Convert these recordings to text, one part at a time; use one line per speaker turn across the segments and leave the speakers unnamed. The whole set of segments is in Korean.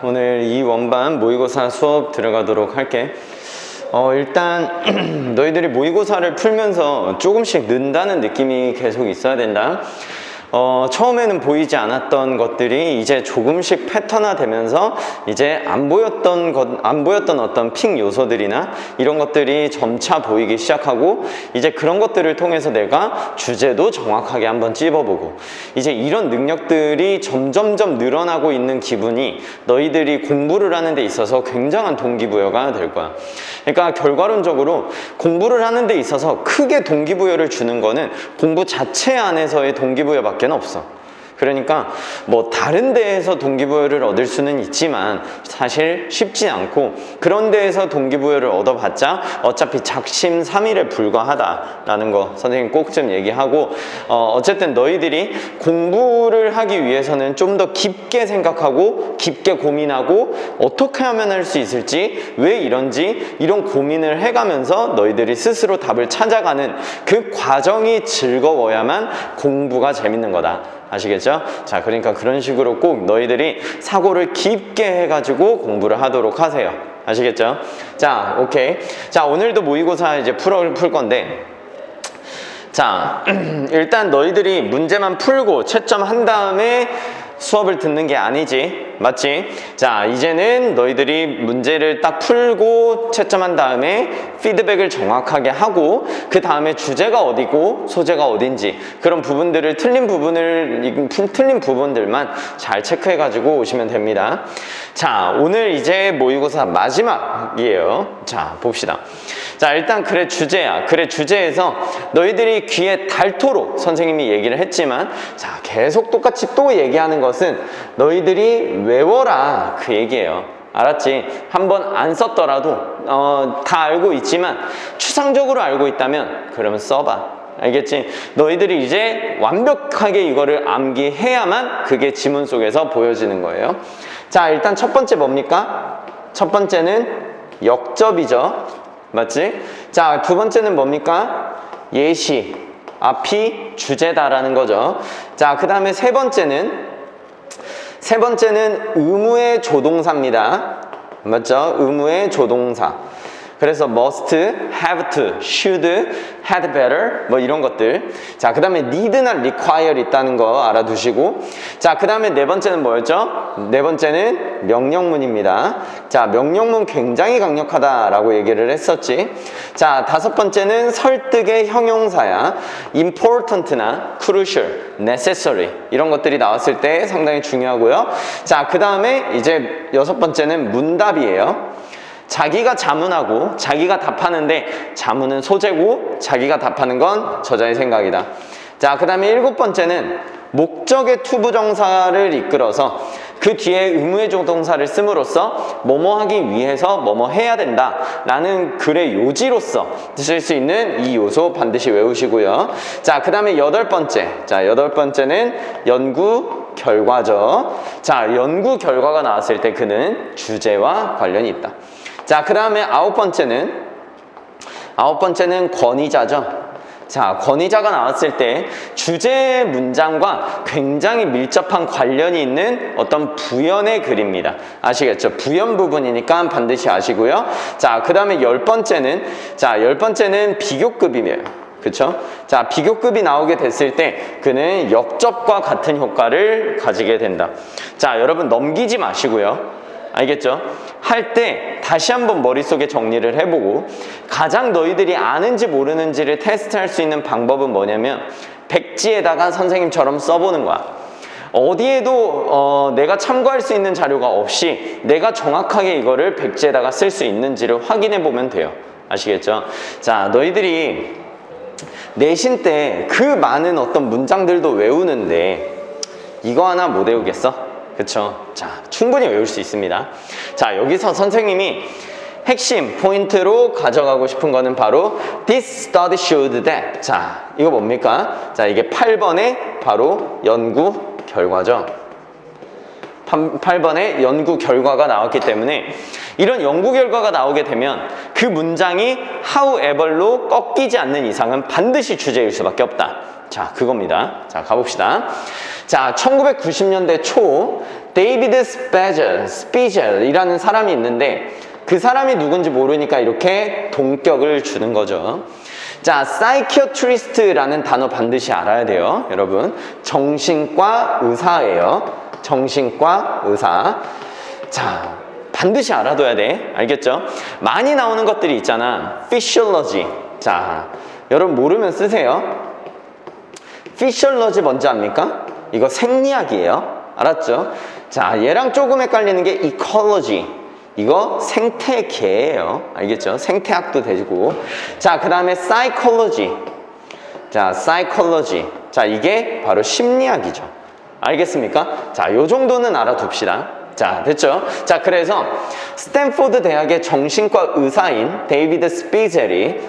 오늘 이 원반 모의고사 수업 들어가도록 할게. 일단 너희들이 모의고사를 풀면서 조금씩 는다는 느낌이 계속 있어야 된다. 처음에는 보이지 않았던 것들이 이제 조금씩 패턴화 되면서 이제 안 보였던 어떤 픽 요소들이나 이런 것들이 점차 보이기 시작하고, 이제 그런 것들을 통해서 내가 주제도 정확하게 한번 찝어보고, 이제 이런 능력들이 점점점 늘어나고 있는 기분이 너희들이 공부를 하는 데 있어서 굉장한 동기부여가 될 거야. 그러니까 결과론적으로 공부를 하는 데 있어서 크게 동기부여를 주는 거는 공부 자체 안에서의 동기부여밖에 없어. 그러니까 뭐 다른 데에서 동기부여를 얻을 수는 있지만 사실 쉽지 않고, 그런 데에서 동기부여를 얻어봤자 어차피 작심삼일에 불과하다라는 거 선생님 꼭 좀 얘기하고, 어쨌든 너희들이 공부를 하기 위해서는 좀 더 깊게 생각하고 깊게 고민하고 어떻게 하면 할 수 있을지, 왜 이런지 이런 고민을 해가면서 너희들이 스스로 답을 찾아가는 그 과정이 즐거워야만 공부가 재밌는 거다. 아시겠죠? 자, 그러니까 그런 식으로 꼭 너희들이 사고를 깊게 해가지고 공부를 하도록 하세요. 아시겠죠? 자, 오케이. 자, 오늘도 모의고사 이제 풀 건데, 자, 일단 너희들이 문제만 풀고 채점한 다음에 수업을 듣는 게 아니지, 맞지? 자, 이제는 너희들이 문제를 딱 풀고 채점한 다음에 피드백을 정확하게 하고, 그 다음에 주제가 어디고 소재가 어딘지 그런 부분들을 틀린 부분들만 잘 체크해 가지고 오시면 됩니다. 자, 오늘 이제 모의고사 마지막이에요. 자, 봅시다. 자, 일단 그래 주제야. 그래 주제에서 너희들이 귀에 닳도록 선생님이 얘기를 했지만, 자, 계속 똑같이 또 얘기하는 것은 너희들이 외워라, 그 얘기예요. 알았지? 한번 안 썼더라도 다 알고 있지만 추상적으로 알고 있다면 그러면 써봐. 알겠지? 너희들이 이제 완벽하게 이거를 암기해야만 그게 지문 속에서 보여지는 거예요. 자, 일단 첫 번째 뭡니까? 첫 번째는 역접이죠. 맞지? 자, 두 번째는 뭡니까? 예시. 앞이 주제다라는 거죠. 자, 그 다음에 세 번째는 의무의 조동사입니다. 맞죠? 의무의 조동사. 그래서 must, have to, should, had better 뭐 이런 것들. 자, 그 다음에 need나 require 있다는 거 알아두시고, 자, 그 다음에 네 번째는 뭐였죠? 네 번째는 명령문입니다. 자, 명령문 굉장히 강력하다라고 얘기를 했었지. 자, 다섯 번째는 설득의 형용사야. important나 crucial, necessary 이런 것들이 나왔을 때 상당히 중요하고요. 자, 그 다음에 이제 여섯 번째는 문답이에요. 자기가 자문하고 자기가 답하는데 자문은 소재고 자기가 답하는 건 저자의 생각이다. 자, 그 다음에 일곱 번째는 목적의 투부정사를 이끌어서 그 뒤에 의무의 조동사를 씀으로써 뭐뭐 하기 위해서 뭐뭐 해야 된다 라는 글의 요지로서 쓸 수 있는 이 요소 반드시 외우시고요. 자, 그 다음에 여덟 번째. 자, 여덟 번째는 연구 결과죠. 자, 연구 결과가 나왔을 때 그는 주제와 관련이 있다. 자, 그 다음에 아홉 번째는 권위자죠. 자, 권위자가 나왔을 때 주제 문장과 굉장히 밀접한 관련이 있는 어떤 부연의 글입니다. 아시겠죠? 부연 부분이니까 반드시 아시고요. 자, 그 다음에 열 번째는 비교급이에요. 그쵸? 자, 비교급이 나오게 됐을 때 그는 역접과 같은 효과를 가지게 된다. 자, 여러분 넘기지 마시고요. 알겠죠? 할 때 다시 한번 머릿속에 정리를 해보고, 가장 너희들이 아는지 모르는지를 테스트할 수 있는 방법은 뭐냐면 백지에다가 선생님처럼 써보는 거야. 어디에도 내가 참고할 수 있는 자료가 없이 내가 정확하게 이거를 백지에다가 쓸 수 있는지를 확인해 보면 돼요. 아시겠죠? 자, 너희들이 내신 때 그 많은 어떤 문장들도 외우는데 이거 하나 못 외우겠어? 그쵸? 자, 충분히 외울 수 있습니다. 자, 여기서 선생님이 핵심 포인트로 가져가고 싶은 거는 바로 This study showed that. 자, 이거 뭡니까? 자, 이게 8번의 바로 연구 결과죠. 8번의 연구 결과가 나왔기 때문에 이런 연구 결과가 나오게 되면 그 문장이 however로 꺾이지 않는 이상은 반드시 주제일 수밖에 없다. 자, 그겁니다. 자, 가봅시다. 자, 1990년대 초 데이비드 스피젤이라는 사람이 있는데 그 사람이 누군지 모르니까 이렇게 동격을 주는 거죠. 자, psychiatrist라는 단어 반드시 알아야 돼요, 여러분. 정신과 의사예요. 정신과 의사. 자, 반드시 알아둬야 돼. 알겠죠? 많이 나오는 것들이 있잖아. physiology. 자, 여러분 모르면 쓰세요. physiology 뭔지 압니까? 이거 생리학이에요. 알았죠? 자, 얘랑 조금 헷갈리는 게 ecology. 이거 생태계예요. 알겠죠? 생태학도 되고. 자, 그 다음에 psychology. 자, psychology. 자, 이게 바로 심리학이죠. 알겠습니까? 자, 요 정도는 알아둡시다. 자, 됐죠? 자, 그래서 스탠포드 대학의 정신과 의사인 데이비드 스피젤이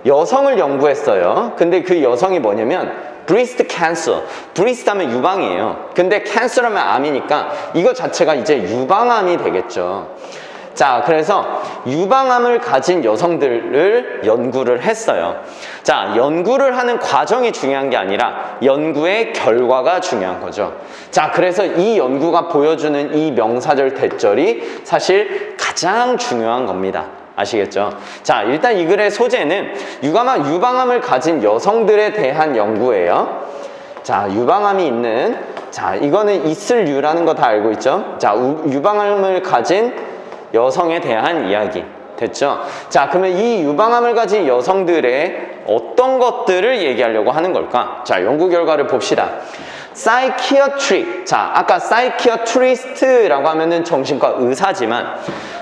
여성을 연구했어요. 근데 그 여성이 뭐냐면 브리스트 캔서. 브리스트 하면 유방이에요. 근데 캔서라면 암이니까 이거 자체가 이제 유방암이 되겠죠. 자, 그래서 유방암을 가진 여성들을 연구를 했어요. 자, 연구를 하는 과정이 중요한 게 아니라 연구의 결과가 중요한 거죠. 자, 그래서 이 연구가 보여주는 이 명사절 대절이 사실 가장 중요한 겁니다. 아시겠죠? 자, 일단 이 글의 소재는 유방암을 가진 여성들에 대한 연구예요. 자, 유방암이 있는, 자, 이거는 있을유라는 거 다 알고 있죠? 자, 유방암을 가진 여성에 대한 이야기. 됐죠? 자, 그러면 이 유방암을 가진 여성들의 어떤 것들을 얘기하려고 하는 걸까? 자, 연구 결과를 봅시다. psychiatric. 자, 아까 psychiatrist라고 하면은 정신과 의사지만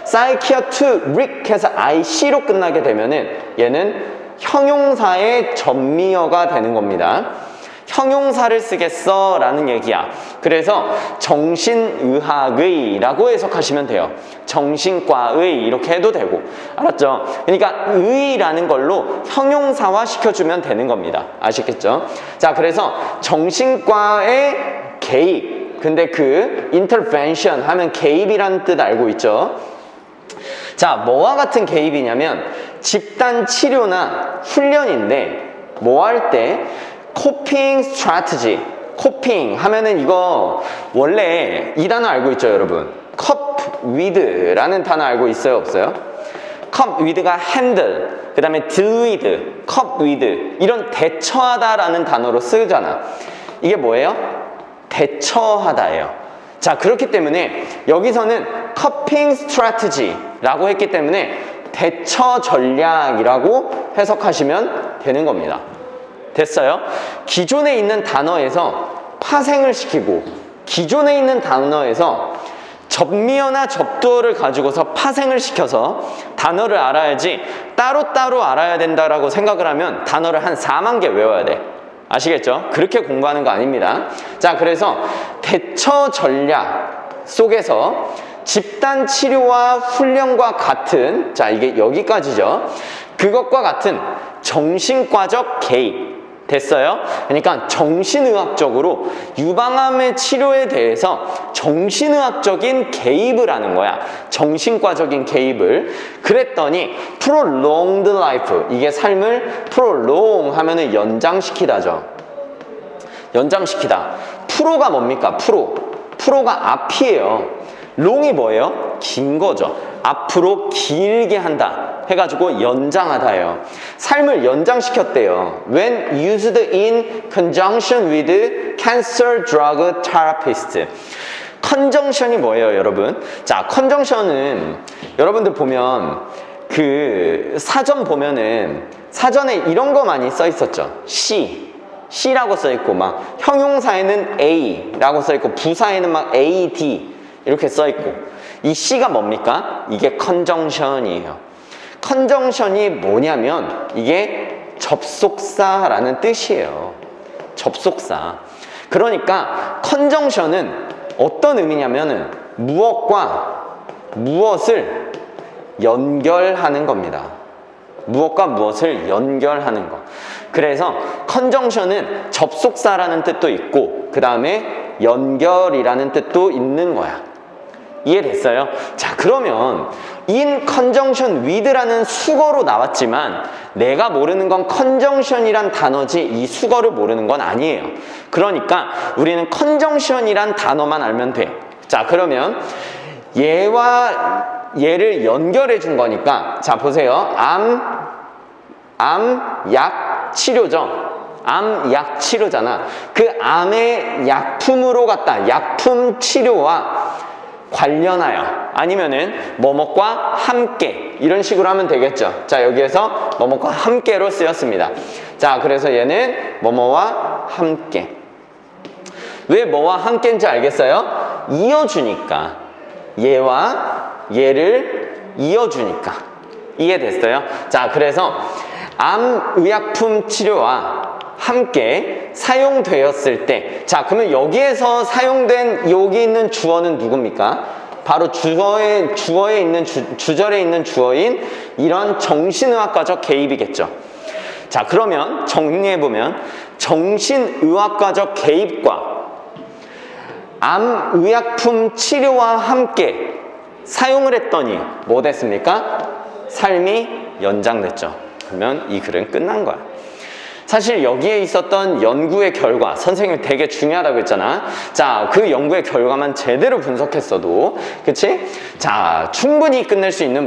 psychiatric 해서 IC로 끝나게 되면은 얘는 형용사의 전미어가 되는 겁니다. 형용사를 쓰겠어 라는 얘기야. 그래서 정신의학의 라고 해석하시면 돼요. 정신과의 이렇게 해도 되고. 알았죠? 그러니까 의라는 걸로 형용사화 시켜주면 되는 겁니다. 아시겠죠? 자, 그래서 정신과의 개입. 근데 그 intervention 하면 개입이라는 뜻 알고 있죠? 자, 뭐와 같은 개입이냐면 집단 치료나 훈련인데 뭐 할 때 코핑 스트래티지. 코핑 하면은 이거 원래 이 단어 알고 있죠, 여러분? 컵 위드라는 단어 알고 있어요, 없어요? 컵 위드가 핸들, 그 다음에 딜 위드, 컵 위드 이런 대처하다라는 단어로 쓰잖아. 이게 뭐예요? 대처하다예요. 자, 그렇기 때문에 여기서는 커핑 스트래티지라고 했기 때문에 대처 전략이라고 해석하시면 되는 겁니다. 됐어요? 기존에 있는 단어에서 파생을 시키고 기존에 있는 단어에서 접미어나 접두어를 가지고서 파생을 시켜서 단어를 알아야지 따로따로 알아야 된다라고 생각을 하면 단어를 한 4만 개 외워야 돼. 아시겠죠? 그렇게 공부하는 거 아닙니다. 자, 그래서 대처 전략 속에서 집단 치료와 훈련과 같은, 자, 이게 여기까지죠. 그것과 같은 정신과적 개입. 됐어요? 그러니까 정신의학적으로 유방암의 치료에 대해서 정신의학적인 개입을 하는 거야. 정신과적인 개입을. 그랬더니 prolonged life. 이게 삶을 prolong 하면은 연장시키다죠. 연장시키다. 프로가 뭡니까? 프로가 앞이에요. long이 뭐예요? 긴 거죠. 앞으로 길게 한다 해가지고 연장하다예요. 삶을 연장시켰대요. When used in conjunction with cancer drug therapist. 컨정션이 뭐예요, 여러분? 자, 컨정션은 여러분들 보면 그 사전 보면은 사전에 이런 거 많이 써 있었죠. C라고 써 있고 막 형용사에는 A라고 써 있고 부사에는 막 AD 이렇게 써 있고 이 C가 뭡니까? 이게 컨정션이에요. 컨정션이 뭐냐면 이게 접속사라는 뜻이에요. 접속사. 그러니까 컨정션은 어떤 의미냐면은 무엇과 무엇을 연결하는 겁니다. 무엇과 무엇을 연결하는 거. 그래서 컨정션은 접속사라는 뜻도 있고 그 다음에 연결이라는 뜻도 있는 거야. 이해됐어요? 자, 그러면 in conjunction with라는 수거로 나왔지만 내가 모르는 건 conjunction이란 단어지 이 수거를 모르는 건 아니에요. 그러니까 우리는 conjunction이란 단어만 알면 돼. 자, 그러면 얘와 얘를 연결해 준 거니까, 자, 보세요. 약 치료죠. 암 약 치료잖아. 그 암의 약품으로 갖다 약품 치료와 관련하여 아니면은 뭐뭐과 함께 이런 식으로 하면 되겠죠. 자, 여기에서 뭐뭐과 함께로 쓰였습니다. 자, 그래서 얘는 뭐뭐와 함께. 왜 뭐와 함께인지 알겠어요? 이어주니까. 얘와 얘를 이어주니까. 이해됐어요? 자, 그래서 암의약품 치료와 함께 사용되었을 때, 자, 그러면 여기에서 사용된 여기 있는 주어는 누굽니까? 바로 주어에 있는 주절에 있는 주어인 이런 정신의학과적 개입이겠죠. 자, 그러면 정리해보면 정신의학과적 개입과 암의약품 치료와 함께 사용을 했더니 뭐 됐습니까? 삶이 연장됐죠. 그러면 이 글은 끝난 거야. 사실 여기에 있었던 연구의 결과, 선생님이 되게 중요하다고 했잖아. 자, 그 연구의 결과만 제대로 분석했어도, 그치? 자, 충분히 끝낼 수 있는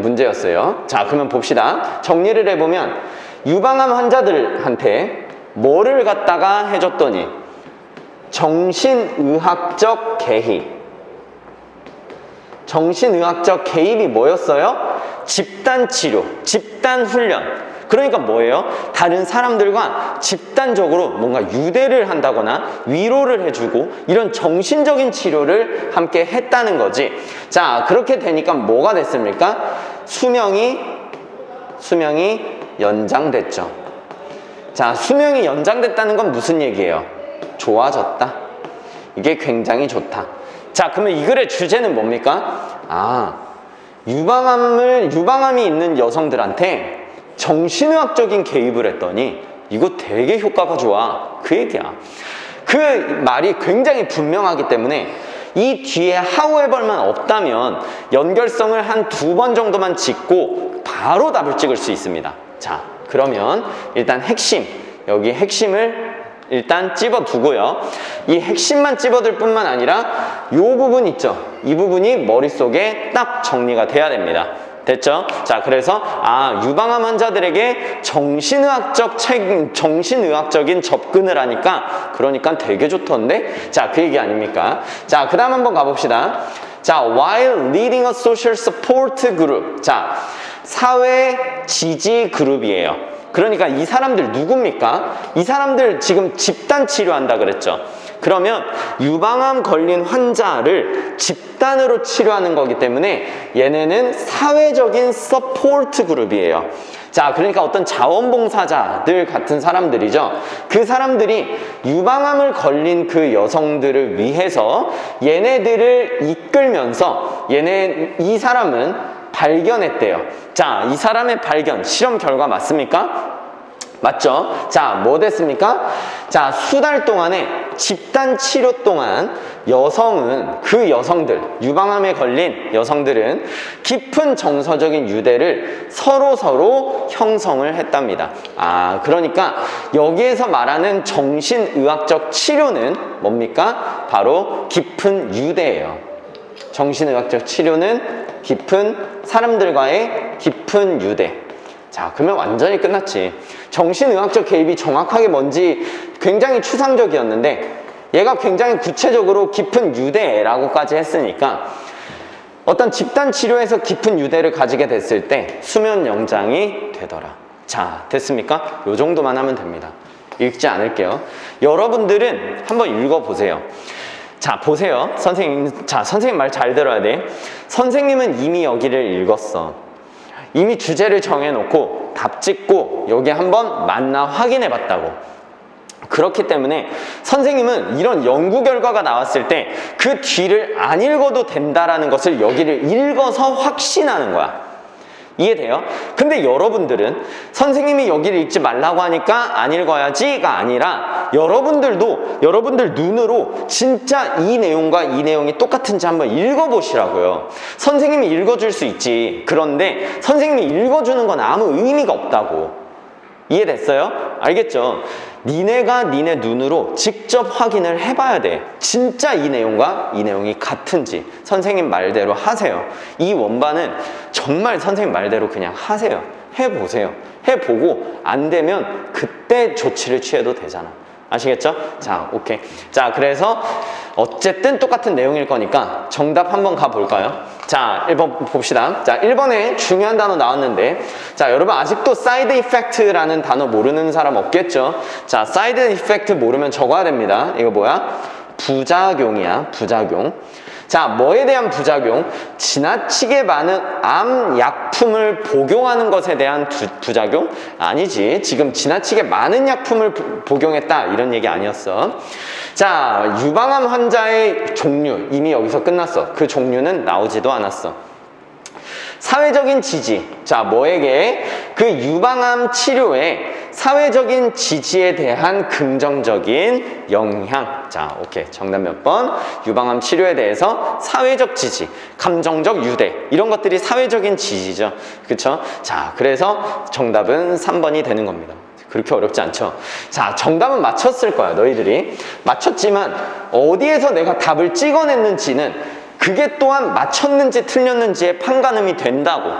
문제였어요. 자, 그러면 봅시다. 정리를 해보면 유방암 환자들한테 뭐를 갖다가 해줬더니 정신의학적 개입. 정신의학적 개입이 뭐였어요? 집단치료, 집단훈련. 그러니까 뭐예요? 다른 사람들과 집단적으로 뭔가 유대를 한다거나 위로를 해주고 이런 정신적인 치료를 함께 했다는 거지. 자, 그렇게 되니까 뭐가 됐습니까? 수명이 연장됐죠. 자, 수명이 연장됐다는 건 무슨 얘기예요? 좋아졌다. 이게 굉장히 좋다. 자, 그러면 이 글의 주제는 뭡니까? 아, 유방암이 있는 여성들한테 정신의학적인 개입을 했더니 이거 되게 효과가 좋아. 그 얘기야. 그 말이 굉장히 분명하기 때문에 이 뒤에 however만 없다면 연결성을 한 2번 정도만 짚고 바로 답을 찍을 수 있습니다. 자, 그러면 일단 핵심, 여기 핵심을 일단 찝어두고요. 이 핵심만 찝어둘 뿐만 아니라 이 부분 있죠. 이 부분이 머릿속에 딱 정리가 돼야 됩니다. 됐죠? 자, 그래서 유방암 환자들에게 정신의학적인 접근을 하니까 그러니까 되게 좋던데? 자, 그 얘기 아닙니까? 자, 그 다음 한번 가봅시다. 자, while leading a social support group. 자, 사회 지지 그룹이에요. 그러니까 이 사람들 누굽니까? 이 사람들 지금 집단 치료한다 그랬죠. 그러면 유방암 걸린 환자를 집단으로 치료하는 거기 때문에 얘네는 사회적인 서포트 그룹이에요. 자, 그러니까 어떤 자원봉사자들 같은 사람들이죠. 그 사람들이 유방암을 걸린 그 여성들을 위해서 얘네들을 이끌면서 이 사람은 발견했대요. 자, 이 사람의 발견, 실험 결과 맞습니까? 맞죠? 자, 뭐 됐습니까? 자, 수달 동안에 집단 치료 동안 그 여성들, 유방암에 걸린 여성들은 깊은 정서적인 유대를 서로 형성을 했답니다. 그러니까 여기에서 말하는 정신의학적 치료는 뭡니까? 바로 깊은 유대예요. 정신의학적 치료는 사람들과의 깊은 유대. 자, 그러면 완전히 끝났지. 정신의학적 개입이 정확하게 뭔지 굉장히 추상적이었는데 얘가 굉장히 구체적으로 깊은 유대라고까지 했으니까 어떤 집단 치료에서 깊은 유대를 가지게 됐을 때 수면 연장이 되더라. 자, 됐습니까? 요 정도만 하면 됩니다. 읽지 않을게요. 여러분들은 한번 읽어보세요. 자, 보세요. 선생님 말 잘 들어야 돼. 선생님은 이미 여기를 읽었어. 이미 주제를 정해놓고 답 찍고 여기 한번 만나 확인해 봤다고. 그렇기 때문에 선생님은 이런 연구 결과가 나왔을 때 그 뒤를 안 읽어도 된다라는 것을 여기를 읽어서 확신하는 거야. 이해돼요? 근데 여러분들은 선생님이 여기를 읽지 말라고 하니까 안 읽어야지가 아니라 여러분들 눈으로 진짜 이 내용과 이 내용이 똑같은지 한번 읽어보시라고요. 선생님이 읽어줄 수 있지. 그런데 선생님이 읽어주는 건 아무 의미가 없다고. 이해됐어요? 알겠죠? 니네가 니네 눈으로 직접 확인을 해봐야 돼. 진짜 이 내용과 이 내용이 같은지 선생님 말대로 하세요. 이 원반은 정말 선생님 말대로 그냥 하세요. 해보세요. 해보고 안 되면 그때 조치를 취해도 되잖아. 아시겠죠? 자, 오케이. 자, 그래서 어쨌든 똑같은 내용일 거니까 정답 한번 가볼까요? 자, 1번 봅시다. 자, 1번에 중요한 단어 나왔는데, 자, 여러분 아직도 사이드 이펙트라는 단어 모르는 사람 없겠죠? 자, 사이드 이펙트 모르면 적어야 됩니다. 이거 뭐야? 부작용이야, 부작용. 자, 뭐에 대한 부작용? 지나치게 많은 암 약품을 복용하는 것에 대한 부작용? 아니지. 지금 지나치게 많은 약품을 복용했다 이런 얘기 아니었어. 자, 유방암 환자의 종류 이미 여기서 끝났어. 그 종류는 나오지도 않았어. 사회적인 지지. 자, 뭐에게? 그 유방암 치료에 사회적인 지지에 대한 긍정적인 영향. 자, 오케이. 정답 몇 번? 유방암 치료에 대해서 사회적 지지, 감정적 유대. 이런 것들이 사회적인 지지죠. 그쵸? 자, 그래서 정답은 3번이 되는 겁니다. 그렇게 어렵지 않죠? 자, 정답은 맞췄을 거야, 너희들이. 맞췄지만 어디에서 내가 답을 찍어냈는지는 그게 또한 맞췄는지 틀렸는지에 판가름이 된다고.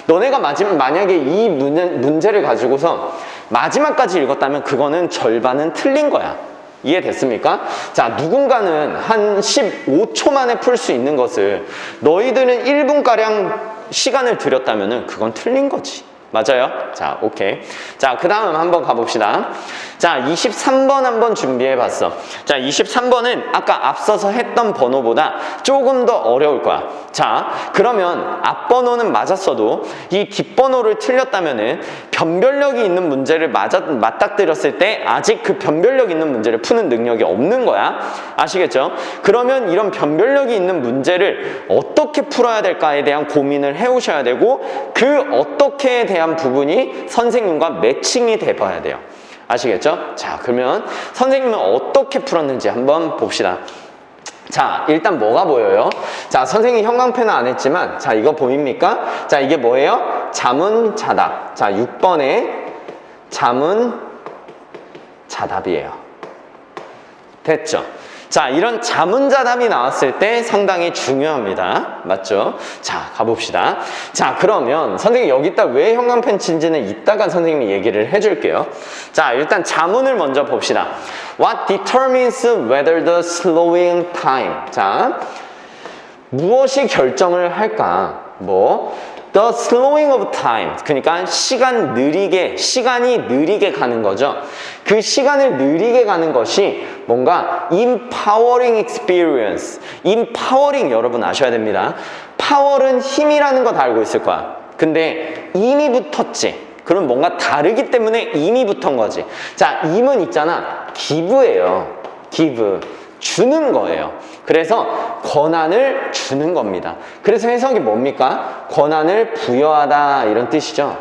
너네가 만약에 이 문제를 가지고서 마지막까지 읽었다면 그거는 절반은 틀린 거야. 이해됐습니까? 자, 누군가는 한 15초 만에 풀 수 있는 것을 너희들은 1분가량 시간을 들였다면 그건 틀린 거지. 맞아요? 자, 오케이. 자, 그 다음 한번 가봅시다. 자, 23번 한번 준비해봤어. 자, 23번은 아까 앞서서 했던 번호보다 조금 더 어려울 거야. 자, 그러면 앞번호는 맞았어도 이 뒷번호를 틀렸다면은 변별력이 있는 문제를 맞닥뜨렸을 때 아직 그 변별력 있는 문제를 푸는 능력이 없는 거야. 아시겠죠? 그러면 이런 변별력이 있는 문제를 어떻게 풀어야 될까에 대한 고민을 해오셔야 되고, 그 어떻게에 대한 부분이 선생님과 매칭이 돼봐야 돼요. 아시겠죠? 자, 그러면 선생님은 어떻게 풀었는지 한번 봅시다. 자, 일단 뭐가 보여요? 자, 선생님 형광펜은 안 했지만, 자, 이거 보입니까? 자, 이게 뭐예요? 자문자답. 자, 6번에 자문자답이에요. 됐죠? 자, 이런 자문자답이 나왔을 때 상당히 중요합니다. 맞죠? 자, 가봅시다. 자, 그러면 선생님 여기다 왜 형광펜 친지는 이따가 선생님이 얘기를 해줄게요. 자, 일단 자문을 먼저 봅시다. What determines whether the slowing time? 자, 무엇이 결정을 할까? The slowing of time. 그러니까 시간이 느리게 가는 거죠. 그 시간을 느리게 가는 것이 뭔가 empowering experience. empowering 여러분 아셔야 됩니다. power은 힘이라는 거 다 알고 있을 거야. 근데 이미 붙었지. 그럼 뭔가 다르기 때문에 이미 붙은 거지. 자, 임은 있잖아. give예요. give. 주는 거예요. 그래서 권한을 주는 겁니다. 그래서 해석이 뭡니까? 권한을 부여하다 이런 뜻이죠.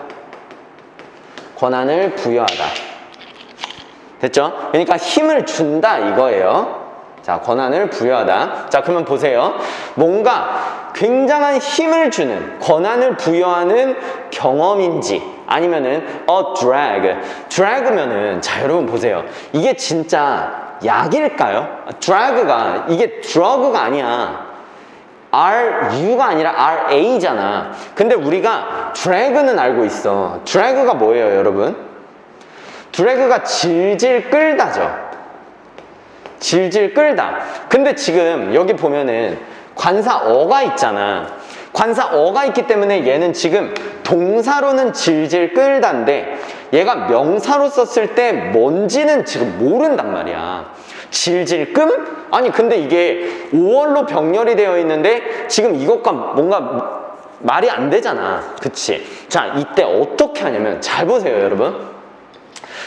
권한을 부여하다. 됐죠? 그러니까 힘을 준다 이거예요. 자, 권한을 부여하다. 자, 그러면 보세요. 뭔가 굉장한 힘을 주는, 권한을 부여하는 경험인지 아니면은 drag면은, 자, 여러분 보세요. 이게 진짜 약일까요? drug가, 이게 drug가 아니야. RU가 아니라 RA잖아. 근데 우리가 drag는 알고 있어. drag가 뭐예요, 여러분? drag가 질질 끌다죠. 질질 끌다. 근데 지금 여기 보면은 관사어가 있잖아. 관사어가 있기 때문에 얘는 지금 동사로는 질질 끌다인데 얘가 명사로 썼을 때 뭔지는 지금 모른단 말이야. 질질끔? 아니 근데 이게 5월로 병렬이 되어 있는데 지금 이것과 뭔가 말이 안 되잖아. 그치? 자, 이때 어떻게 하냐면 잘 보세요, 여러분.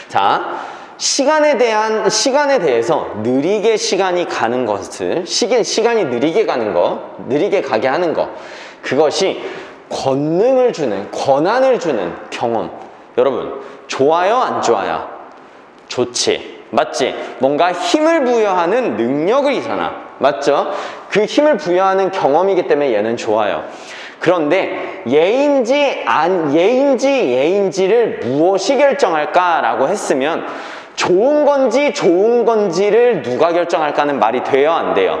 자, 시간에 대해서 느리게 시간이 가는 것을, 시간이 느리게 가는 거, 느리게 가게 하는 거, 그것이 권능을 주는, 권한을 주는 경험. 여러분, 좋아요, 안 좋아요? 좋지. 맞지? 뭔가 힘을 부여하는 능력이잖아. 맞죠? 그 힘을 부여하는 경험이기 때문에 얘는 좋아요. 그런데 예인지를 무엇이 결정할까라고 했으면 좋은 건지를 누가 결정할까는 말이 돼요, 안 돼요?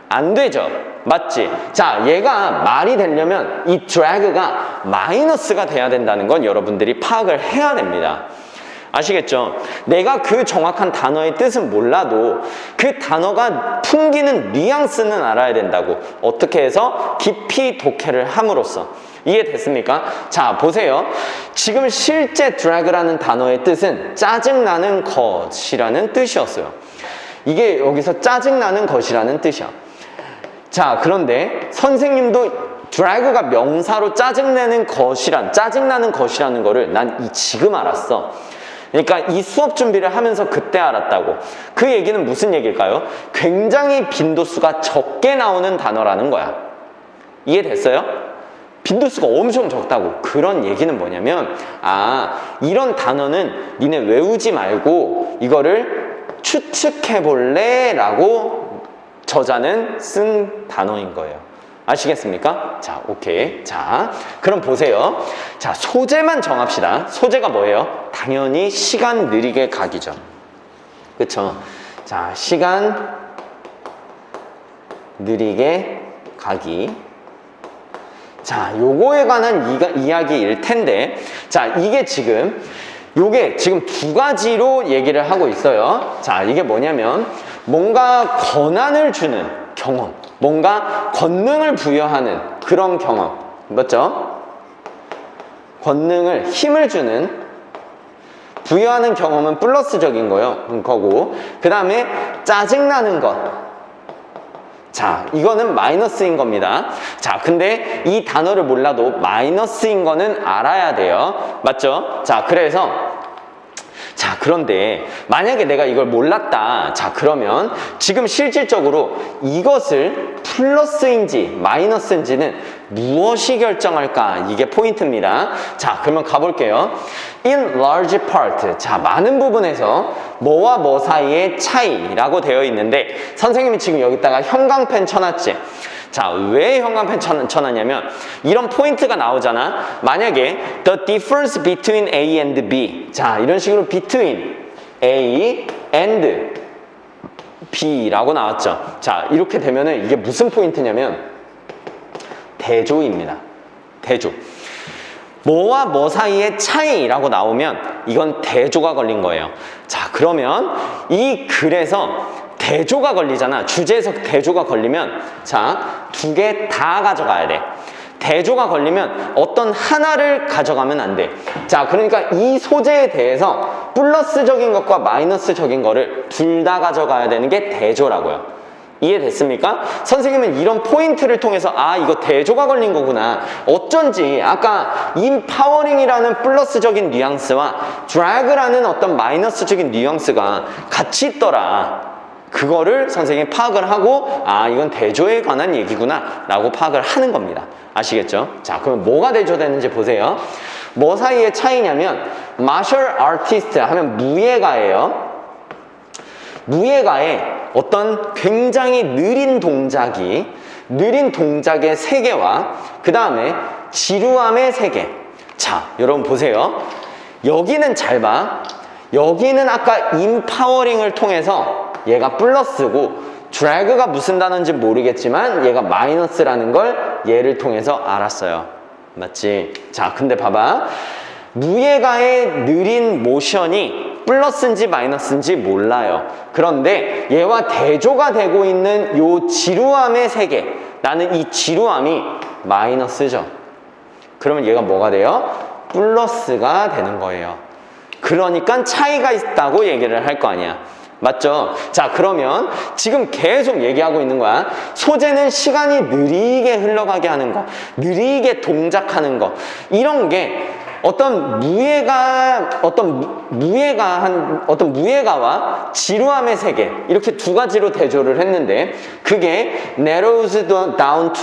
안 되죠. 맞지? 자, 얘가 말이 되려면 이 drag가 마이너스가 돼야 된다는 건 여러분들이 파악을 해야 됩니다. 아시겠죠? 내가 그 정확한 단어의 뜻은 몰라도 그 단어가 풍기는 뉘앙스는 알아야 된다고. 어떻게 해서? 깊이 독해를 함으로써. 이해됐습니까? 자, 보세요. 지금 실제 drag라는 단어의 뜻은 짜증나는 것이라는 뜻이었어요. 이게 여기서 짜증나는 것이라는 뜻이야. 자, 그런데 선생님도 drag가 명사로 짜증나는 것이라는 거를 난 지금 알았어. 그러니까 이 수업 준비를 하면서 그때 알았다고. 그 얘기는 무슨 얘기일까요? 굉장히 빈도수가 적게 나오는 단어라는 거야. 이해됐어요? 빈도수가 엄청 적다고. 그런 얘기는 뭐냐면, 이런 단어는 니네 외우지 말고 이거를 추측해볼래? 라고 저자는 쓴 단어인 거예요. 아시겠습니까? 자, 오케이. 자, 그럼 보세요. 자, 소재만 정합시다. 소재가 뭐예요? 당연히 시간 느리게 가기죠. 그쵸? 자, 시간 느리게 가기. 자, 요거에 관한 이야기일 텐데, 자, 요게 지금 두 가지로 얘기를 하고 있어요. 자, 이게 뭐냐면, 뭔가 권한을 주는 경험, 뭔가 권능을 부여하는 그런 경험, 맞죠? 권능을, 힘을 주는, 부여하는 경험은 플러스적인 거고, 그 다음에 짜증나는 것. 자, 이거는 마이너스인 겁니다. 자, 근데 이 단어를 몰라도 마이너스인 거는 알아야 돼요. 맞죠? 자, 그런데 만약에 내가 이걸 몰랐다. 자, 그러면 지금 실질적으로 이것을 플러스인지 마이너스인지는 무엇이 결정할까? 이게 포인트입니다. 자, 그러면 가볼게요. In large part. 자, 많은 부분에서 뭐와 뭐 사이의 차이라고 되어 있는데 선생님이 지금 여기다가 형광펜 쳐놨지? 자, 왜 형광펜 쳐놨냐면 이런 포인트가 나오잖아. 만약에 the difference between A and B. 자, 이런 식으로 between A and B라고 나왔죠. 자, 이렇게 되면은 이게 무슨 포인트냐면 대조입니다. 대조. 뭐와 뭐 사이의 차이라고 나오면 이건 대조가 걸린 거예요. 자, 그러면 이 글에서 대조가 걸리잖아. 주제에서 대조가 걸리면 자, 두 개 다 가져가야 돼. 대조가 걸리면 어떤 하나를 가져가면 안 돼. 자, 그러니까 이 소재에 대해서 플러스적인 것과 마이너스적인 거를 둘 다 가져가야 되는 게 대조라고요. 이해됐습니까? 선생님은 이런 포인트를 통해서 이거 대조가 걸린 거구나. 어쩐지 아까 인파워링이라는 플러스적인 뉘앙스와 drag라는 어떤 마이너스적인 뉘앙스가 같이 있더라. 그거를 선생님이 파악을 하고 이건 대조에 관한 얘기구나 라고 파악을 하는 겁니다. 아시겠죠? 자, 그럼 뭐가 대조되는지 보세요. 뭐 사이의 차이냐면 martial artist 하면 무예가예요. 무예가의 어떤 굉장히 느린 동작의 세계와 그 다음에 지루함의 세계. 자, 여러분 보세요. 여기는 잘 봐. 여기는 아까 인파워링을 통해서 얘가 플러스고 drag가 무슨 단어인지 모르겠지만 얘가 마이너스라는 걸 얘를 통해서 알았어요. 맞지? 자, 근데 봐봐. 무예가의 느린 모션이 플러스인지 마이너스인지 몰라요. 그런데 얘와 대조가 되고 있는 요 지루함의 세계, 나는 이 지루함이 마이너스죠. 그러면 얘가 뭐가 돼요? 플러스가 되는 거예요. 그러니까 차이가 있다고 얘기를 할 거 아니야. 맞죠? 자, 그러면 지금 계속 얘기하고 있는 거야. 소재는 시간이 느리게 흘러가게 하는 거, 느리게 동작하는 거, 이런 게 어떤 무예가와 지루함의 세계, 이렇게 두 가지로 대조를 했는데 그게 narrows down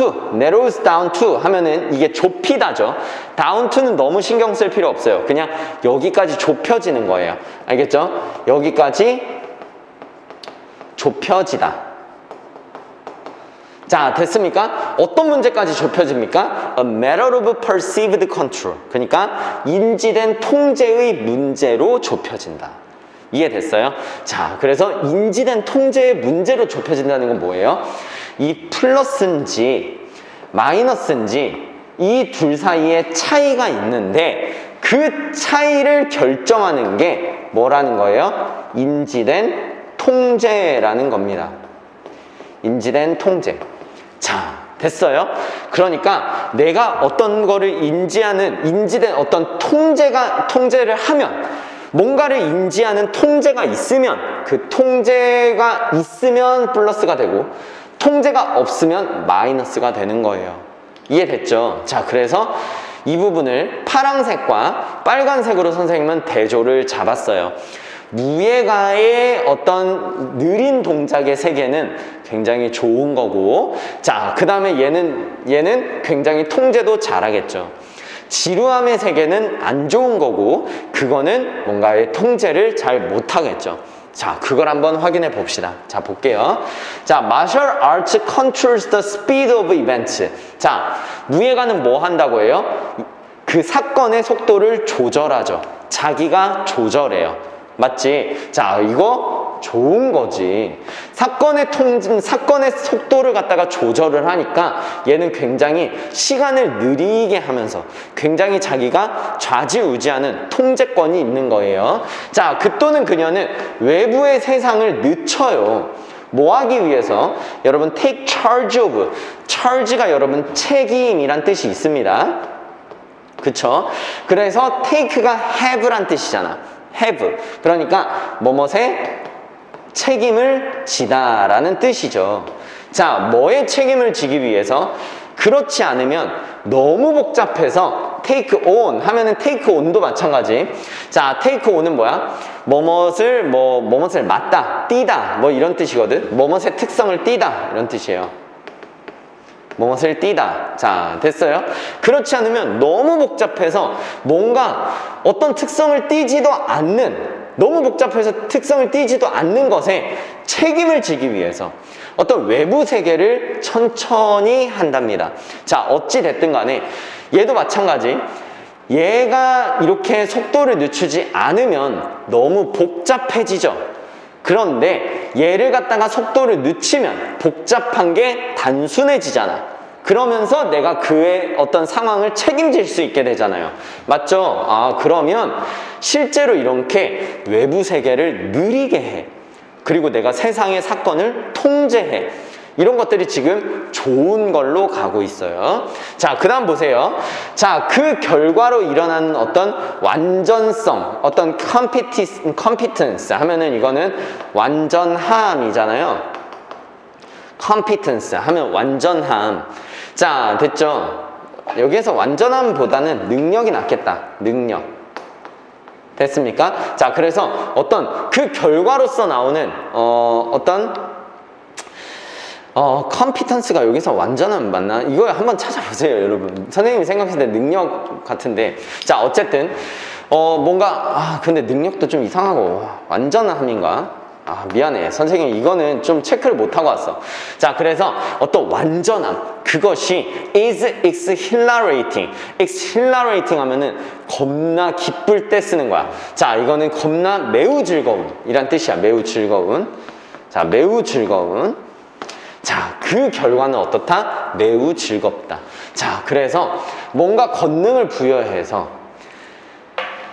to 하면은 이게 좁히다죠. down to는 너무 신경 쓸 필요 없어요. 그냥 여기까지 좁혀지는 거예요. 알겠죠? 여기까지 좁혀지다. 자, 됐습니까? 어떤 문제까지 좁혀집니까? A matter of perceived control. 그러니까 인지된 통제의 문제로 좁혀진다. 이해됐어요? 자, 그래서 인지된 통제의 문제로 좁혀진다는 건 뭐예요? 이 플러스인지 마이너스인지 이 둘 사이에 차이가 있는데 그 차이를 결정하는 게 뭐라는 거예요? 인지된 통제라는 겁니다. 인지된 통제. 자, 됐어요? 그러니까 내가 어떤 거를 인지된 어떤 통제를 하면, 뭔가를 인지하는 통제가 있으면, 그 통제가 있으면 플러스가 되고 통제가 없으면 마이너스가 되는 거예요. 이해됐죠? 자, 그래서 이 부분을 파란색과 빨간색으로 선생님은 대조를 잡았어요. 무예가의 어떤 느린 동작의 세계는 굉장히 좋은 거고, 자, 그 다음에 얘는 굉장히 통제도 잘하겠죠. 지루함의 세계는 안 좋은 거고, 그거는 뭔가의 통제를 잘 못하겠죠. 자, 그걸 한번 확인해 봅시다. 자, 볼게요. 자, martial arts controls the speed of events. 자, 무예가는 뭐 한다고 해요? 그 사건의 속도를 조절하죠. 자기가 조절해요. 맞지? 자, 이거 좋은 거지. 사건의 속도를 갖다가 조절을 하니까 얘는 굉장히 시간을 느리게 하면서 굉장히 자기가 좌지우지하는 통제권이 있는 거예요. 자, 그 또는 그녀는 외부의 세상을 늦춰요. 뭐 하기 위해서? 여러분, take charge of. charge가 여러분 책임이란 뜻이 있습니다. 그쵸? 그래서 take가 have란 뜻이잖아. have. 그러니까 뭐뭇의 책임을 지다 라는 뜻이죠. 자, 뭐의 책임을 지기 위해서? 그렇지 않으면 너무 복잡해서 take on 하면은 take on도 마찬가지. 자, take on은 뭐야? 뭐뭇을 맞다, 띄다, 뭐 이런 뜻이거든. 뭐뭇의 특성을 띄다 이런 뜻이에요. 뭐뭇을 띄다. 자, 됐어요? 그렇지 않으면 너무 복잡해서 뭔가 어떤 특성을 띄지도 않는, 너무 복잡해서 특성을 띄지도 않는 것에 책임을 지기 위해서 어떤 외부 세계를 천천히 한답니다. 자, 어찌 됐든 간에 얘도 마찬가지. 얘가 이렇게 속도를 늦추지 않으면 너무 복잡해지죠. 그런데 얘를 갖다가 속도를 늦추면 복잡한 게 단순해지잖아. 그러면서 내가 그의 어떤 상황을 책임질 수 있게 되잖아요. 맞죠? 아, 그러면 실제로 이렇게 외부 세계를 느리게 해. 그리고 내가 세상의 사건을 통제해. 이런 것들이 지금 좋은 걸로 가고 있어요. 자, 그 다음 보세요. 자, 그 결과로 일어나는 어떤 완전성, 어떤 competence 하면은 이거는 완전함이잖아요. competence 하면 완전함. 자, 됐죠? 여기에서 완전함보다는 능력이 낫겠다. 능력. 됐습니까? 자, 그래서 어떤 그 결과로서 나오는 컴피턴스가 여기서 완전함 맞나? 이거 한번 찾아보세요, 여러분. 선생님이 생각했을 때 능력 같은데. 자, 어쨌든 뭔가 근데 능력도 좀 이상하고 완전함인가? 미안해. 선생님, 이거는 좀 체크를 못하고 왔어. 자, 그래서 어떤 완전함, 그것이 is exhilarating. exhilarating 하면은 겁나 기쁠 때 쓰는 거야. 자, 이거는 겁나 매우 즐거운 이란 뜻이야. 매우 즐거운. 자, 매우 즐거운. 자, 그 결과는 어떻다? 매우 즐겁다. 자, 그래서 뭔가 권능을 부여해서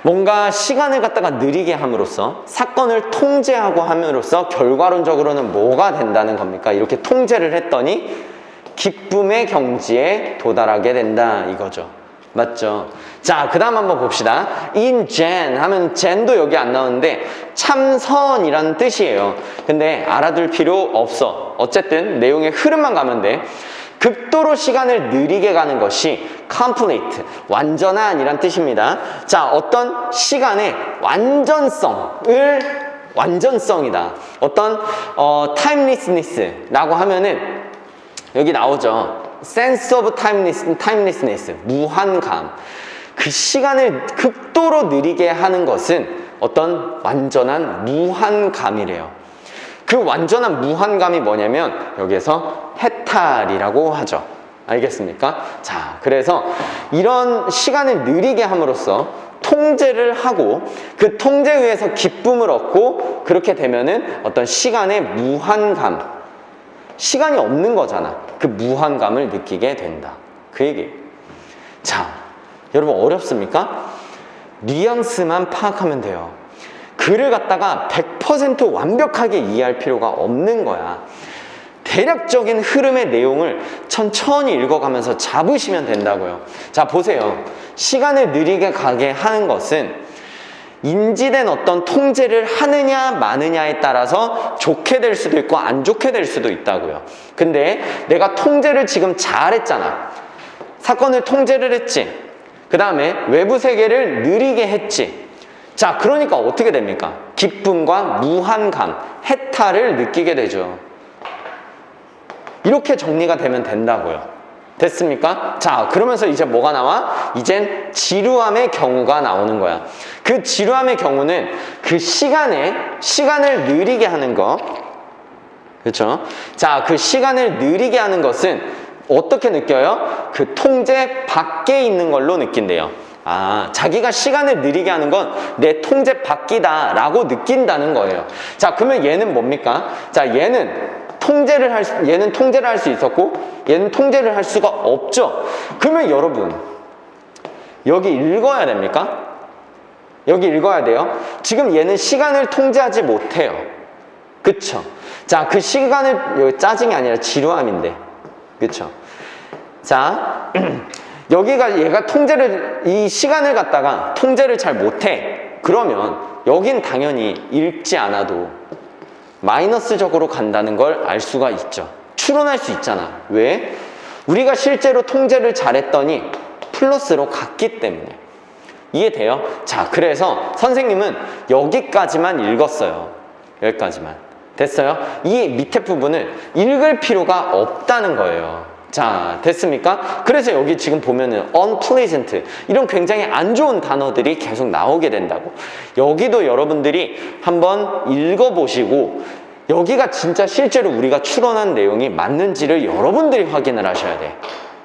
뭔가 시간을 갖다가 느리게 함으로써 사건을 통제하고 함으로써 결과론적으로는 뭐가 된다는 겁니까? 이렇게 통제를 했더니 기쁨의 경지에 도달하게 된다 이거죠. 맞죠? 자, 그 다음 한번 봅시다. in gen 하면 gen도 여기 안 나오는데 참선이라는 뜻이에요. 근데 알아둘 필요 없어. 어쨌든 내용의 흐름만 가면 돼. 극도로 시간을 느리게 가는 것이 complete, 완전한 이란 뜻입니다. 자, 어떤 시간의 완전성이다. 어떤 timelessness라고 하면은 여기 나오죠. sense of timelessness, 무한감. 그 시간을 극도로 느리게 하는 것은 어떤 완전한 무한감이래요. 그 완전한 무한감이 뭐냐면 여기에서 해탈이라고 하죠. 알겠습니까? 자, 그래서 이런 시간을 느리게 함으로써 통제를 하고 그 통제에 의해서 기쁨을 얻고 그렇게 되면은 어떤 시간의 무한감, 시간이 없는 거잖아. 그 무한감을 느끼게 된다. 그 얘기예요. 자, 여러분 어렵습니까? 뉘앙스만 파악하면 돼요. 글을 갖다가 100% 완벽하게 이해할 필요가 없는 거야. 대략적인 흐름의 내용을 천천히 읽어가면서 잡으시면 된다고요. 자, 보세요. 시간을 느리게 가게 하는 것은 인지된 어떤 통제를 하느냐 마느냐에 따라서 좋게 될 수도 있고 안 좋게 될 수도 있다고요. 근데 내가 통제를 지금 잘했잖아. 사건을 통제를 했지. 그 다음에 외부 세계를 느리게 했지. 자, 그러니까 어떻게 됩니까? 기쁨과 무한감, 해탈을 느끼게 되죠. 이렇게 정리가 되면 된다고요. 됐습니까? 자, 그러면서 이제 뭐가 나와? 이젠 지루함의 경우가 나오는 거야. 그 지루함의 경우는 그 시간을 느리게 하는 거. 그렇죠? 자, 그 시간을 느리게 하는 것은 어떻게 느껴요? 그 통제 밖에 있는 걸로 느낀대요. 아, 자기가 시간을 느리게 하는 건 내 통제 밖이다 라고 느낀다는 거예요. 자, 그러면 얘는 뭡니까? 자, 얘는 통제를 할 수 있었고 얘는 통제를 할 수가 없죠. 그러면 여러분 여기 읽어야 됩니까? 여기 읽어야 돼요. 지금 얘는 시간을 통제하지 못해요. 그쵸? 자, 그 시간을, 여기 짜증이 아니라 지루함인데, 그쵸? 자, 여기가 얘가 이 시간을 갖다가 통제를 잘 못해. 그러면 여긴 당연히 읽지 않아도 마이너스적으로 간다는 걸 알 수가 있죠. 추론할 수 있잖아. 왜? 우리가 실제로 통제를 잘했더니 플러스로 갔기 때문에. 이해돼요? 자, 그래서 선생님은 여기까지만 읽었어요. 여기까지만. 됐어요? 이 밑에 부분을 읽을 필요가 없다는 거예요. 자, 됐습니까? 그래서 여기 지금 보면은 unpleasant 이런 굉장히 안 좋은 단어들이 계속 나오게 된다고. 여기도 여러분들이 한번 읽어보시고 여기가 진짜 실제로 우리가 추론한 내용이 맞는지를 여러분들이 확인을 하셔야 돼.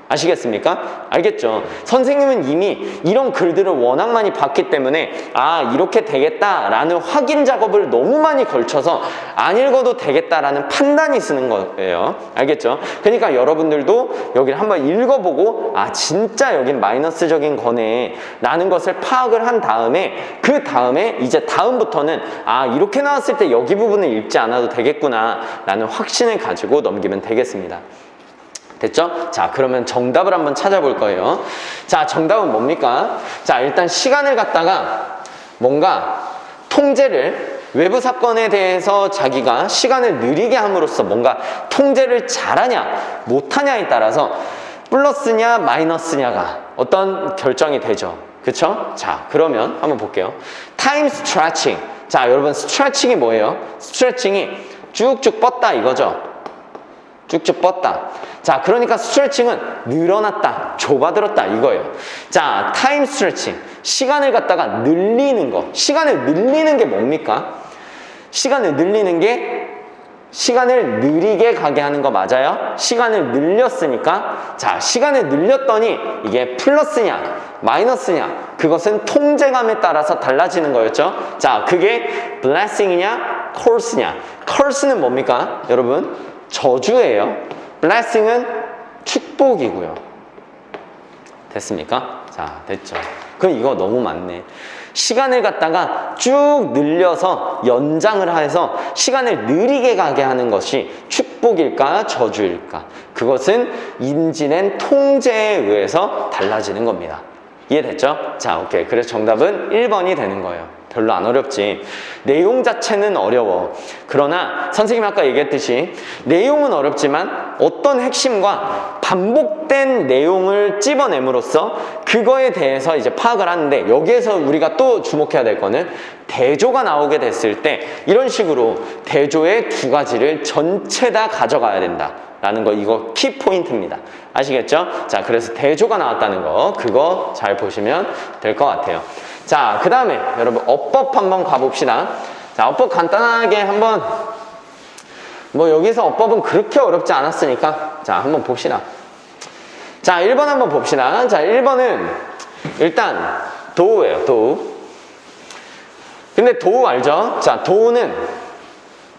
아시겠습니까? 알겠죠? 선생님은 이미 이런 글들을 워낙 많이 봤기 때문에 아, 이렇게 되겠다라는 확인 작업을 너무 많이 걸쳐서 안 읽어도 되겠다라는 판단이 쓰는 거예요. 알겠죠? 그러니까 여러분들도 여기를 한번 읽어보고 아, 진짜 여긴 마이너스적인 거네 라는 것을 파악을 한 다음에 그 다음에 이제 다음부터는 아, 이렇게 나왔을 때 여기 부분을 읽지 않아도 되겠구나 라는 확신을 가지고 넘기면 되겠습니다. 됐죠? 자, 그러면 정답을 한번 찾아볼 거예요. 자, 정답은 뭡니까? 자, 일단 시간을 갖다가 뭔가 통제를 외부 사건에 대해서 자기가 시간을 느리게 함으로써 뭔가 통제를 잘하냐 못하냐에 따라서 플러스냐 마이너스냐가 어떤 결정이 되죠. 그쵸? 자, 그러면 한번 볼게요. 타임 스트레칭. 자, 여러분 스트레칭이 뭐예요? 스트레칭이 쭉쭉 뻗다 이거죠. 쭉쭉 뻗다. 자, 그러니까 스트레칭은 늘어났다, 좁아들었다 이거예요. 자, 타임 스트레칭. 시간을 갖다가 늘리는 거. 시간을 늘리는 게 뭡니까? 시간을 늘리는 게 시간을 느리게 가게 하는 거 맞아요? 시간을 늘렸으니까 자, 시간을 늘렸더니 이게 플러스냐 마이너스냐 그것은 통제감에 따라서 달라지는 거였죠. 자, 그게 blessing이냐 curse냐. curse는 뭡니까? 여러분 저주예요. blessing은 축복이고요. 됐습니까? 자, 됐죠. 그럼 이거 너무 많네. 시간을 갖다가 쭉 늘려서 연장을 해서 시간을 느리게 가게 하는 것이 축복일까 저주일까? 그것은 인지된 통제에 의해서 달라지는 겁니다. 이해됐죠? 자, 오케이. 그래서 정답은 1번이 되는 거예요. 별로 안 어렵지. 내용 자체는 어려워. 그러나 선생님이 아까 얘기했듯이 내용은 어렵지만 어떤 핵심과 반복된 내용을 찝어냄으로써 그거에 대해서 이제 파악을 하는데 여기에서 우리가 또 주목해야 될 거는 대조가 나오게 됐을 때 이런 식으로 대조의 두 가지를 전체 다 가져가야 된다. 라는 거 이거 키포인트입니다. 아시겠죠? 자, 그래서 대조가 나왔다는 거 그거 잘 보시면 될 것 같아요. 자, 그 다음에 여러분 어법 한번 가봅시다. 자, 어법 간단하게 한번 뭐 여기서 어법은 그렇게 어렵지 않았으니까 자, 한번 봅시다. 자, 1번 한번 봅시다. 자, 1번은 일단 도우예요, 도우. 근데 도우 알죠? 자, 도우는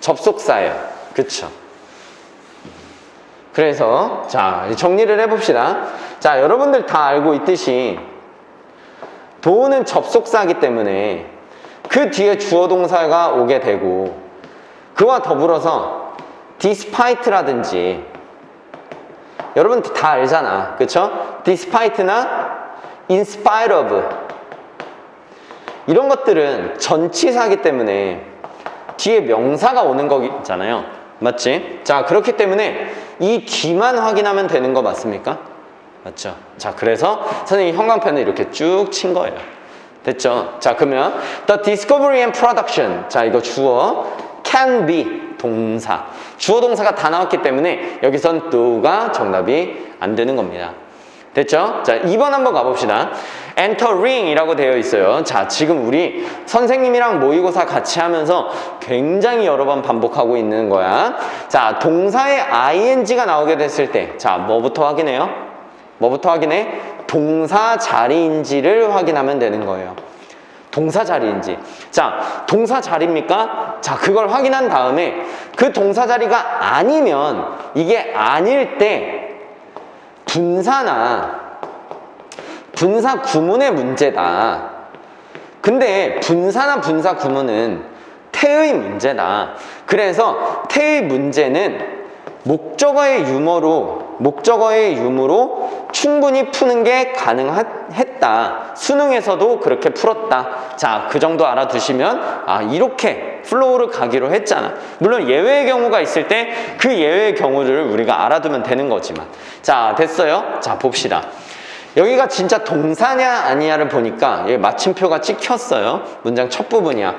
접속사예요. 그쵸? 그래서 자, 정리를 해봅시다. 자, 여러분들 다 알고 있듯이 도우는 접속사이기 때문에 그 뒤에 주어 동사가 오게 되고 그와 더불어서 despite라든지 여러분 다 알잖아. 그쵸? despite나 in spite of 이런 것들은 전치사이기 때문에 뒤에 명사가 오는 거잖아요. 맞지? 자, 그렇기 때문에 이 뒤만 확인하면 되는 거 맞습니까? 맞죠? 자, 그래서 선생님이 형광펜을 이렇게 쭉 친 거예요. 됐죠? 자, 그러면 the discovery and production. 자, 이거 주어 can be 동사. 주어 동사가 다 나왔기 때문에 여기선 do가 정답이 안 되는 겁니다. 됐죠? 자, 2번 한번 가봅시다. entering 이라고 되어 있어요. 자, 지금 우리 선생님이랑 모의고사 같이 하면서 굉장히 여러 번 반복하고 있는 거야. 자, 동사에 ing가 나오게 됐을 때, 자, 뭐부터 확인해요? 뭐부터 확인해? 동사 자리인지를 확인하면 되는 거예요. 동사 자리인지. 자, 동사 자리입니까? 자, 그걸 확인한 다음에 그 동사 자리가 아니면 이게 아닐 때 분사나 분사 구문의 문제다. 근데 분사나 분사 구문은 태의 문제다. 그래서 태의 문제는 목적어의 유무로 충분히 푸는 게 가능했다. 수능에서도 그렇게 풀었다. 자, 그 정도 알아두시면 아, 이렇게 플로우를 가기로 했잖아. 물론 예외의 경우가 있을 때 그 예외의 경우를 우리가 알아두면 되는 거지만. 자, 됐어요? 자, 봅시다. 여기가 진짜 동사냐 아니냐를 보니까 여기 마침표가 찍혔어요. 문장 첫 부분이야.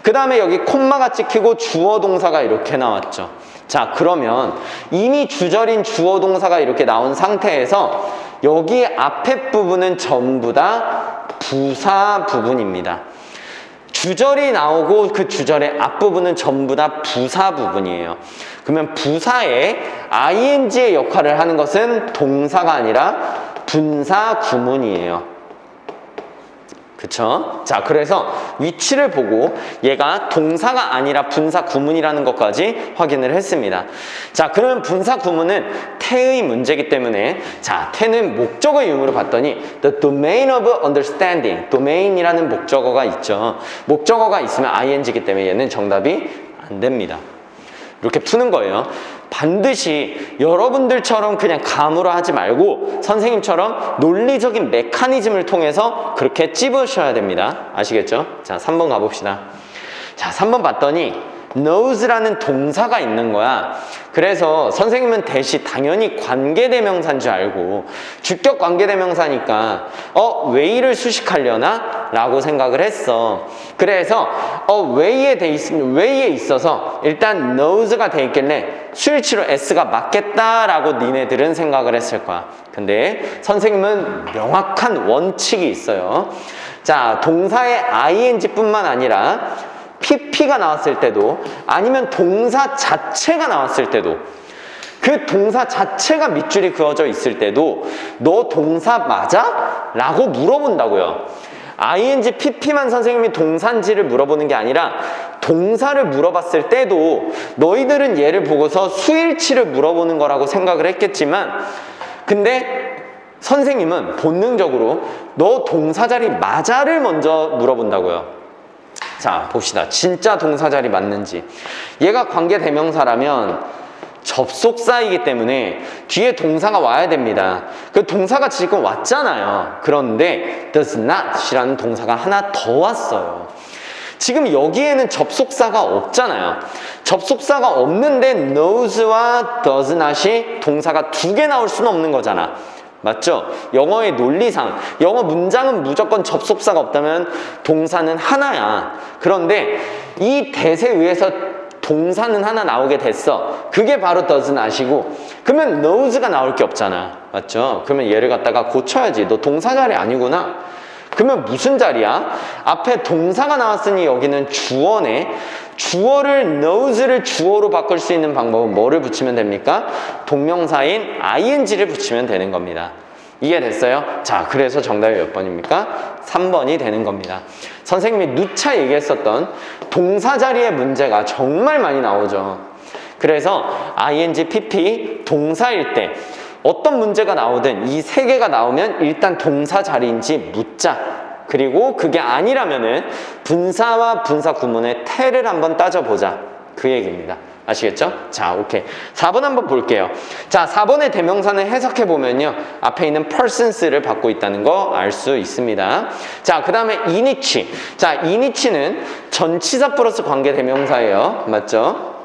그 다음에 여기 콤마가 찍히고 주어 동사가 이렇게 나왔죠. 자, 그러면 이미 주절인 주어 동사가 이렇게 나온 상태에서 여기 앞에 부분은 전부 다 부사 부분입니다. 주절이 나오고 그 주절의 앞부분은 전부 다 부사 부분이에요. 그러면 부사에 ing의 역할을 하는 것은 동사가 아니라 분사 구문이에요. 그쵸? 자, 그래서 위치를 보고 얘가 동사가 아니라 분사 구문이라는 것까지 확인을 했습니다. 자, 그러면 분사 구문은 태의 문제이기 때문에 자, 태는 목적어 유무로 봤더니 the domain of understanding, domain이라는 목적어가 있죠. 목적어가 있으면 ing이기 때문에 얘는 정답이 안 됩니다. 이렇게 푸는 거예요. 반드시 여러분들처럼 그냥 감으로 하지 말고 선생님처럼 논리적인 메커니즘을 통해서 그렇게 찝으셔야 됩니다. 아시겠죠? 자, 3번 가봅시다. 자, 3번 봤더니 knows라는 동사가 있는 거야. 그래서 선생님은 대시 당연히 관계대명사인 줄 알고 주격 관계대명사니까 way를 수식하려나? 라고 생각을 했어. 그래서 way에 있어서 일단 knows가 돼 있길래 수일치로 s가 맞겠다라고 니네들은 생각을 했을 거야. 근데 선생님은 명확한 원칙이 있어요. 자, 동사의 ing뿐만 아니라 pp가 나왔을 때도 아니면 동사 자체가 나왔을 때도 그 동사 자체가 밑줄이 그어져 있을 때도 너 동사 맞아? 라고 물어본다고요. ing, pp만 선생님이 동사인지를 물어보는 게 아니라 동사를 물어봤을 때도 너희들은 얘를 보고서 수일치를 물어보는 거라고 생각을 했겠지만 근데 선생님은 본능적으로 너 동사 자리 맞아를 먼저 물어본다고요. 자, 봅시다. 진짜 동사 자리 맞는지. 얘가 관계대명사라면 접속사이기 때문에 뒤에 동사가 와야 됩니다. 그 동사가 지금 왔잖아요. 그런데 does not이라는 동사가 하나 더 왔어요. 지금 여기에는 접속사가 없잖아요. 접속사가 없는데 knows와 does not이 동사가 두 개 나올 수는 없는 거잖아. 맞죠? 영어의 논리상 영어 문장은 무조건 접속사가 없다면 동사는 하나야. 그런데 이 대세에 의해서 동사는 하나 나오게 됐어. 그게 바로 does not이고 그러면 knows가 나올 게 없잖아. 맞죠? 그러면 얘를 갖다가 고쳐야지. 너 동사 자리 아니구나. 그러면 무슨 자리야? 앞에 동사가 나왔으니 여기는 주어네. 주어를 knows를 주어로 바꿀 수 있는 방법은 뭐를 붙이면 됩니까? 동명사인 ing를 붙이면 되는 겁니다. 이해됐어요? 자, 그래서 정답이 몇 번입니까? 3번이 되는 겁니다. 선생님이 누차 얘기했었던 동사 자리의 문제가 정말 많이 나오죠. 그래서 ing, pp, 동사일 때 어떤 문제가 나오든 이 세 개가 나오면 일단 동사 자리인지 묻자. 그리고 그게 아니라면은 분사와 분사 구문의 태를 한번 따져보자. 그 얘기입니다. 아시겠죠? 자, 오케이. 4번 한번 볼게요. 자, 4번의 대명사는 해석해보면요. 앞에 있는 persons를 받고 있다는 거 알 수 있습니다. 자, 그 다음에 이니치. 자, 이니치는 전치사 플러스 관계 대명사예요. 맞죠?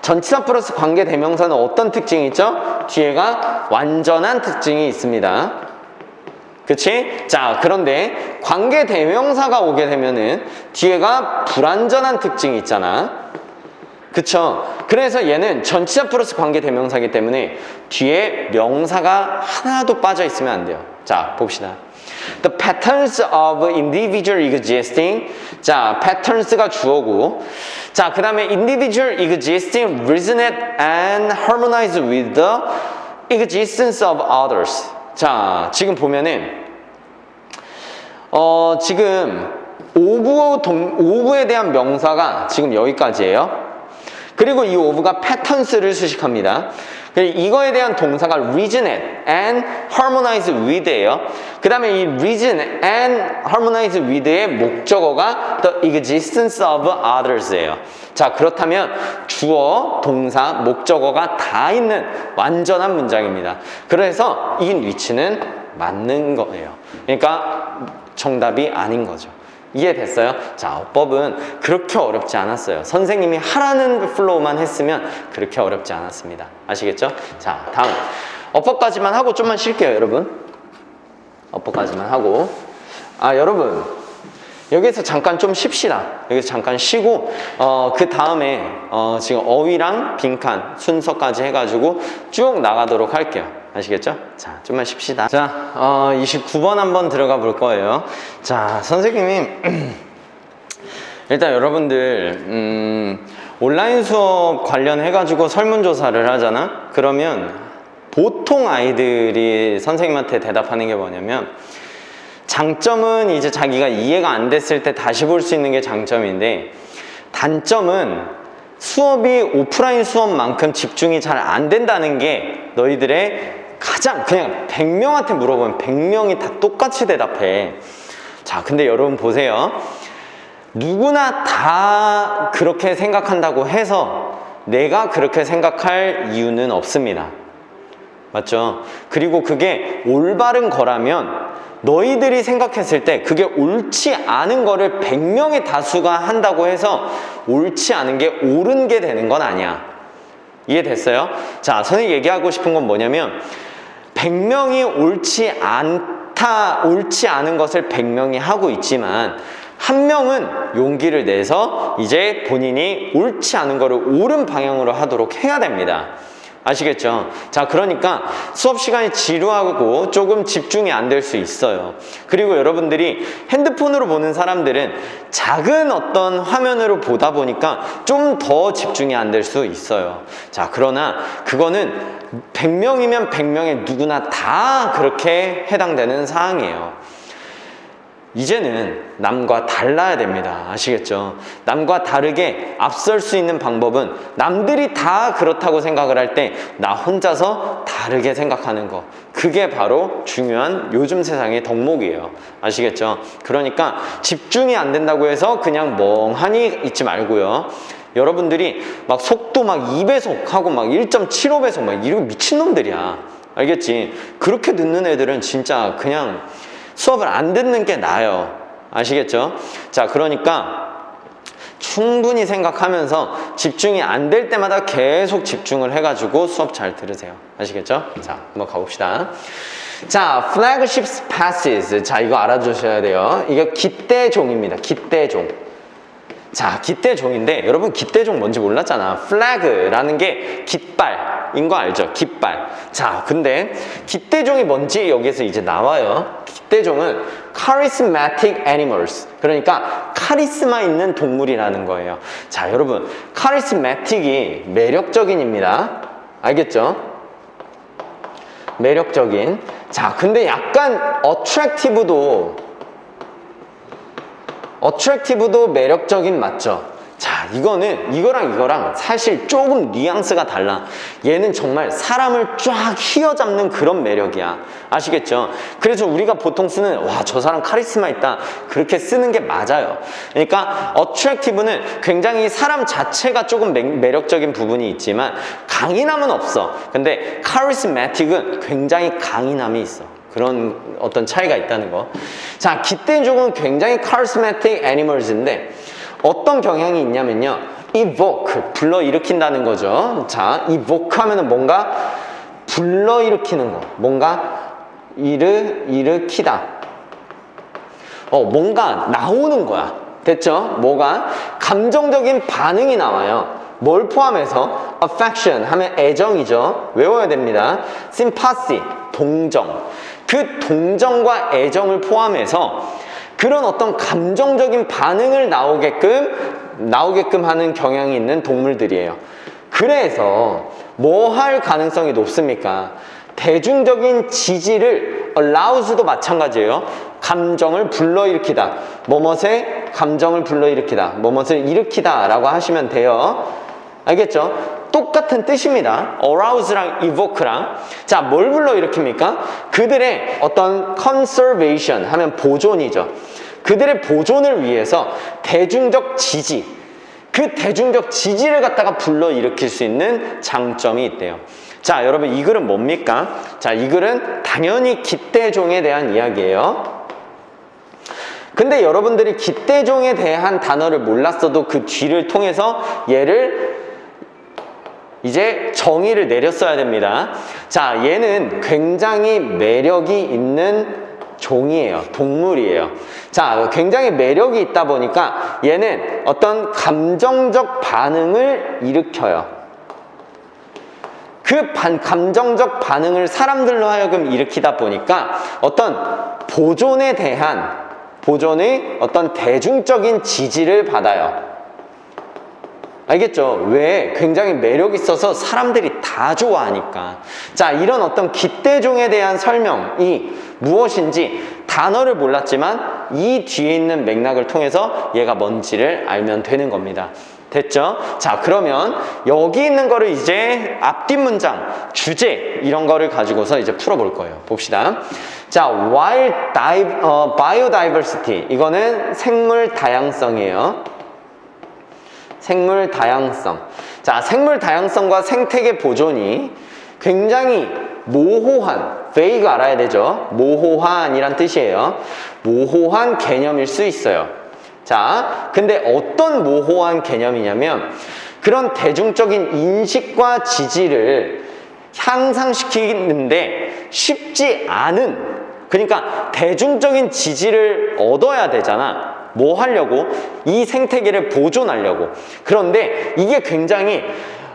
전치사 플러스 관계 대명사는 어떤 특징이 있죠? 뒤에가 완전한 특징이 있습니다. 그치? 자, 그런데 관계 대명사가 오게 되면은 뒤에가 불완전한 특징이 있잖아. 그쵸? 그래서 얘는 전치사 플러스 관계 대명사이기 때문에 뒤에 명사가 하나도 빠져 있으면 안 돼요. 자, 봅시다. The patterns of individual existing. 자, patterns가 주어고. 자, 그 다음에 individual existing resonate and harmonize with the existence of others. 자, 지금 보면은 지금 오브에 대한 명사가 지금 여기까지예요. 그리고 이 오브가 patterns를 수식합니다. 이거에 대한 동사가 resonate and harmonize with예요. 그 다음에 이 resonate and harmonize with의 목적어가 the existence of others예요. 자, 그렇다면 주어, 동사, 목적어가 다 있는 완전한 문장입니다. 그래서 이 위치는 맞는 거예요. 그러니까 정답이 아닌 거죠. 이해됐어요? 자, 어법은 그렇게 어렵지 않았어요. 선생님이 하라는 플로우만 했으면 그렇게 어렵지 않았습니다. 아시겠죠? 자, 다음 어법까지만 하고 좀만 쉴게요, 여러분. 어법까지만 하고. 여러분 여기서 잠깐 좀 쉽시다. 여기서 잠깐 쉬고 그 다음에 지금 어휘랑 빈칸 순서까지 해가지고 쭉 나가도록 할게요. 아시겠죠? 자, 좀만 쉽시다. 자, 29번 한번 들어가 볼 거예요. 자, 선생님이 일단 여러분들 온라인 수업 관련해가지고 설문조사를 하잖아? 그러면 보통 아이들이 선생님한테 대답하는 게 뭐냐면 장점은 이제 자기가 이해가 안 됐을 때 다시 볼 수 있는 게 장점인데 단점은 수업이 오프라인 수업만큼 집중이 잘 안 된다는 게 너희들의 가장 그냥 100명한테 물어보면 100명이 다 똑같이 대답해. 자, 근데 여러분 보세요. 누구나 다 그렇게 생각한다고 해서 내가 그렇게 생각할 이유는 없습니다. 맞죠? 그리고 그게 올바른 거라면 너희들이 생각했을 때 그게 옳지 않은 거를 100명의 다수가 한다고 해서 옳지 않은 게 옳은 게 되는 건 아니야. 이해됐어요? 자, 선생님이 얘기하고 싶은 건 뭐냐면 100명이 옳지 않은 것을 100명이 하고 있지만 한 명은 용기를 내서 이제 본인이 옳지 않은 거를 옳은 방향으로 하도록 해야 됩니다. 아시겠죠? 자, 그러니까 수업 시간이 지루하고 조금 집중이 안 될 수 있어요. 그리고 여러분들이 핸드폰으로 보는 사람들은 작은 어떤 화면으로 보다 보니까 좀 더 집중이 안 될 수 있어요. 자, 그러나 그거는 100명이면 100명의 누구나 다 그렇게 해당되는 사항이에요. 이제는 남과 달라야 됩니다. 아시겠죠? 남과 다르게 앞설 수 있는 방법은 남들이 다 그렇다고 생각을 할 때 나 혼자서 다르게 생각하는 거. 그게 바로 중요한 요즘 세상의 덕목이에요. 아시겠죠? 그러니까 집중이 안 된다고 해서 그냥 멍하니 있지 말고요. 여러분들이 막 속도 막 2배속 하고 막 1.75배속 막 이러고 미친놈들이야. 알겠지? 그렇게 듣는 애들은 진짜 그냥 수업을 안 듣는 게 나아요. 아시겠죠? 자, 그러니까 충분히 생각하면서 집중이 안 될 때마다 계속 집중을 해가지고 수업 잘 들으세요. 아시겠죠? 자, 한번 가봅시다. 자, flagship passes. 자, 이거 알아두셔야 돼요. 이게 깃대종입니다. 깃대종. 자, 깃대종인데 여러분 깃대종 뭔지 몰랐잖아. flag라는 게 깃발인 거 알죠? 깃발. 자, 근데 깃대종이 뭔지 여기서 이제 나와요. 깃대종은 charismatic animals. 그러니까 카리스마 있는 동물이라는 거예요. 자, 여러분 charismatic이 매력적인입니다. 알겠죠? 매력적인. 자, 근데 약간 attractive도 매력적인 맞죠? 자, 이거랑 사실 조금 뉘앙스가 달라. 얘는 정말 사람을 쫙 휘어잡는 그런 매력이야. 아시겠죠? 그래서 우리가 보통 쓰는 와, 저 사람 카리스마 있다, 그렇게 쓰는 게 맞아요. 그러니까 attractive는 굉장히 사람 자체가 조금 매력적인 부분이 있지만 강인함은 없어. 근데 charismatic은 굉장히 강인함이 있어. 그런 어떤 차이가 있다는 거. 자, 기대종은 굉장히 charismatic animals인데 어떤 경향이 있냐면요, evoke, 불러일으킨다는 거죠. 자, evoke 하면은 뭔가 불러일으키는 거, 뭔가 일으키다, 뭔가 나오는 거야. 됐죠? 뭐가 감정적인 반응이 나와요. 뭘 포함해서? affection 하면 애정이죠. 외워야 됩니다. sympathy, 동정. 그 동정과 애정을 포함해서 그런 어떤 감정적인 반응을 나오게끔 하는 경향이 있는 동물들이에요. 그래서 뭐 할 가능성이 높습니까? 대중적인 지지를 allows,도 마찬가지예요. 감정을 불러일으키다. 뭐뭇의 감정을 불러일으키다. 뭐뭇을 일으키다 라고 하시면 돼요. 알겠죠? 똑같은 뜻입니다. arouse랑 evoke랑. 자, 뭘 불러일으킵니까? 그들의 어떤 conservation 하면 보존이죠. 그들의 보존을 위해서 대중적 지지, 그 대중적 지지를 갖다가 불러일으킬 수 있는 장점이 있대요. 자, 여러분, 이 글은 뭡니까? 자, 이 글은 당연히 기대종에 대한 이야기예요. 근데 여러분들이 기대종에 대한 단어를 몰랐어도 그 뒤를 통해서 얘를 이제 정의를 내렸어야 됩니다. 자, 얘는 굉장히 매력이 있는 종이에요. 동물이에요. 자, 굉장히 매력이 있다 보니까 얘는 어떤 감정적 반응을 일으켜요. 그 감정적 반응을 사람들로 하여금 일으키다 보니까 어떤 보존의 어떤 대중적인 지지를 받아요. 알겠죠? 왜? 굉장히 매력 있어서 사람들이 다 좋아하니까. 자, 이런 어떤 기대종에 대한 설명이 무엇인지 단어를 몰랐지만 이 뒤에 있는 맥락을 통해서 얘가 뭔지를 알면 되는 겁니다. 됐죠? 자, 그러면 여기 있는 거를 이제 앞뒷 문장, 주제 이런 거를 가지고서 이제 풀어볼 거예요. 봅시다. 자, biodiversity, 이거는 생물 다양성이에요. 생물 다양성. 자, 생물 다양성과 생태계 보존이 굉장히 모호한, vague 알아야 되죠? 모호한이란 뜻이에요. 모호한 개념일 수 있어요. 자, 근데 어떤 모호한 개념이냐면 그런 대중적인 인식과 지지를 향상시키는데 쉽지 않은, 그러니까 대중적인 지지를 얻어야 되잖아. 뭐 하려고? 이 생태계를 보존하려고. 그런데 이게 굉장히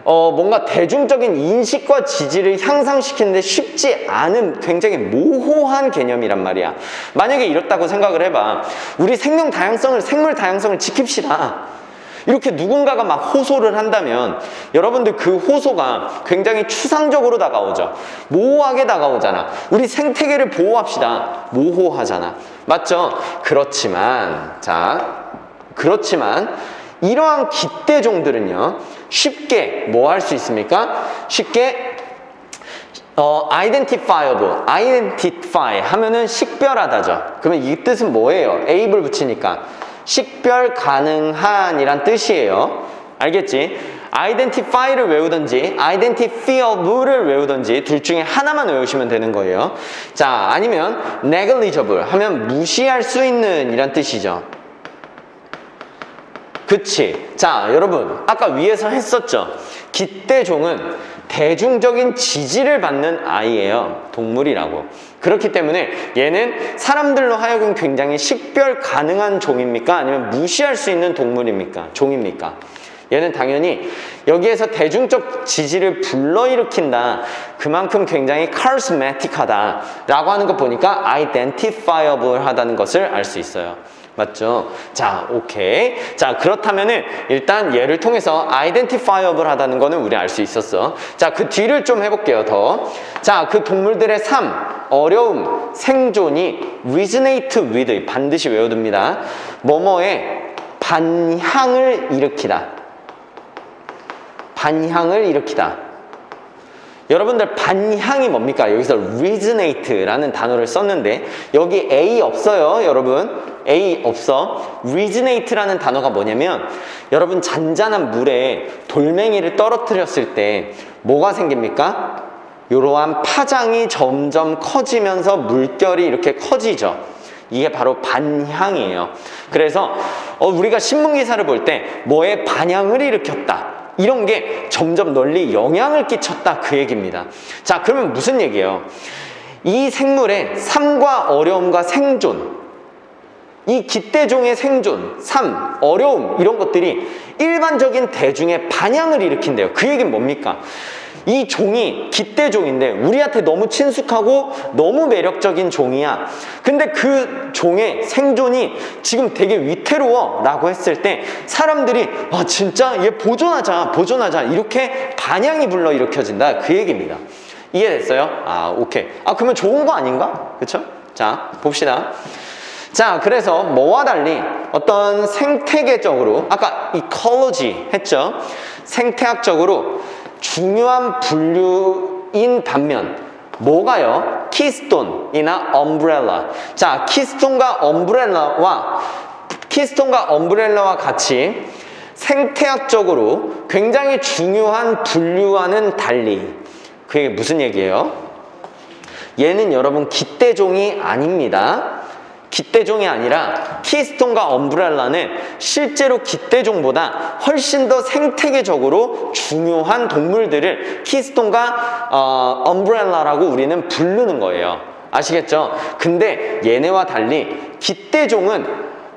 뭔가 대중적인 인식과 지지를 향상시키는데 쉽지 않은 굉장히 모호한 개념이란 말이야. 만약에 이렇다고 생각을 해봐. 우리 생물 다양성을 지킵시다. 이렇게 누군가가 막 호소를 한다면 여러분들 그 호소가 굉장히 추상적으로 다가오죠. 모호하게 다가오잖아. 우리 생태계를 보호합시다. 모호하잖아. 맞죠? 그렇지만 이러한 기대종들은요, 쉽게 뭐 할 수 있습니까? 쉽게 identify 하면은 식별하다죠. 그러면 이 뜻은 뭐예요? able 붙이니까 식별 가능한 이란 뜻이에요. 알겠지? identify를 외우든지 identifiable을 외우든지 둘 중에 하나만 외우시면 되는 거예요. 자, 아니면 negligible 하면 무시할 수 있는 이란 뜻이죠. 그치? 자, 여러분, 아까 위에서 했었죠? 기대종은 대중적인 지지를 받는 아이예요. 동물이라고. 그렇기 때문에 얘는 사람들로 하여금 굉장히 식별 가능한 종입니까? 아니면 무시할 수 있는 동물입니까? 종입니까? 얘는 당연히 여기에서 대중적 지지를 불러일으킨다, 그만큼 굉장히 charismatic하다 라고 하는 거 보니까 identifiable 하다는 것을 알 수 있어요. 맞죠? 자, 오케이. 자, 그렇다면은 일단 얘를 통해서 identifiable 하다는 거는 우리 알 수 있었어. 자, 그 뒤를 좀 해볼게요, 더. 자, 그 동물들의 삶, 어려움, 생존이 resonate with, 반드시 외워둡니다. 뭐뭐에 반향을 일으키다. 반향을 일으키다. 여러분들 반향이 뭡니까? 여기서 resonate라는 단어를 썼는데 여기 A 없어요, 여러분. A 없어. resonate라는 단어가 뭐냐면 여러분 잔잔한 물에 돌멩이를 떨어뜨렸을 때 뭐가 생깁니까? 이러한 파장이 점점 커지면서 물결이 이렇게 커지죠. 이게 바로 반향이에요. 그래서 우리가 신문기사를 볼 때 뭐에 반향을 일으켰다. 이런 게 점점 널리 영향을 끼쳤다, 그 얘기입니다. 자, 그러면 무슨 얘기예요? 이 생물의 삶과 어려움과 생존, 이 기대종의 생존, 삶, 어려움 이런 것들이 일반적인 대중의 반향을 일으킨대요. 그 얘기는 뭡니까? 이 종이 기대종인데 우리한테 너무 친숙하고 너무 매력적인 종이야. 근데 그 종의 생존이 지금 되게 위태로워 라고 했을 때 사람들이 아 진짜 얘 보존하자 이렇게 반향이 불러일으켜진다, 그 얘기입니다. 이해됐어요? 아 오케이. 아 그러면 좋은 거 아닌가? 그쵸? 자 봅시다. 자, 그래서 뭐와 달리 어떤 생태계적으로 아까 이컬러지 했죠? 생태학적으로 중요한 분류인 반면 뭐가요? 키스톤이나 엄브렐라. 자, 키스톤과 엄브렐라와 같이 생태학적으로 굉장히 중요한 분류와는 달리 그게 무슨 얘기예요? 얘는 여러분 기대종이 아닙니다. 기대종이 아니라 키스톤과 엄브렐라는 실제로 기대종보다 훨씬 더 생태계적으로 중요한 동물들을 키스톤과 엄브렐라라고 우리는 부르는 거예요. 아시겠죠? 근데 얘네와 달리 기대종은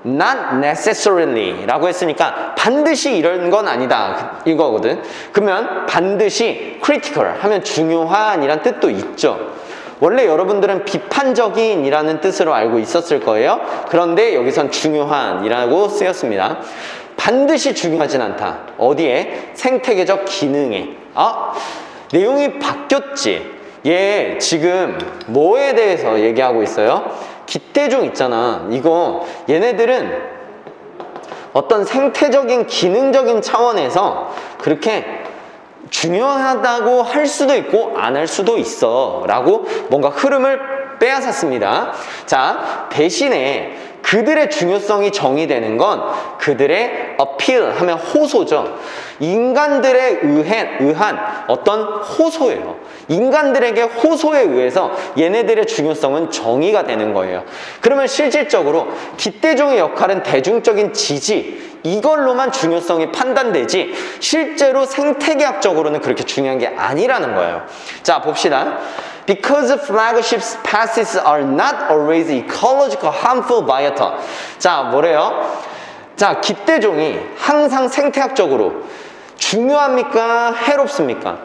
not necessarily 라고 했으니까 반드시 이런 건 아니다 이거거든. 그러면 반드시 critical 하면 중요한 이란 뜻도 있죠. 원래 여러분들은 비판적인 이라는 뜻으로 알고 있었을 거예요. 그런데 여기선 중요한 이라고 쓰였습니다. 반드시 중요하진 않다. 어디에? 생태계적 기능에. 내용이 바뀌었지. 얘 지금 뭐에 대해서 얘기하고 있어요? 기대종 있잖아. 이거 얘네들은 어떤 생태적인 기능적인 차원에서 그렇게 중요하다고 할 수도 있고 안 할 수도 있어 라고 뭔가 흐름을 빼앗았습니다. 자, 대신에 그들의 중요성이 정의되는 건 그들의 appeal 하면 호소죠. 인간들에 의한 어떤 호소예요. 인간들에게 호소에 의해서 얘네들의 중요성은 정의가 되는 거예요. 그러면 실질적으로 기대종의 역할은 대중적인 지지 이걸로만 중요성이 판단되지 실제로 생태계학적으로는 그렇게 중요한 게 아니라는 거예요. 자, 봅시다. Because flagship species are not always ecological harmful biota. 자, 뭐래요? 자, 기대종이 항상 생태학적으로 중요합니까? 해롭습니까?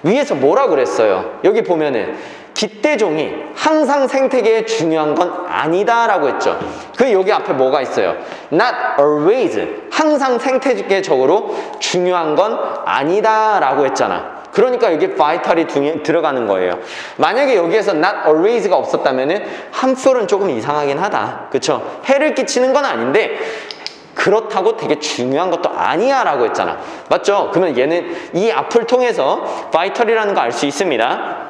위에서 뭐라 그랬어요? 여기 보면은 기대종이 항상 생태계에 중요한 건 아니다 라고 했죠. 그 여기 앞에 뭐가 있어요? Not always 항상 생태계적으로 중요한 건 아니다 라고 했잖아. 그러니까 여기 vital이 들어가는 거예요. 만약에 여기에서 not always가 없었다면은 harmful은 조금 이상하긴 하다. 그쵸? 해를 끼치는 건 아닌데 그렇다고 되게 중요한 것도 아니야 라고 했잖아. 맞죠? 그러면 얘는 이 앞을 통해서 vital이라는 거 알 수 있습니다.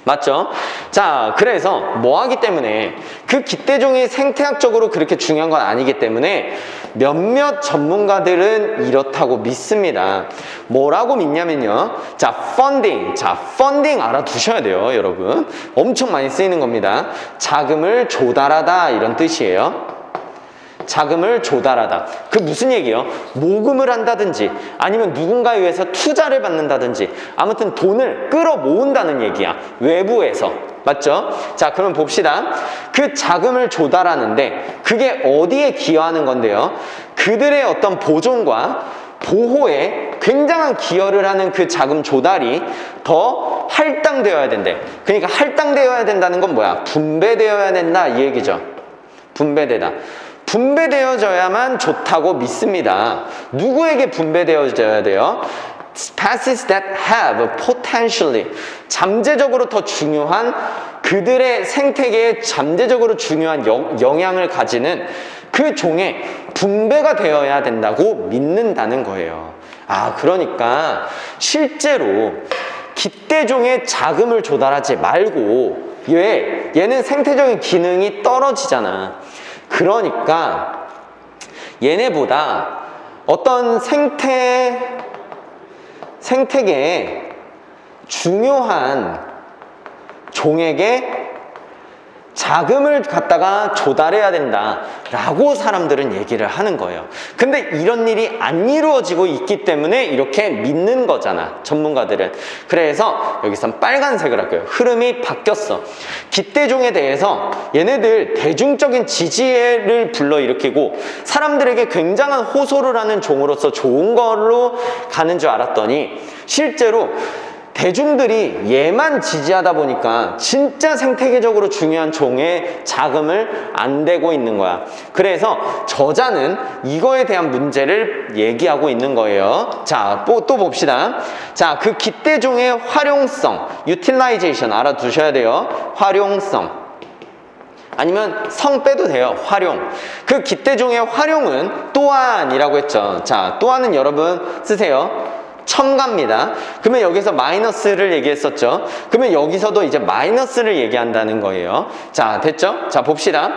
맞죠? 자, 그래서 뭐 하기 때문에 그 기대종이 생태학적으로 그렇게 중요한 건 아니기 때문에 몇몇 전문가들은 이렇다고 믿습니다. 뭐라고 믿냐면요. 자, 펀딩 알아두셔야 돼요, 여러분. 엄청 많이 쓰이는 겁니다. 자금을 조달하다 이런 뜻이에요. 자금을 조달하다. 그 무슨 얘기예요? 모금을 한다든지 아니면 누군가에 의해서 투자를 받는다든지 아무튼 돈을 끌어모은다는 얘기야. 외부에서. 맞죠? 자, 그럼 봅시다. 그 자금을 조달하는데 그게 어디에 기여하는 건데요? 그들의 어떤 보존과 보호에 굉장한 기여를 하는 그 자금 조달이 더 할당되어야 된대. 그러니까 할당되어야 된다는 건 뭐야? 분배되어야 된다 이 얘기죠. 분배되다. 분배되어져야만 좋다고 믿습니다. 누구에게 분배되어져야 돼요? species that have potentially, 잠재적으로 더 중요한, 그들의 생태계에 잠재적으로 중요한 영향을 가지는 그 종에 분배가 되어야 된다고 믿는다는 거예요. 그러니까 실제로 깃대종에 자금을 조달하지 말고, 왜? 얘는 생태적인 기능이 떨어지잖아. 그러니까 얘네보다 어떤 생태계에 중요한 종에게 자금을 갖다가 조달해야 된다라고 사람들은 얘기를 하는 거예요. 근데 이런 일이 안 이루어지고 있기 때문에 이렇게 믿는 거잖아, 전문가들은. 그래서 여기선 빨간색을 할게요. 흐름이 바뀌었어. 깃대종에 대해서 얘네들 대중적인 지지를 불러일으키고 사람들에게 굉장한 호소를 하는 종으로서 좋은 걸로 가는 줄 알았더니 실제로 대중들이 얘만 지지하다 보니까 진짜 생태계적으로 중요한 종에 자금을 안 대고 있는 거야. 그래서 저자는 이거에 대한 문제를 얘기하고 있는 거예요. 자, 또 봅시다. 자, 그 깃대종의 활용성, utilization 알아두셔야 돼요. 활용성. 아니면 성 빼도 돼요. 활용. 그 깃대종의 활용은 또한이라고 했죠. 자, 또한은 여러분 쓰세요. 첨가입니다. 그러면 여기서 마이너스를 얘기했었죠. 그러면 여기서도 이제 마이너스를 얘기한다는 거예요. 자, 됐죠? 자, 봅시다.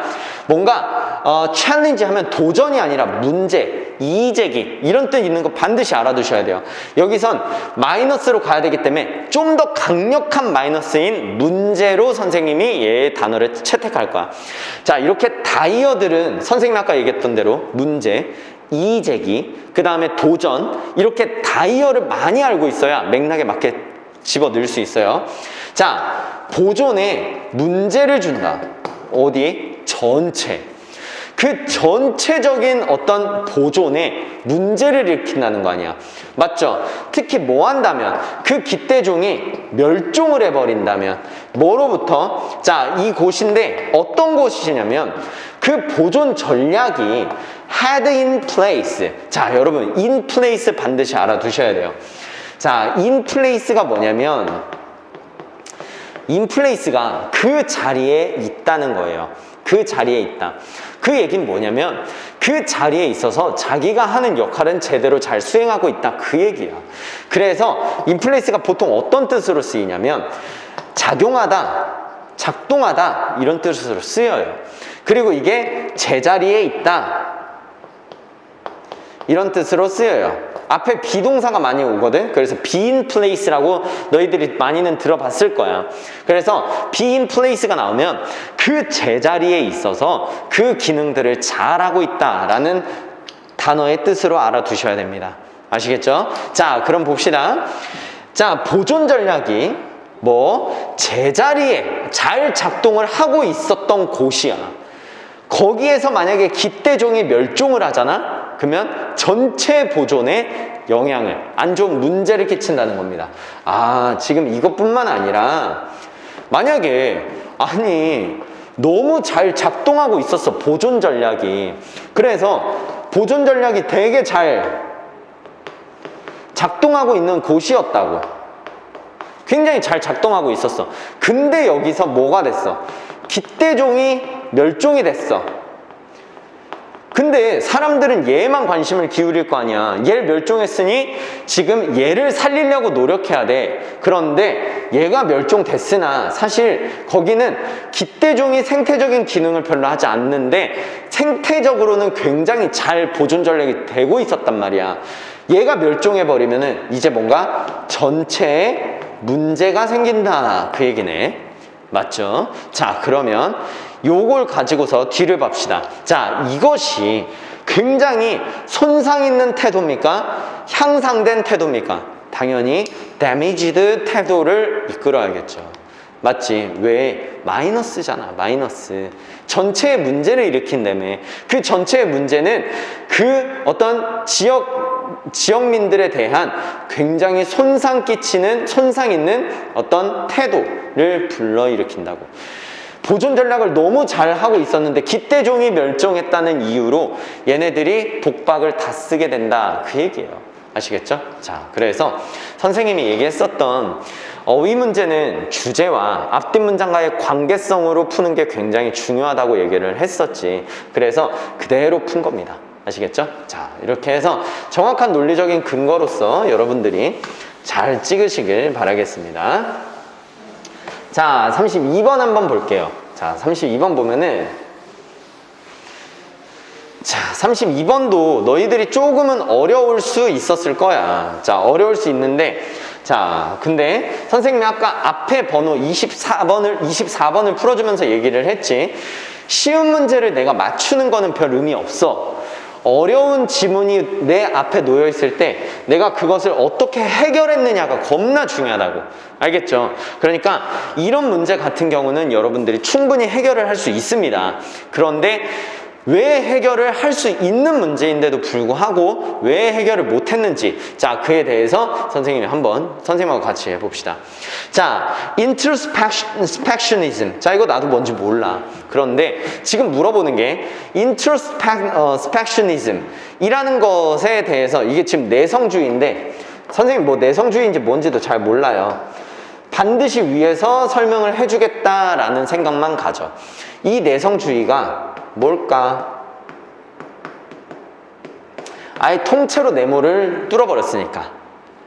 뭔가 챌린지 하면 도전이 아니라 문제, 이의제기 이런 뜻 있는 거 반드시 알아두셔야 돼요. 여기선 마이너스로 가야 되기 때문에 좀 더 강력한 마이너스인 문제로 선생님이 얘의 단어를 채택할 거야. 자, 이렇게 다이어들은 선생님 아까 얘기했던 대로 문제, 이의제기, 그 다음에 도전, 이렇게 다이어를 많이 알고 있어야 맥락에 맞게 집어넣을 수 있어요. 자, 보존에 문제를 준다. 어디? 전체. 그 전체적인 어떤 보존에 문제를 일으킨다는 거 아니야. 맞죠? 특히 뭐 한다면, 그 깃대종이 멸종을 해버린다면, 뭐로부터? 자, 이 곳인데 어떤 곳이냐면 그 보존 전략이 had in place. 자, 여러분 in place 반드시 알아두셔야 돼요. 자, in place가 뭐냐면 in place가 그 자리에 있다는 거예요. 그 자리에 있다. 그 얘기는 뭐냐면 그 자리에 있어서 자기가 하는 역할은 제대로 잘 수행하고 있다. 그 얘기야. 그래서 in place가 보통 어떤 뜻으로 쓰이냐면 작용하다, 작동하다 이런 뜻으로 쓰여요. 그리고 이게 제자리에 있다 이런 뜻으로 쓰여요. 앞에 비동사가 많이 오거든. 그래서 be in place라고 너희들이 많이는 들어봤을 거야. 그래서 be in place가 나오면 그 제자리에 있어서 그 기능들을 잘하고 있다라는 단어의 뜻으로 알아두셔야 됩니다. 아시겠죠? 자, 그럼 봅시다. 자, 보존 전략이 제자리에 잘 작동을 하고 있었던 곳이야. 거기에서 만약에 깃대종이 멸종을 하잖아? 그러면 전체 보존에 영향을, 안 좋은 문제를 끼친다는 겁니다. 지금 이것뿐만 아니라 만약에 너무 잘 작동하고 있었어, 보존 전략이. 그래서 보존 전략이 되게 잘 작동하고 있는 곳이었다고. 굉장히 잘 작동하고 있었어. 근데 여기서 뭐가 됐어? 깃대종이 멸종이 됐어. 근데 사람들은 얘만 관심을 기울일 거 아니야. 얘를 멸종했으니 지금 얘를 살리려고 노력해야 돼. 그런데 얘가 멸종됐으나 사실 거기는 깃대종이 생태적인 기능을 별로 하지 않는데 생태적으로는 굉장히 잘 보존 전략이 되고 있었단 말이야. 얘가 멸종해버리면은 이제 뭔가 전체에 문제가 생긴다. 그 얘기네. 맞죠? 자, 그러면 요걸 가지고서 뒤를 봅시다. 자, 이것이 굉장히 손상 있는 태도입니까? 향상된 태도입니까? 당연히 damaged 태도를 이끌어야겠죠. 맞지? 왜? 마이너스잖아, 마이너스. 전체의 문제를 일으킨다며. 그 전체의 문제는 그 어떤 지역민들에 대한 굉장히 손상 있는 어떤 태도를 불러일으킨다고. 보존 전략을 너무 잘 하고 있었는데 기대종이 멸종했다는 이유로 얘네들이 독박을 다 쓰게 된다, 그 얘기예요. 아시겠죠? 자, 그래서 선생님이 얘기했었던 어휘 문제는 주제와 앞뒤 문장과의 관계성으로 푸는 게 굉장히 중요하다고 얘기를 했었지. 그래서 그대로 푼 겁니다. 아시겠죠? 자, 이렇게 해서 정확한 논리적인 근거로서 여러분들이 잘 찍으시길 바라겠습니다. 자, 32번 한번 볼게요. 자, 32번 보면은, 자, 32번도 너희들이 조금은 어려울 수 있었을 거야. 자, 어려울 수 있는데, 자, 근데 선생님이 아까 앞에 번호 24번을 풀어주면서 얘기를 했지. 쉬운 문제를 내가 맞추는 거는 별 의미 없어. 어려운 지문이 내 앞에 놓여 있을 때 내가 그것을 어떻게 해결했느냐가 겁나 중요하다고. 알겠죠? 그러니까 이런 문제 같은 경우는 여러분들이 충분히 해결을 할 수 있습니다. 그런데 왜 해결을 할 수 있는 문제인데도 불구하고 왜 해결을 못했는지, 자, 그에 대해서 선생님이 한번 선생님하고 같이 해봅시다. 자, introspectionism. 자, 이거 나도 뭔지 몰라. 그런데 지금 물어보는 게 introspectionism 이라는 것에 대해서, 이게 지금 내성주의인데 선생님 뭐 내성주의인지 뭔지도 잘 몰라요. 반드시 위에서 설명을 해주겠다라는 생각만 가져. 이 내성주의가 뭘까? 아예 통째로 네모를 뚫어버렸으니까.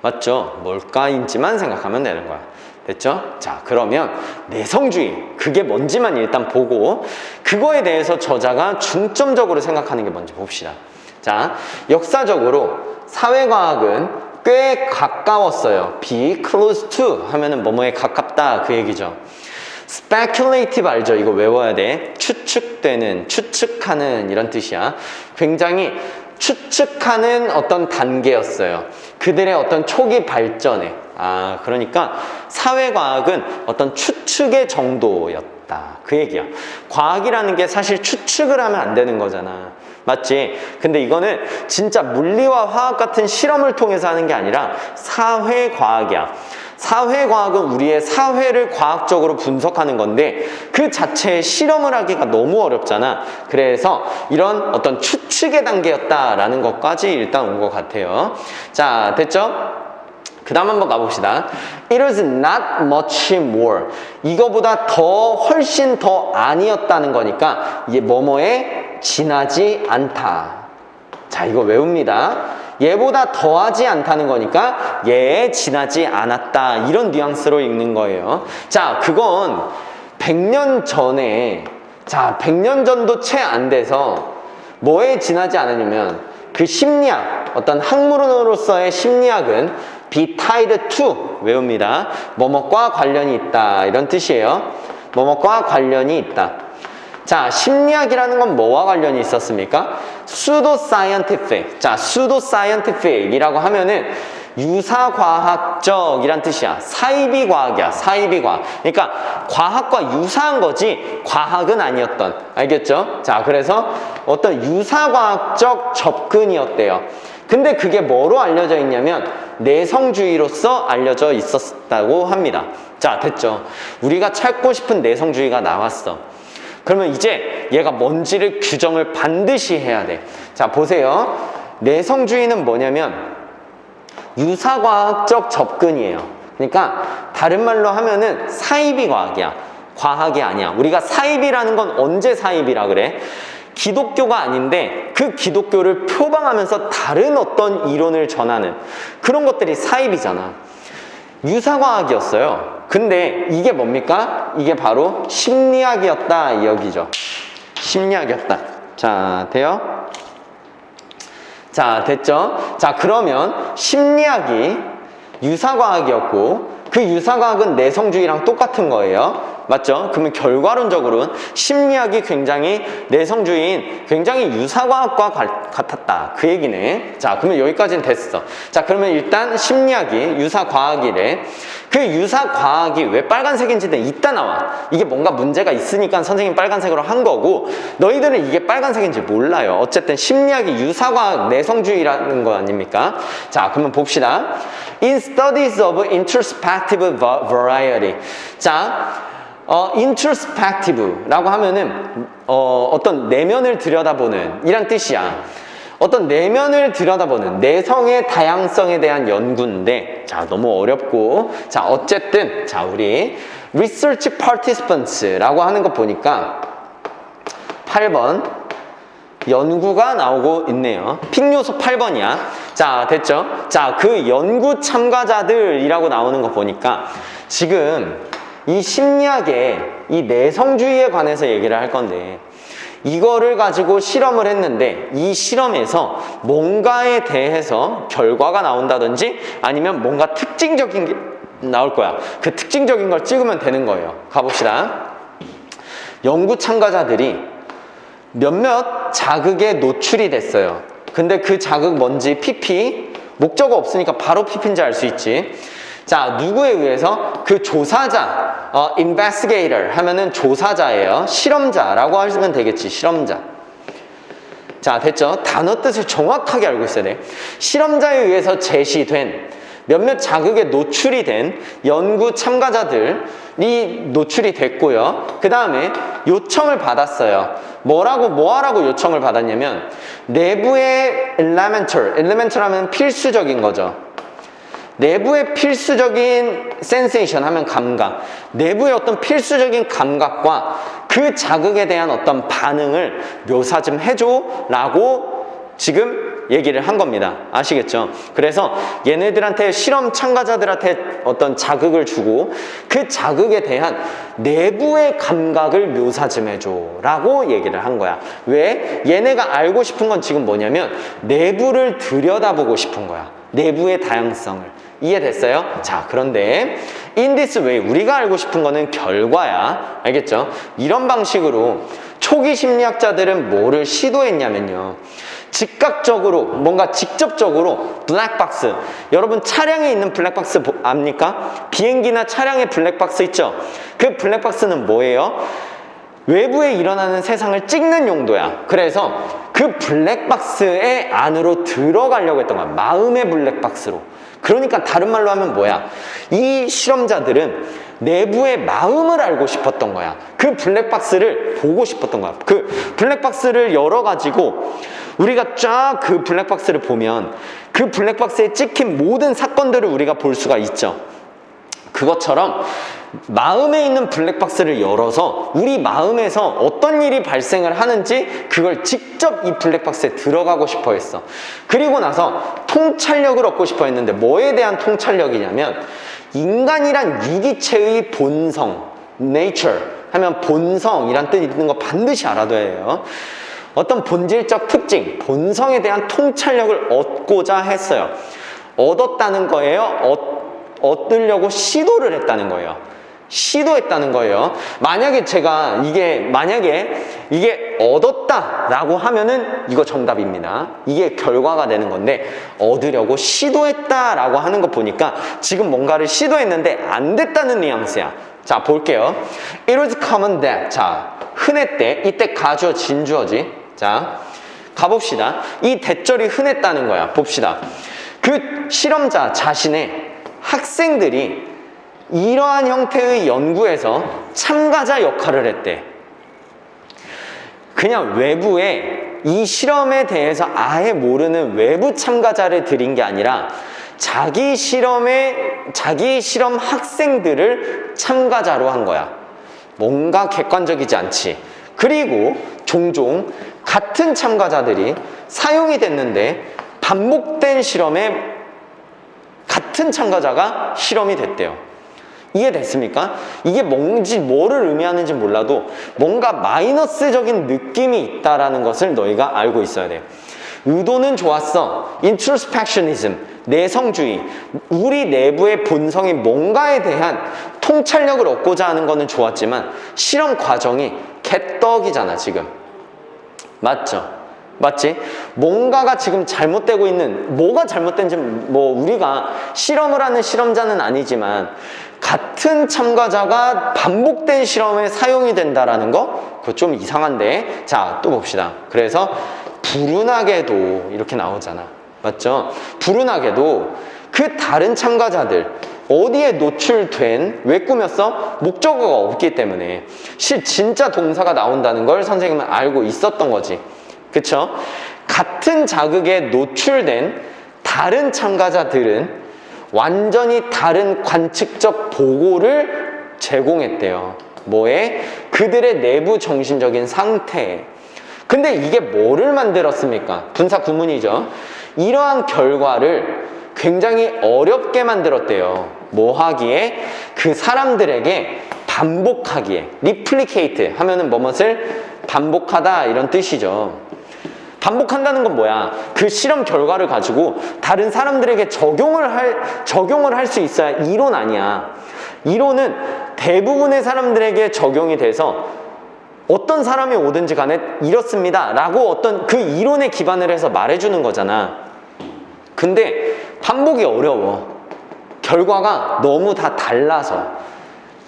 맞죠? 뭘까인지만 생각하면 되는 거야. 됐죠? 자, 그러면 내성주의, 그게 뭔지만 일단 보고 그거에 대해서 저자가 중점적으로 생각하는 게 뭔지 봅시다. 자, 역사적으로 사회과학은 꽤 가까웠어요. be close to 하면은 뭐뭐에 가깝다, 그 얘기죠. speculative 알죠? 이거 외워야 돼. 추측되는, 추측하는 이런 뜻이야. 굉장히 추측하는 어떤 단계였어요. 그들의 어떤 초기 발전에. 아, 그러니까 사회과학은 어떤 추측의 정도였다, 그 얘기야. 과학이라는 게 사실 추측을 하면 안 되는 거잖아. 맞지? 근데 이거는 진짜 물리와 화학 같은 실험을 통해서 하는 게 아니라 사회과학이야. 사회과학은 우리의 사회를 과학적으로 분석하는 건데 그 자체에 실험을 하기가 너무 어렵잖아. 그래서 이런 어떤 추측의 단계였다라는 것까지 일단 온 것 같아요. 자, 됐죠? 그 다음 한번 가봅시다. It was not much more. 이거보다 훨씬 더 아니었다는 거니까 이게 뭐뭐에 지나지 않다. 자, 이거 외웁니다. 얘보다 더하지 않다는 거니까 얘에 지나지 않았다, 이런 뉘앙스로 읽는 거예요. 자, 그건 100년 전에, 자, 100년 전도 채 안 돼서 뭐에 지나지 않았냐면 그 심리학, 어떤 학문으로서의 심리학은 be tied to 외웁니다. 뭐뭐과 관련이 있다, 이런 뜻이에요. 뭐뭐과 관련이 있다. 자, 심리학이라는 건 뭐와 관련이 있었습니까? pseudoscientific. 자, pseudoscientific이라고 하면은 유사과학적이란 뜻이야. 사이비 과학이야, 사이비 과학. 그러니까 과학과 유사한 거지 과학은 아니었던. 알겠죠? 자, 그래서 어떤 유사과학적 접근이었대요. 근데 그게 뭐로 알려져 있냐면 내성주의로서 알려져 있었다고 합니다. 자, 됐죠? 우리가 찾고 싶은 내성주의가 나왔어. 그러면 이제 얘가 뭔지를 규정을 반드시 해야 돼. 자, 보세요. 내성주의는 뭐냐면 유사과학적 접근이에요. 그러니까 다른 말로 하면은 사이비 과학이야. 과학이 아니야. 우리가 사이비라는 건 언제 사이비라 그래? 기독교가 아닌데 그 기독교를 표방하면서 다른 어떤 이론을 전하는 그런 것들이 사이비잖아. 유사과학이었어요. 근데 이게 뭡니까? 이게 바로 심리학이었다, 이 여기죠. 심리학이었다. 자, 돼요? 자, 됐죠? 자, 그러면 심리학이 유사과학이었고 그 유사과학은 내성주의랑 똑같은 거예요. 맞죠? 그러면 결과론적으로는 심리학이 굉장히 내성주의인 굉장히 유사과학과 같았다, 그 얘기네. 자, 그러면 여기까지는 됐어. 자, 그러면 일단 심리학이 유사과학이래. 그 유사과학이 왜 빨간색인지는 이따 나와. 이게 뭔가 문제가 있으니까 선생님 빨간색으로 한 거고 너희들은 이게 빨간색인지 몰라요. 어쨌든 심리학이 유사과학 내성주의라는 거 아닙니까? 자, 그러면 봅시다. In studies of introspective variety. 자, introspective라고 하면은 어떤 내면을 들여다보는 이란 뜻이야. 어떤 내면을 들여다보는 내성의 다양성에 대한 연구인데, 자, 너무 어렵고, 자, 어쨌든, 자, 우리 research participants라고 하는 거 보니까 8번 연구가 나오고 있네요. 픽 요소 8번이야. 자, 됐죠? 자, 그 연구 참가자들이라고 나오는 거 보니까 지금 이 심리학의 이 내성주의에 관해서 얘기를 할 건데, 이거를 가지고 실험을 했는데 이 실험에서 뭔가에 대해서 결과가 나온다든지 아니면 뭔가 특징적인 게 나올 거야. 그 특징적인 걸 찍으면 되는 거예요. 가봅시다. 연구 참가자들이 몇몇 자극에 노출이 됐어요. 근데 그 자극 뭔지 PP, 목적어 없으니까 바로 PP인지 알 수 있지. 자, 누구에 의해서? 그 조사자, investigator 하면은 조사자예요. 실험자라고 하시면 되겠지, 실험자. 자, 됐죠? 단어 뜻을 정확하게 알고 있어야 돼. 실험자에 의해서 제시된 몇몇 자극에 노출이 된 연구 참가자들이 노출이 됐고요. 그 다음에 요청을 받았어요. 뭐 하라고 요청을 받았냐면 내부의 elemental 하면 필수적인 거죠. 내부의 필수적인 sensation 하면 감각, 내부의 어떤 필수적인 감각과 그 자극에 대한 어떤 반응을 묘사 좀 해줘 라고 지금 얘기를 한 겁니다. 아시겠죠? 그래서 얘네들한테, 실험 참가자들한테 어떤 자극을 주고 그 자극에 대한 내부의 감각을 묘사 좀 해줘 라고 얘기를 한 거야. 왜? 얘네가 알고 싶은 건 지금 뭐냐면 내부를 들여다보고 싶은 거야. 내부의 다양성을. 이해됐어요? 자, 그런데 in this way, 우리가 알고 싶은 거는 결과야. 알겠죠? 이런 방식으로 초기 심리학자들은 뭐를 시도했냐면요, 즉각적으로, 뭔가 직접적으로 블랙박스, 여러분 차량에 있는 블랙박스 압니까? 비행기나 차량에 블랙박스 있죠? 그 블랙박스는 뭐예요? 외부에 일어나는 세상을 찍는 용도야. 그래서 그 블랙박스의 안으로 들어가려고 했던 거야. 마음의 블랙박스로. 그러니까 다른 말로 하면 뭐야? 이 실험자들은 내부의 마음을 알고 싶었던 거야. 그 블랙박스를 보고 싶었던 거야. 그 블랙박스를 열어가지고 우리가 쫙 그 블랙박스를 보면 그 블랙박스에 찍힌 모든 사건들을 우리가 볼 수가 있죠. 그것처럼 마음에 있는 블랙박스를 열어서 우리 마음에서 어떤 일이 발생을 하는지 그걸 직접 이 블랙박스에 들어가고 싶어 했어. 그리고 나서 통찰력을 얻고 싶어 했는데 뭐에 대한 통찰력이냐면 인간이란 유기체의 본성, nature 하면 본성이란 뜻이 있는 거 반드시 알아둬야 해요. 어떤 본질적 특징, 본성에 대한 통찰력을 얻고자 했어요. 얻었다는 거예요? 얻으려고 시도를 했다는 거예요. 시도했다는 거예요. 만약에 이게 얻었다라고 하면은 이거 정답입니다. 이게 결과가 되는 건데 얻으려고 시도했다라고 하는 거 보니까 지금 뭔가를 시도했는데 안 됐다는 뉘앙스야. 자, 볼게요. It was common that. 자, 흔했대. 이때 가주어 진주어지. 자, 가봅시다. 이 대절이 흔했다는 거야. 봅시다. 그 실험자 자신의 학생들이 이러한 형태의 연구에서 참가자 역할을 했대. 그냥 외부에 이 실험에 대해서 아예 모르는 외부 참가자를 들인 게 아니라 자기 실험 학생들을 참가자로 한 거야. 뭔가 객관적이지 않지. 그리고 종종 같은 참가자들이 사용이 됐는데 반복된 실험에 같은 참가자가 실험이 됐대요. 이해됐습니까? 이게 뭔지 뭐를 의미하는지 몰라도 뭔가 마이너스적인 느낌이 있다라는 것을 너희가 알고 있어야 돼. 의도는 좋았어. introspectionism, 내성주의. 우리 내부의 본성이 뭔가에 대한 통찰력을 얻고자 하는 거는 좋았지만 실험 과정이 개떡이잖아 지금. 맞죠? 맞지? 뭔가가 지금 잘못되고 있는, 뭐가 잘못된지 뭐 우리가 실험을 하는 실험자는 아니지만 같은 참가자가 반복된 실험에 사용이 된다라는 거, 그거 좀 이상한데. 자, 또 봅시다. 그래서 불운하게도 이렇게 나오잖아. 맞죠? 불운하게도 그 다른 참가자들, 어디에 노출된, 왜 꾸몄어? 목적어가 없기 때문에. 진짜 동사가 나온다는 걸 선생님은 알고 있었던 거지. 그쵸? 같은 자극에 노출된 다른 참가자들은 완전히 다른 관측적 보고를 제공했대요. 뭐에? 그들의 내부 정신적인 상태에. 근데 이게 뭐를 만들었습니까? 분사 구문이죠. 이러한 결과를 굉장히 어렵게 만들었대요. 뭐 하기에? 그 사람들에게 반복하기에. replicate 하면은 뭐뭇을 반복하다 이런 뜻이죠. 반복한다는 건 뭐야? 그 실험 결과를 가지고 다른 사람들에게 적용을 할 수 있어야 이론 아니야. 이론은 대부분의 사람들에게 적용이 돼서 어떤 사람이 오든지 간에 이렇습니다 라고 어떤 그 이론에 기반을 해서 말해주는 거잖아. 근데 반복이 어려워. 결과가 너무 다 달라서.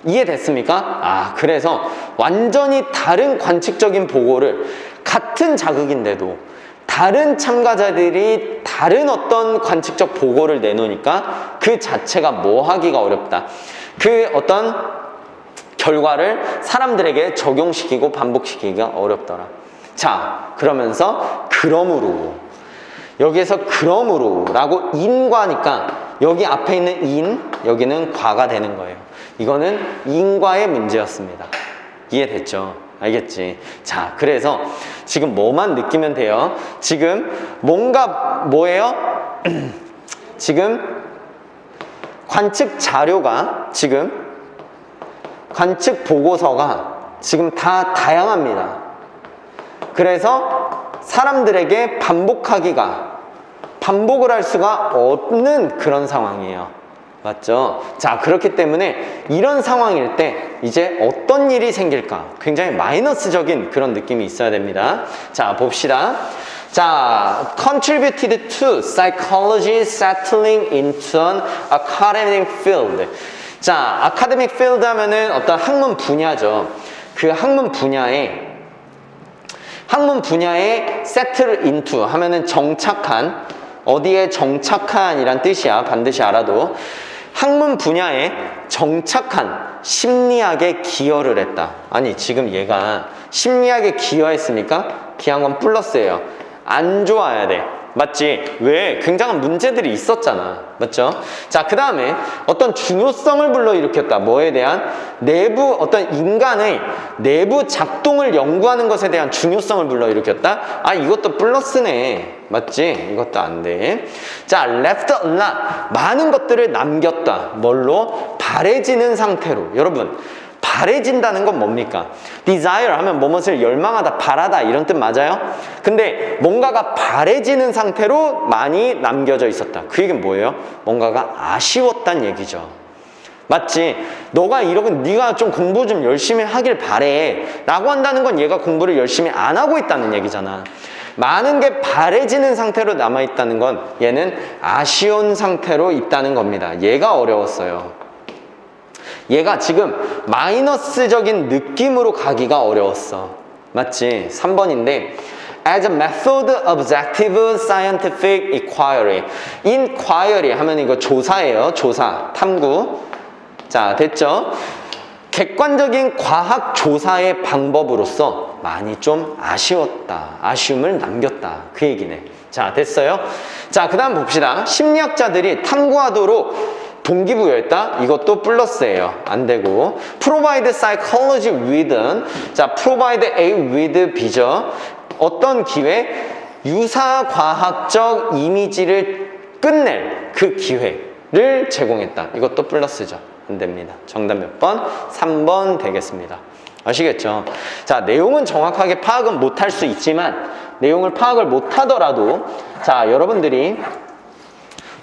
이해됐습니까? 그래서 완전히 다른 관측적인 보고를 같은 자극인데도 다른 참가자들이 다른 어떤 관측적 보고를 내놓으니까 그 자체가 뭐 하기가 어렵다. 그 어떤 결과를 사람들에게 적용시키고 반복시키기가 어렵더라. 자, 그러면서 그러므로 여기에서 그러므로 라고 인과니까 여기 앞에 있는 인, 여기는 과가 되는 거예요. 이거는 인과의 문제였습니다. 이해됐죠? 알겠지? 자, 그래서 지금 뭐만 느끼면 돼요? 지금 뭔가 뭐예요? 지금 관측 자료가 관측 보고서가 지금 다 다양합니다. 그래서 사람들에게 반복을 할 수가 없는 그런 상황이에요. 맞죠? 자, 그렇기 때문에 이런 상황일 때 이제 어떤 일이 생길까? 굉장히 마이너스적인 그런 느낌이 있어야 됩니다. 자, 봅시다. 자, contributed to psychology settling into an academic field. 자, academic field 하면은 어떤 학문 분야죠. 그 학문 분야에 settle into 하면은 정착한, 어디에 정착한 이란 뜻이야. 반드시 알아도. 학문 분야에 정착한 심리학에 기여를 했다. 아니, 지금 얘가 심리학에 기여했으니까 기여한 건 플러스예요. 안 좋아야 돼. 맞지? 왜? 굉장한 문제들이 있었잖아. 맞죠? 자, 그 다음에 어떤 중요성을 불러일으켰다. 뭐에 대한? 어떤 인간의 내부 작동을 연구하는 것에 대한 중요성을 불러일으켰다. 이것도 플러스네. 맞지? 이것도 안 돼. 자, left a lot. 많은 것들을 남겼다. 뭘로? 바래지는 상태로. 여러분, 바래진다는 건 뭡니까? desire 하면 뭐뭇을 열망하다, 바라다 이런 뜻 맞아요? 근데 뭔가가 바래지는 상태로 많이 남겨져 있었다. 그 얘기는 뭐예요? 뭔가가 아쉬웠단 얘기죠. 맞지? 네가 좀 공부 좀 열심히 하길 바래 라고 한다는 건 얘가 공부를 열심히 안 하고 있다는 얘기잖아. 많은 게 바래지는 상태로 남아있다는 건 얘는 아쉬운 상태로 있다는 겁니다. 얘가 어려웠어요. 얘가 지금 마이너스적인 느낌으로 가기가 어려웠어. 맞지? 3번인데 As a method of objective scientific inquiry. inquiry 하면 이거 조사예요. 조사, 탐구. 자, 됐죠? 객관적인 과학 조사의 방법으로서 많이 좀 아쉬웠다. 아쉬움을 남겼다. 그 얘기네. 자, 됐어요? 자, 그 다음 봅시다. 심리학자들이 탐구하도록 동기부여했다? 이것도 플러스예요. 안 되고. provide psychology with. 자, provide A with B죠. 어떤 기회? 유사과학적 이미지를 끝낼 그 기회를 제공했다. 이것도 플러스죠. 안 됩니다. 정답 몇 번? 3번 되겠습니다. 아시겠죠? 자, 내용은 정확하게 파악은 못할 수 있지만 내용을 파악을 못하더라도 자, 여러분들이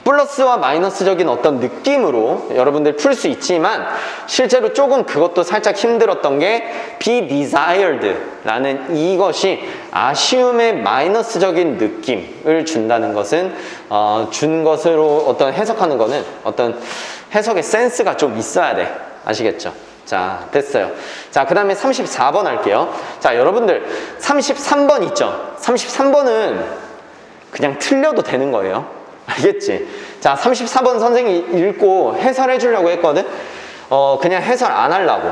플러스와 마이너스적인 어떤 느낌으로 여러분들 풀 수 있지만 실제로 조금 그것도 살짝 힘들었던 게 be desired 라는 이것이 아쉬움의 마이너스적인 느낌을 준다는 것은 준 것으로 어떤 해석하는 거는 어떤 해석의 센스가 좀 있어야 돼. 아시겠죠? 자, 됐어요. 자, 그 다음에 34번 할게요. 자, 여러분들 33번 있죠? 33번은 그냥 틀려도 되는 거예요. 알겠지? 자, 34번 선생님이 읽고 해설해 주려고 했거든. 그냥 해설 안 하려고.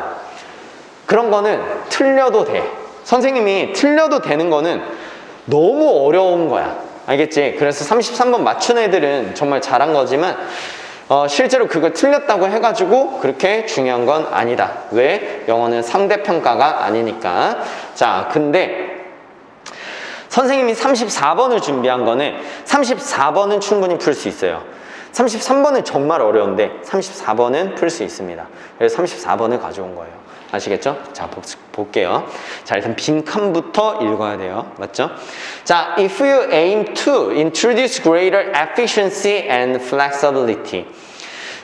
그런 거는 틀려도 돼. 선생님이 틀려도 되는 거는 너무 어려운 거야. 알겠지? 그래서 33번 맞춘 애들은 정말 잘한 거지만 실제로 그걸 틀렸다고 해가지고 그렇게 중요한 건 아니다. 왜? 영어는 상대평가가 아니니까. 자, 근데 선생님이 34번을 준비한 거는 34번은 충분히 풀 수 있어요. 33번은 정말 어려운데 34번은 풀 수 있습니다. 그래서 34번을 가져온 거예요. 아시겠죠? 자, 볼게요. 자, 일단 빈칸부터 읽어야 돼요. 맞죠? 자, if you aim to introduce greater efficiency and flexibility.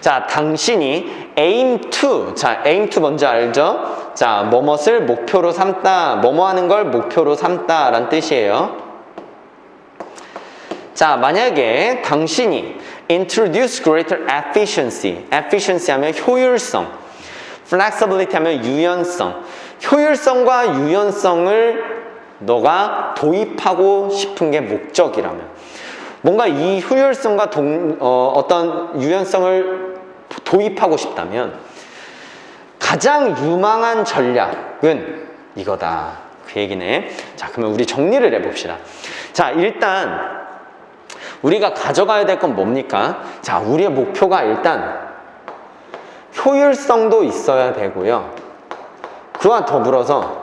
자, 당신이 aim to. 자, aim to 뭔지 알죠? 자, 뭐뭇을 목표로 삼다. 뭐뭐 하는 걸 목표로 삼다 라는 뜻이에요. 자, 만약에 당신이 introduce greater efficiency. efficiency 하면 효율성. flexibility 하면 유연성. 효율성과 유연성을 너가 도입하고 싶은 게 목적이라면, 뭔가 이 효율성과 어떤 유연성을 도입하고 싶다면 가장 유망한 전략은 이거다. 그 얘기네. 자, 그러면 우리 정리를 해봅시다. 자, 일단 우리가 가져가야 될 건 뭡니까? 자, 우리의 목표가 일단 효율성도 있어야 되고요. 그와 더불어서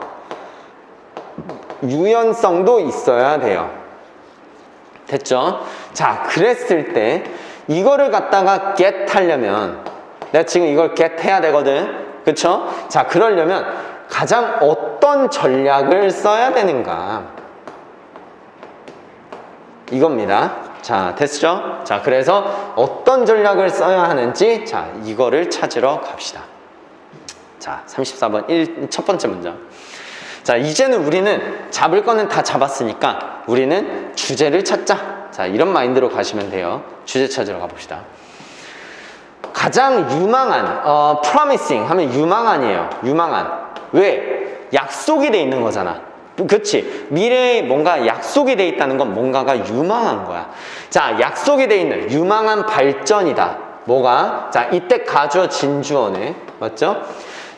유연성도 있어야 돼요. 됐죠? 자, 그랬을 때 이거를 갖다가 get 하려면, 내가 지금 이걸 get 해야 되거든. 그쵸? 자, 그러려면 가장 어떤 전략을 써야 되는가, 이겁니다. 자, 됐죠? 자, 그래서 어떤 전략을 써야 하는지, 자, 이거를 찾으러 갑시다. 자, 34번 첫 번째 문장. 자, 이제는 우리는 잡을 거는 다 잡았으니까 우리는 주제를 찾자. 자, 이런 마인드로 가시면 돼요. 주제 찾으러 가봅시다. 가장 유망한, promising 하면 유망한이에요. 유망한. 왜? 약속이 돼 있는 거잖아. 그치? 미래에 뭔가 약속이 돼 있다는 건 뭔가가 유망한 거야. 자, 약속이 돼 있는 유망한 발전이다. 뭐가? 자, 이때 가주어 진주어네. 맞죠?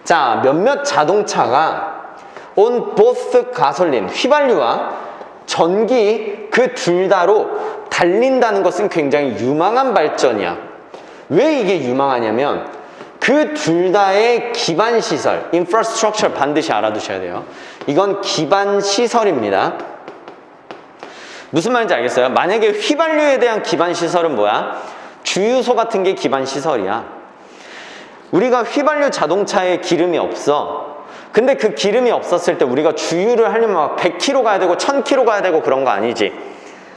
자, 몇몇 자동차가 on both 가솔린, 휘발유와 전기 그 둘 다로 달린다는 것은 굉장히 유망한 발전이야. 왜 이게 유망하냐면 그 둘 다의 기반 시설, infrastructure 반드시 알아두셔야 돼요. 이건 기반 시설입니다. 무슨 말인지 알겠어요? 만약에 휘발유에 대한 기반 시설은 뭐야? 주유소 같은 게 기반 시설이야. 우리가 휘발유 자동차에 기름이 없어. 근데 그 기름이 없었을 때 우리가 주유를 하려면 막 100km 가야 되고 1000km 가야 되고 그런 거 아니지?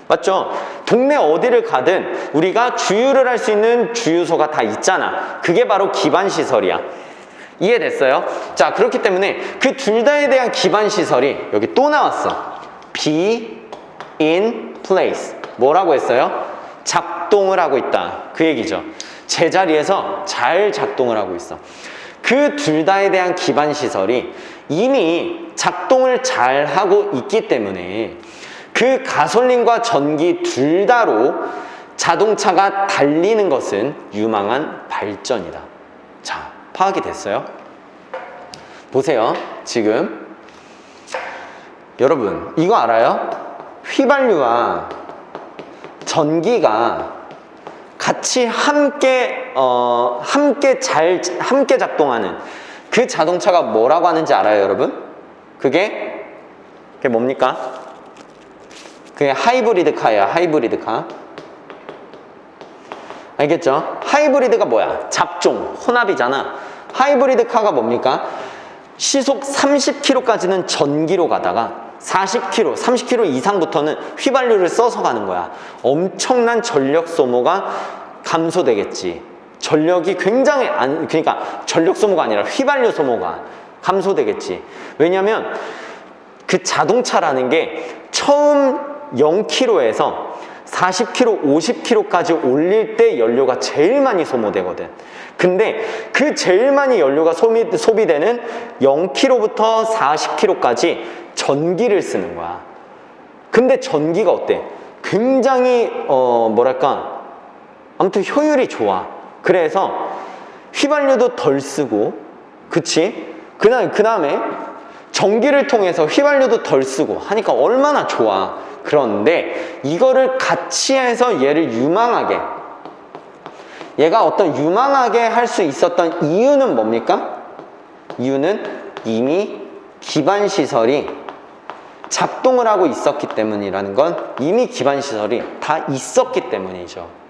맞죠? 동네 어디를 가든 우리가 주유를 할 수 있는 주유소가 다 있잖아. 그게 바로 기반 시설이야. 이해됐어요? 자, 그렇기 때문에 그 둘 다에 대한 기반 시설이 여기 또 나왔어. be in place. 뭐라고 했어요? 작동을 하고 있다. 그 얘기죠. 제자리에서 잘 작동을 하고 있어. 그 둘 다에 대한 기반 시설이 이미 작동을 잘 하고 있기 때문에 그 가솔린과 전기 둘 다로 자동차가 달리는 것은 유망한 발전이다. 자, 파악이 됐어요? 보세요. 지금 여러분 이거 알아요? 휘발유와 전기가 같이 함께 작동하는 그 자동차가 뭐라고 하는지 알아요, 여러분? 그게 뭡니까? 그게 하이브리드 카야. 하이브리드 카. 알겠죠? 하이브리드가 뭐야? 잡종, 혼합이잖아. 하이브리드 카가 뭡니까? 시속 30km까지는 전기로 가다가 40km, 30km 이상부터는 휘발유를 써서 가는 거야. 엄청난 전력 소모가 감소되겠지. 전력이 굉장히 그러니까 전력 소모가 아니라 휘발유 소모가 감소되겠지. 왜냐면 그 자동차라는 게 처음 0km에서 40km, 50km까지 올릴 때 연료가 제일 많이 소모되거든. 근데 그 제일 많이 연료가 소비되는 0km부터 40km까지 전기를 쓰는 거야. 근데 전기가 어때? 굉장히 아무튼 효율이 좋아. 그래서 휘발유도 덜 쓰고, 그치? 그 다음에 전기를 통해서 휘발유도 덜 쓰고 하니까 얼마나 좋아. 그런데 이거를 같이 해서 얘를 유망하게, 얘가 어떤 유망하게 할 수 있었던 이유는 뭡니까? 이유는 이미 기반시설이 작동을 하고 있었기 때문이라는 건, 이미 기반시설이 다 있었기 때문이죠.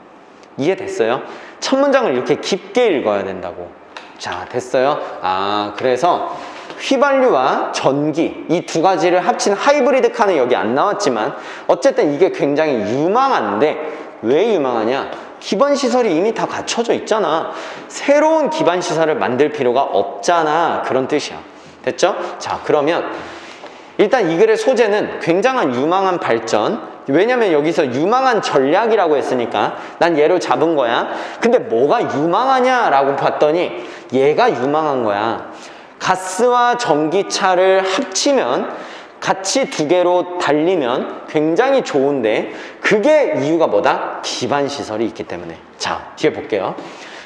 이해됐어요? 첫 문장을 이렇게 깊게 읽어야 된다고. 자, 됐어요? 그래서 휘발유와 전기, 이 두 가지를 합친 하이브리드 카는 여기 안 나왔지만 어쨌든 이게 굉장히 유망한데, 왜 유망하냐? 기반시설이 이미 다 갖춰져 있잖아. 새로운 기반시설을 만들 필요가 없잖아. 그런 뜻이야. 됐죠? 자, 그러면 일단 이 글의 소재는 굉장한 유망한 발전, 왜냐면 여기서 유망한 전략이라고 했으니까 난 얘로 잡은 거야. 근데 뭐가 유망하냐라고 봤더니 얘가 유망한 거야. 가스와 전기차를 합치면, 같이 두 개로 달리면 굉장히 좋은데, 그게 이유가 뭐다? 기반시설이 있기 때문에. 자, 뒤에 볼게요.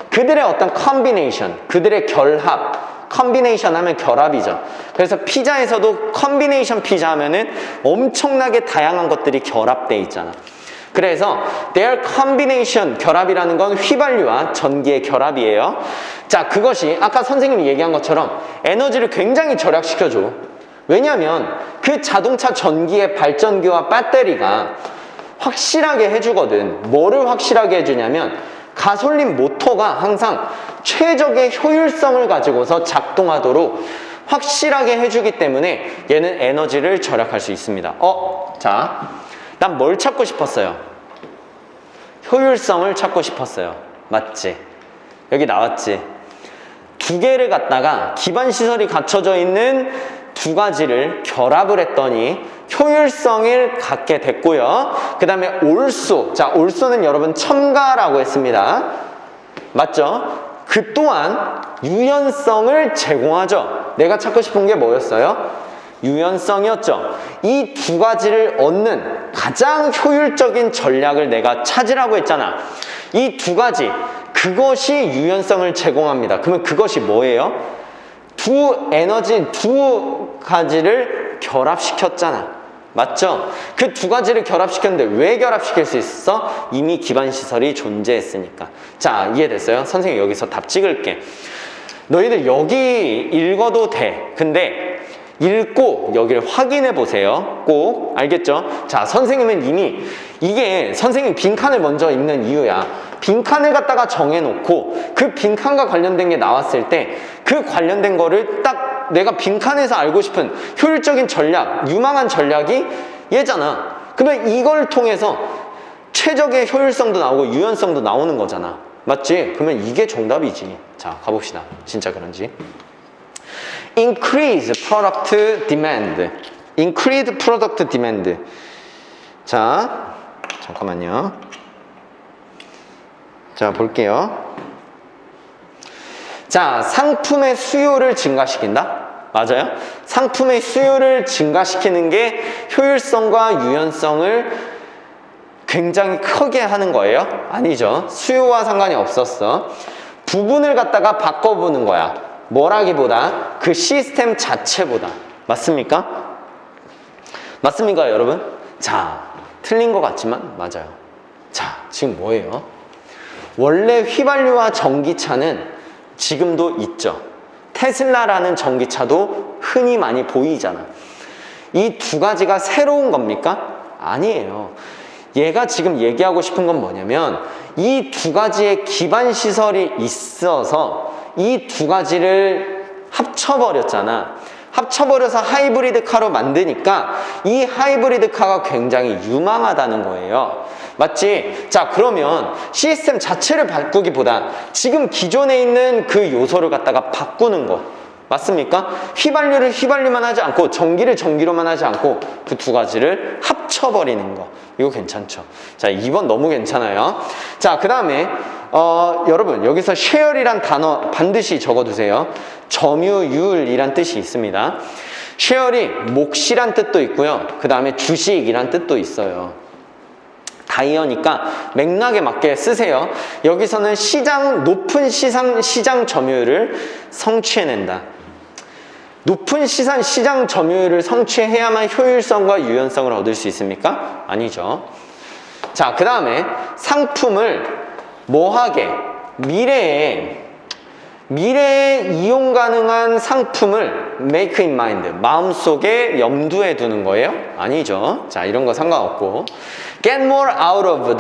그들의 어떤 컨비네이션, 그들의 결합, 컨비네이션 하면 결합이죠. 그래서 피자에서도 컨비네이션 피자 하면은 엄청나게 다양한 것들이 결합되어 있잖아. 그래서 their combination, 결합이라는 건 휘발유와 전기의 결합이에요. 자, 그것이 아까 선생님이 얘기한 것처럼 에너지를 굉장히 절약시켜줘. 왜냐면 그 자동차 전기의 발전기와 배터리가 확실하게 해주거든. 뭐를 확실하게 해주냐면 가솔린 모터가 항상 최적의 효율성을 가지고서 작동하도록 확실하게 해주기 때문에 얘는 에너지를 절약할 수 있습니다. 자, 난 뭘 찾고 싶었어요? 효율성을 찾고 싶었어요. 맞지? 여기 나왔지? 두 개를 갖다가 기반시설이 갖춰져 있는 두 가지를 결합을 했더니 효율성을 갖게 됐고요. 그 다음에 also. 자, also는 여러분 첨가라고 했습니다. 맞죠? 그 또한 유연성을 제공하죠. 내가 찾고 싶은 게 뭐였어요? 유연성이었죠. 이 두 가지를 얻는 가장 효율적인 전략을 내가 찾으라고 했잖아. 이 두 가지, 그것이 유연성을 제공합니다. 그러면 그것이 뭐예요? 두 가지를 결합시켰잖아. 맞죠? 그 두 가지를 결합시켰는데 왜 결합시킬 수 있었어? 이미 기반시설이 존재했으니까. 자, 이해됐어요? 선생님 여기서 답 찍을게. 너희들 여기 읽어도 돼. 근데 읽고 여기를 확인해 보세요. 꼭. 알겠죠? 자, 선생님은 이미, 이게 선생님 빈칸을 먼저 읽는 이유야. 빈칸을 갖다가 정해놓고 그 빈칸과 관련된 게 나왔을 때 그 관련된 거를 딱 내가 빈칸에서 알고 싶은 효율적인 전략, 유망한 전략이 얘잖아. 그러면 이걸 통해서 최적의 효율성도 나오고 유연성도 나오는 거잖아. 맞지? 그러면 이게 정답이지. 자, 가봅시다. 진짜 그런지. Increase product demand. Increase product demand. 자, 잠깐만요. 자, 볼게요. 자, 상품의 수요를 증가시킨다? 맞아요? 상품의 수요를 증가시키는 게 효율성과 유연성을 굉장히 크게 하는 거예요? 아니죠. 수요와 상관이 없었어. 부분을 갖다가 바꿔보는 거야. 뭐라기보다 그 시스템 자체보다. 맞습니까? 맞습니까, 여러분? 자, 틀린 것 같지만 맞아요. 자, 지금 뭐예요? 원래 휘발유와 전기차는 지금도 있죠. 테슬라라는 전기차도 흔히 많이 보이잖아. 이 두 가지가 새로운 겁니까? 아니에요. 얘가 지금 얘기하고 싶은 건 뭐냐면 이 두 가지의 기반 시설이 있어서 이 두 가지를 합쳐버렸잖아. 합쳐버려서 하이브리드 카로 만드니까 이 하이브리드 카가 굉장히 유망하다는 거예요. 맞지? 자, 그러면 시스템 자체를 바꾸기보다 지금 기존에 있는 그 요소를 갖다가 바꾸는 거 맞습니까? 휘발유를 휘발유만 하지 않고 전기를 전기로만 하지 않고 그 두 가지를 합쳐버리는 거, 이거 괜찮죠? 자, 2번 너무 괜찮아요. 자, 그 다음에 여러분 여기서 share이란 단어 반드시 적어두세요. 점유율이란 뜻이 있습니다. share이 몫이란 뜻도 있고요, 그 다음에 주식이란 뜻도 있어요. 다이어니까 맥락에 맞게 쓰세요. 여기서는 높은 시장 점유율을 성취해낸다. 높은 시장 점유율을 성취해야만 효율성과 유연성을 얻을 수 있습니까? 아니죠. 자, 그 다음에 상품을 뭐하게? 미래에 이용 가능한 상품을 make in mind, 마음속에 염두에 두는 거예요? 아니죠. 자, 이런 거 상관없고 get more out of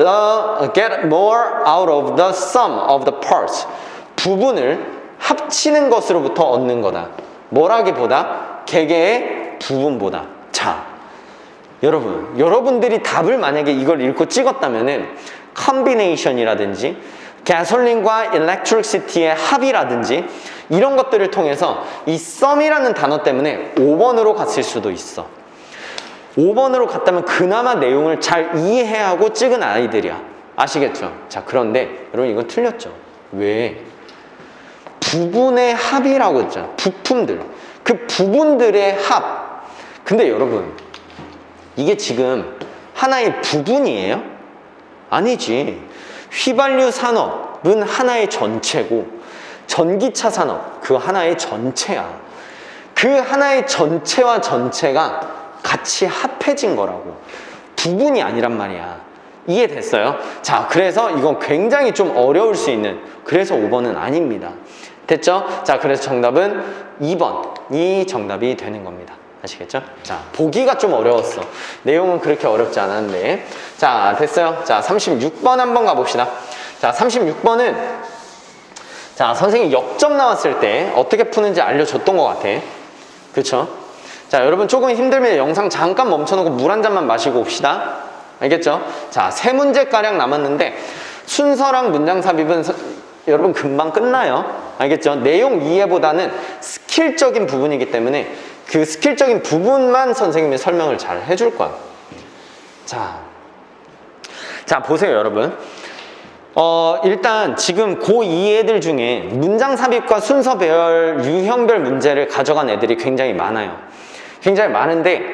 the sum of the parts, 부분을 합치는 것으로부터 얻는 거다. 뭐라기보다 개개의 부분보다. 자, 여러분들이 답을 만약에 이걸 읽고 찍었다면은 combination이라든지 가솔린과 electricity의 합이라든지 이런 것들을 통해서 이 sum이라는 단어 때문에 5번으로 갔을 수도 있어. 5번으로 갔다면 그나마 내용을 잘 이해하고 찍은 아이들이야. 아시겠죠? 자, 그런데 여러분 이건 틀렸죠. 왜? 부분의 합이라고 했잖아. 부품들. 그 부분들의 합. 근데 여러분, 이게 지금 하나의 부분이에요? 아니지. 휘발유 산업은 하나의 전체고 전기차 산업 그 하나의 전체야. 그 하나의 전체와 전체가 같이 합해진 거라고. 부분이 아니란 말이야. 이해됐어요? 자, 그래서 이건 굉장히 좀 어려울 수 있는, 그래서 5번은 아닙니다. 됐죠? 자, 그래서 정답은 2번이 정답이 되는 겁니다. 아시겠죠? 자, 보기가 좀 어려웠어. 내용은 그렇게 어렵지 않았는데. 자, 됐어요? 자, 36번 한번 가봅시다. 자, 36번은 자, 선생님이 역점 나왔을 때 어떻게 푸는지 알려줬던 것 같아. 그쵸? 자, 여러분 조금 힘들면 영상 잠깐 멈춰놓고 물 한 잔만 마시고 옵시다. 알겠죠? 자, 3문제가량 남았는데 순서랑 문장 삽입은 여러분 금방 끝나요. 알겠죠? 내용 이해보다는 스킬적인 부분이기 때문에 그 스킬적인 부분만 선생님이 설명을 잘 해줄 거야. 자, 보세요, 여러분. 일단 지금 고2 애들 중에 문장 삽입과 순서 배열, 유형별 문제를 가져간 애들이 굉장히 많아요. 굉장히 많은데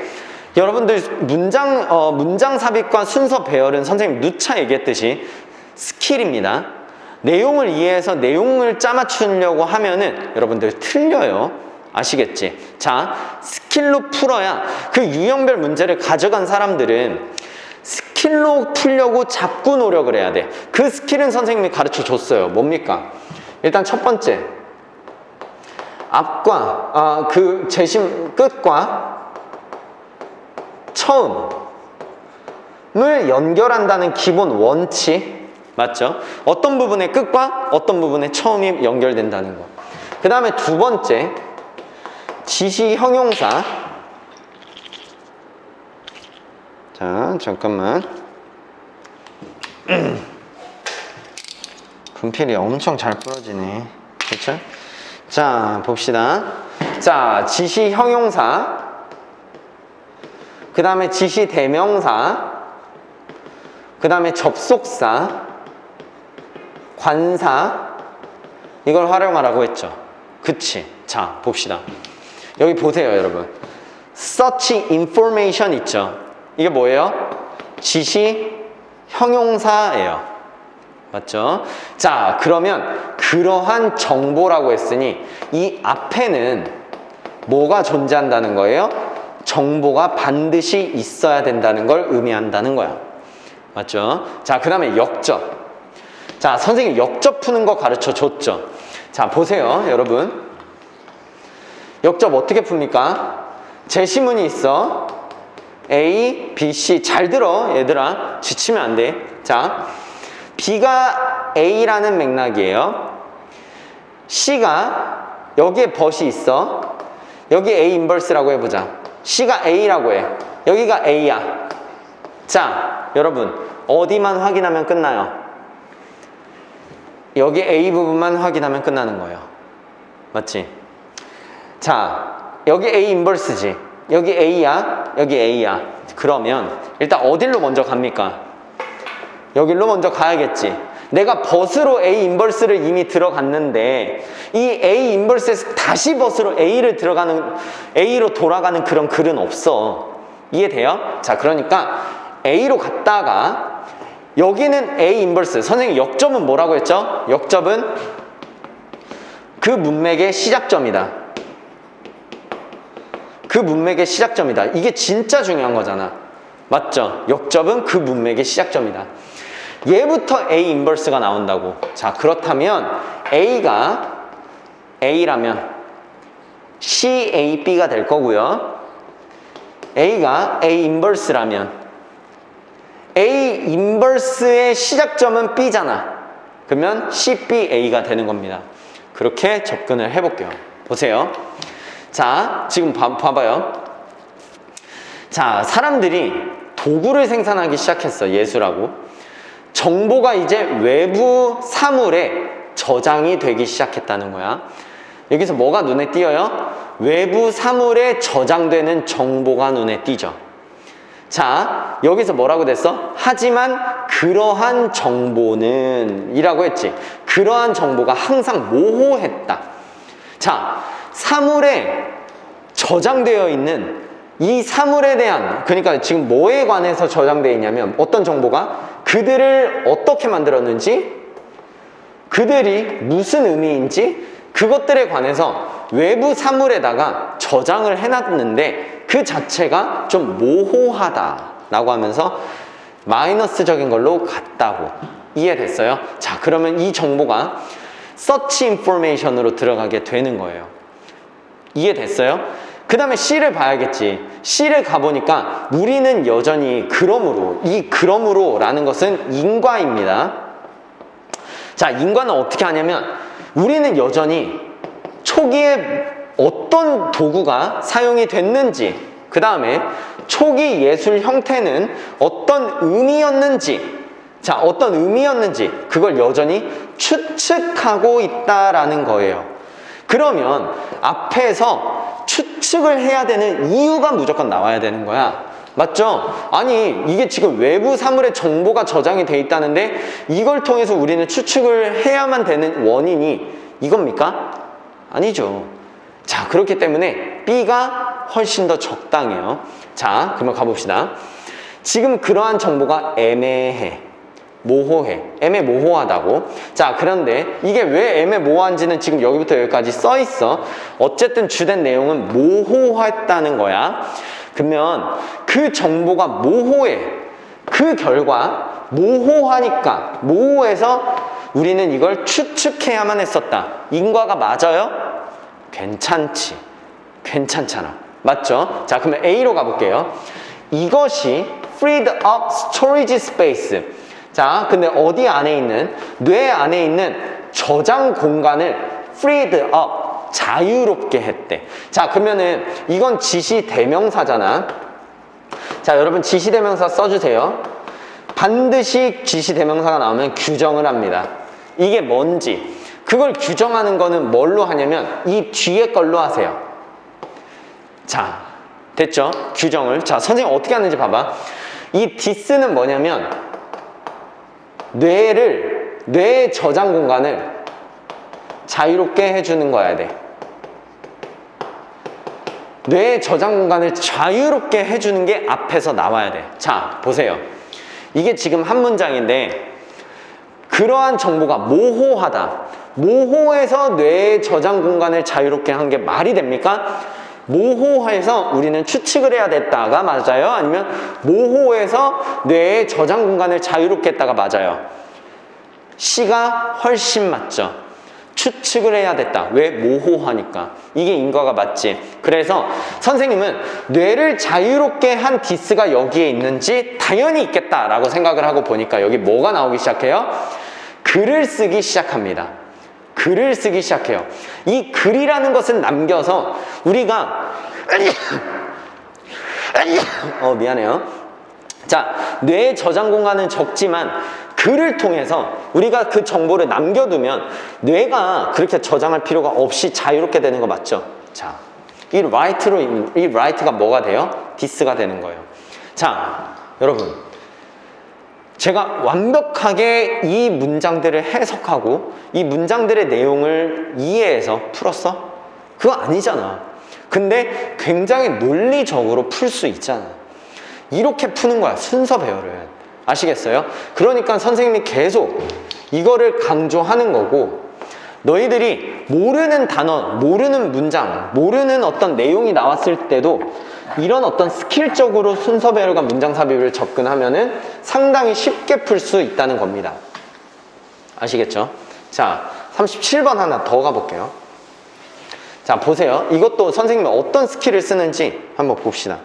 여러분들 문장 삽입과 순서 배열은 선생님 누차 얘기했듯이 스킬입니다. 내용을 이해해서 내용을 짜맞추려고 하면은 여러분들 틀려요. 아시겠지? 자, 스킬로 풀어야 그 유형별 문제를 가져간 사람들은 스킬로 풀려고 자꾸 노력을 해야 돼. 그 스킬은 선생님이 가르쳐 줬어요. 뭡니까? 일단 첫 번째, 앞과 그 재심 끝과 처음을 연결한다는 기본 원칙 맞죠? 어떤 부분의 끝과 어떤 부분의 처음이 연결된다는 거. 그 다음에 두 번째, 지시 형용사. 자, 잠깐만. 분필이 엄청 잘 부러지네. 그렇죠? 자, 봅시다. 자, 지시 형용사. 그 다음에 지시 대명사. 그 다음에 접속사. 관사. 이걸 활용하라고 했죠. 그치? 자, 봅시다. 여기 보세요, 여러분. Such information 있죠? 이게 뭐예요? 지시 형용사예요. 맞죠? 자, 그러면 그러한 정보라고 했으니 이 앞에는 뭐가 존재한다는 거예요? 정보가 반드시 있어야 된다는 걸 의미한다는 거야. 맞죠? 자, 그 다음에 역접. 자, 선생님 역접 푸는 거 가르쳐 줬죠? 자, 보세요, 여러분. 역접 어떻게 풉니까? 제시문이 있어. A, B, C. 잘 들어, 얘들아. 지치면 안 돼. 자, B가 A라는 맥락이에요. C가 여기에 벗이 있어. 여기 A 인버스라고 해보자. C가 A라고 해. 여기가 A야. 자, 여러분 어디만 확인하면 끝나요? 여기 A 부분만 확인하면 끝나는 거예요. 맞지? 자, 여기 A 인버스지. 여기 A야, 여기 A야. 그러면 일단 어디로 먼저 갑니까? 여기로 먼저 가야겠지. 내가 벗으로 A 인버스를 이미 들어갔는데 이 A 인버스에서 다시 벗으로 A로 돌아가는 그런 글은 없어. 이해돼요? 자, 그러니까 A로 갔다가 여기는 A 인버스. 선생님 역접은 뭐라고 했죠? 역접은 그 문맥의 시작점이다. 그 문맥의 시작점이다. 이게 진짜 중요한 거잖아. 맞죠? 역접은 그 문맥의 시작점이다. 얘부터 A 인버스가 나온다고. 자, 그렇다면 A가 A라면 CAB가 될 거고요. A가 A 인버스라면 A 인버스의 시작점은 B잖아. 그러면 CBA가 되는 겁니다. 그렇게 접근을 해볼게요. 보세요. 자, 지금 봐봐요. 자, 사람들이 도구를 생산하기 시작했어. 예술하고. 정보가 이제 외부 사물에 저장이 되기 시작했다는 거야. 여기서 뭐가 눈에 띄어요? 외부 사물에 저장되는 정보가 눈에 띄죠. 자, 여기서 뭐라고 됐어? 하지만 그러한 정보는 이라고 했지. 그러한 정보가 항상 모호했다. 자, 사물에 저장되어 있는 이 사물에 대한, 그러니까 지금 뭐에 관해서 저장되어 있냐면 어떤 정보가 그들을 어떻게 만들었는지, 그들이 무슨 의미인지 그것들에 관해서 외부 사물에다가 저장을 해놨는데 그 자체가 좀 모호하다라고 하면서 마이너스적인 걸로 같다고 이해됐어요? 자, 그러면 이 정보가 search information으로 들어가게 되는 거예요. 이해됐어요? 그 다음에 C를 봐야겠지. C를 가보니까 우리는 여전히 그러므로, 이 그러므로 라는 것은 인과입니다. 자, 인과는 어떻게 하냐면 우리는 여전히 초기에 어떤 도구가 사용이 됐는지, 그 다음에 초기 예술 형태는 어떤 의미였는지, 자, 어떤 의미였는지 그걸 여전히 추측하고 있다라는 거예요. 그러면 앞에서 추측을 해야 되는 이유가 무조건 나와야 되는 거야. 맞죠? 아니, 이게 지금 외부 사물에 정보가 저장이 돼 있다는데 이걸 통해서 우리는 추측을 해야만 되는 원인이 이겁니까? 아니죠. 자, 그렇기 때문에 B가 훨씬 더 적당해요. 자, 그러면 가봅시다. 지금 그러한 정보가 애매해, 모호해, 애매모호하다고. 자, 그런데 이게 왜 애매모호한지는 지금 여기부터 여기까지 써 있어. 어쨌든 주된 내용은 모호했다는 거야. 그러면 그 정보가 모호해. 그 결과 모호하니까, 모호해서 우리는 이걸 추측해야만 했었다. 인과가 맞아요? 괜찮지. 괜찮잖아. 맞죠? 자, 그러면 A로 가볼게요. 이것이 freed up storage space. 자, 근데 어디 안에 있는, 뇌 안에 있는 저장 공간을 freed up, 자유롭게 했대. 자, 그러면은 이건 지시대명사잖아. 자, 여러분 지시대명사 써주세요. 반드시 지시대명사가 나오면 규정을 합니다. 이게 뭔지, 그걸 규정하는 거는 뭘로 하냐면 이 뒤에 걸로 하세요. 자, 됐죠? 규정을. 자, 선생님 어떻게 하는지 봐봐. 이 this는 뭐냐면 뇌의 저장 공간을 자유롭게 해주는 거야 돼. 뇌의 저장 공간을 자유롭게 해주는 게 앞에서 나와야 돼. 자, 보세요. 이게 지금 한 문장인데 그러한 정보가 모호하다. 모호해서 뇌의 저장 공간을 자유롭게 한 게 말이 됩니까? 모호해서 우리는 추측을 해야 됐다가 맞아요? 아니면 모호해서 뇌의 저장 공간을 자유롭게 했다가 맞아요? C가 훨씬 맞죠. 추측을 해야 됐다. 왜? 모호하니까. 이게 인과가 맞지. 그래서 선생님은 뇌를 자유롭게 한 디스가 여기에 있는지 당연히 있겠다라고 생각을 하고 보니까 여기 뭐가 나오기 시작해요? 글을 쓰기 시작합니다. 글을 쓰기 시작해요. 이 글이라는 것은 남겨서 우리가 미안해요. 자, 뇌의 저장 공간은 적지만 글을 통해서 우리가 그 정보를 남겨두면 뇌가 그렇게 저장할 필요가 없이 자유롭게 되는 거 맞죠? 자, 이 write가 뭐가 돼요? this가 되는 거예요. 자, 여러분, 제가 완벽하게 이 문장들을 해석하고 이 문장들의 내용을 이해해서 풀었어? 그거 아니잖아. 근데 굉장히 논리적으로 풀 수 있잖아. 이렇게 푸는 거야, 순서 배열을. 아시겠어요? 그러니까 선생님이 계속 이거를 강조하는 거고, 너희들이 모르는 단어, 모르는 문장, 모르는 어떤 내용이 나왔을 때도 이런 어떤 스킬적으로 순서 배열과 문장 삽입을 접근하면은 상당히 쉽게 풀 수 있다는 겁니다. 아시겠죠? 자, 37번 하나 더 가볼게요. 자, 보세요. 이것도 선생님이 어떤 스킬을 쓰는지 한번 봅시다.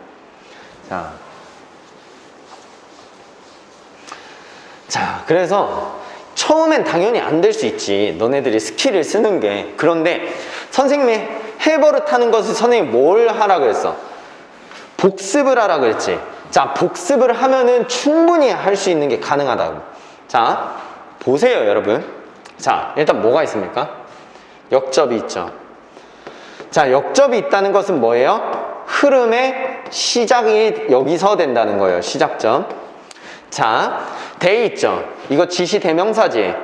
자, 그래서 처음엔 당연히 안 될 수 있지, 너네들이 스킬을 쓰는 게. 그런데 선생님이 해버릇하는 것을 선생님이 뭘 하라 그랬어? 복습을 하라 그랬지. 자, 복습을 하면은 충분히 할 수 있는 게 가능하다고. 자, 보세요 여러분. 자, 일단 뭐가 있습니까? 역접이 있죠. 자, 역접이 있다는 것은 뭐예요? 흐름의 시작이 여기서 된다는 거예요. 시작점. 자, 돼 있죠. 이거 지시대명사지.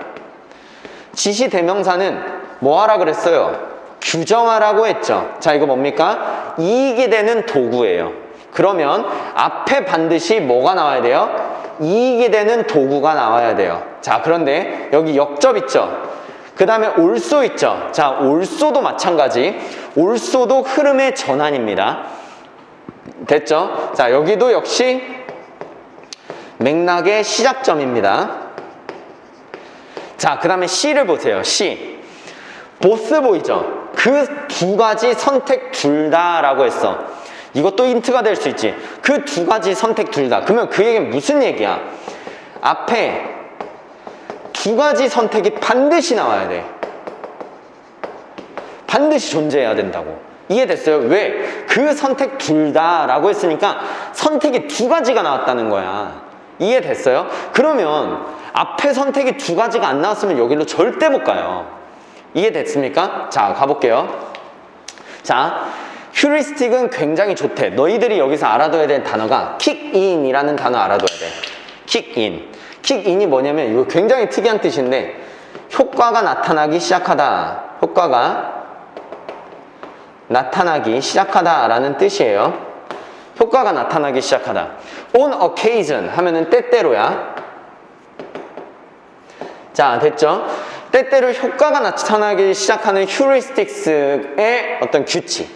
지시대명사는 뭐 하라 그랬어요? 규정하라고 했죠. 자, 이거 뭡니까? 이익이 되는 도구예요. 그러면 앞에 반드시 뭐가 나와야 돼요? 이익이 되는 도구가 나와야 돼요. 자, 그런데 여기 역접 있죠. 그 다음에 올소 있죠. 자, 올소도 마찬가지. 올소도 흐름의 전환입니다. 됐죠? 자, 여기도 역시 맥락의 시작점입니다. 자, 그 다음에 C를 보세요. C. 보스 보이죠? 그 두 가지 선택 둘 다라고 했어. 이것도 힌트가 될 수 있지. 그 두 가지 선택 둘 다. 그러면 그 얘기는 무슨 얘기야? 앞에 두 가지 선택이 반드시 나와야 돼. 반드시 존재해야 된다고. 이해됐어요? 왜? 그 선택 둘 다라고 했으니까 선택이 두 가지가 나왔다는 거야. 이해됐어요? 그러면 앞에 선택이 두 가지가 안 나왔으면 여기로 절대 못 가요. 이해됐습니까? 자, 가볼게요. 자, 휴리스틱은 굉장히 좋대. 너희들이 여기서 알아둬야 될 단어가 킥인이라는 단어 알아둬야 돼. 킥인. 킥인이 뭐냐면 이거 굉장히 특이한 뜻인데, 효과가 나타나기 시작하다. 효과가 나타나기 시작하다 라는 뜻이에요. 효과가 나타나기 시작하다. On occasion 하면은 때때로야. 자, 됐죠? 때때로 효과가 나타나기 시작하는 휴리스틱스의 어떤 규칙.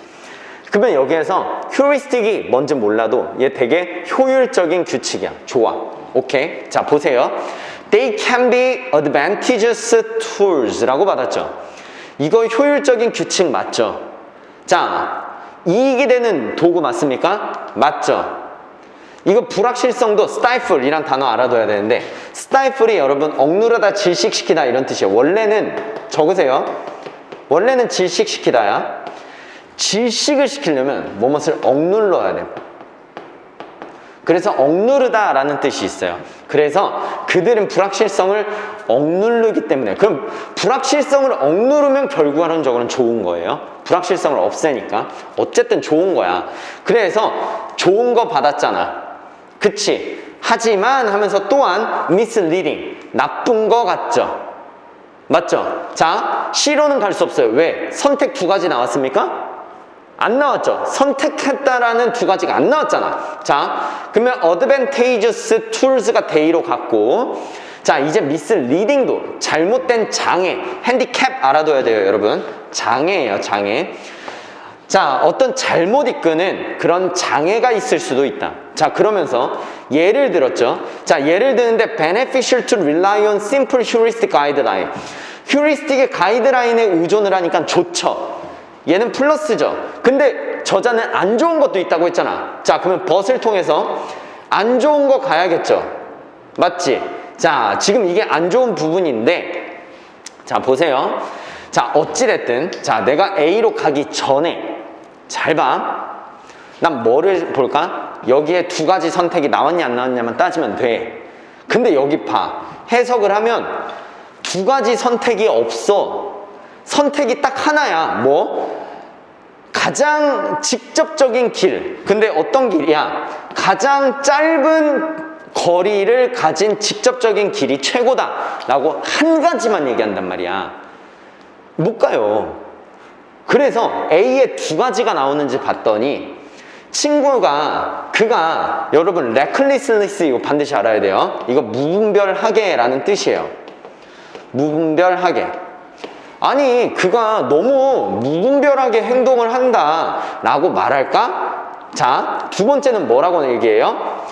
그러면 여기에서 휴리스틱이 뭔지 몰라도 얘 되게 효율적인 규칙이야. 좋아. 오케이? 자, 보세요. They can be advantageous tools 라고 받았죠. 이거 효율적인 규칙 맞죠? 자, 이익이 되는 도구 맞습니까? 맞죠? 이거 불확실성도 stifle이란 단어 알아둬야 되는데, stifle이 여러분 억누르다, 질식시키다 이런 뜻이에요. 원래는 적으세요. 원래는 질식시키다야. 질식을 시키려면 뭐뭇을 억눌러야 돼요. 그래서 억누르다 라는 뜻이 있어요. 그래서 그들은 불확실성을 억누르기 때문에, 그럼 불확실성을 억누르면 결과론적으로는 좋은 거예요. 불확실성을 없애니까 어쨌든 좋은 거야. 그래서 좋은 거 받았잖아. 그치? 하지만 하면서 또한 misleading, 나쁜 거 같죠? 맞죠? 자, C로는 갈 수 없어요. 왜? 선택 두 가지 나왔습니까? 안 나왔죠? 선택했다라는 두 가지가 안 나왔잖아. 자, 그러면 advantageous tools가 대의로 갔고, 자, 이제 misleading도 잘못된 장애, 핸디캡 알아둬야 돼요, 여러분. 장애예요, 장애. 자, 어떤 잘못 이끄는 그런 장애가 있을 수도 있다. 자, 그러면서 예를 들었죠. 자, 예를 드는데 beneficial to rely on simple heuristic guideline. 휴리스틱의 가이드라인에 의존을 하니까 좋죠. 얘는 플러스죠. 근데 저자는 안 좋은 것도 있다고 했잖아. 자, 그러면 but을 통해서 안 좋은 거 가야겠죠. 맞지? 자, 지금 이게 안 좋은 부분인데, 자, 보세요. 자, 어찌됐든, 자, 내가 A로 가기 전에, 잘 봐. 난 뭐를 볼까? 여기에 두 가지 선택이 나왔냐 안 나왔냐만 따지면 돼. 근데 여기 봐. 해석을 하면 두 가지 선택이 없어. 선택이 딱 하나야. 뭐? 가장 직접적인 길. 근데 어떤 길이야? 가장 짧은 거리를 가진 직접적인 길이 최고다 라고 한 가지만 얘기한단 말이야. 못 가요. 그래서 A에 두 가지가 나오는지 봤더니, 그가 여러분 recklessness 이거 반드시 알아야 돼요. 이거 무분별하게라는 뜻이에요. 무분별하게. 아니 그가 너무 무분별하게 행동을 한다 라고 말할까? 자, 두 번째는 뭐라고 얘기해요?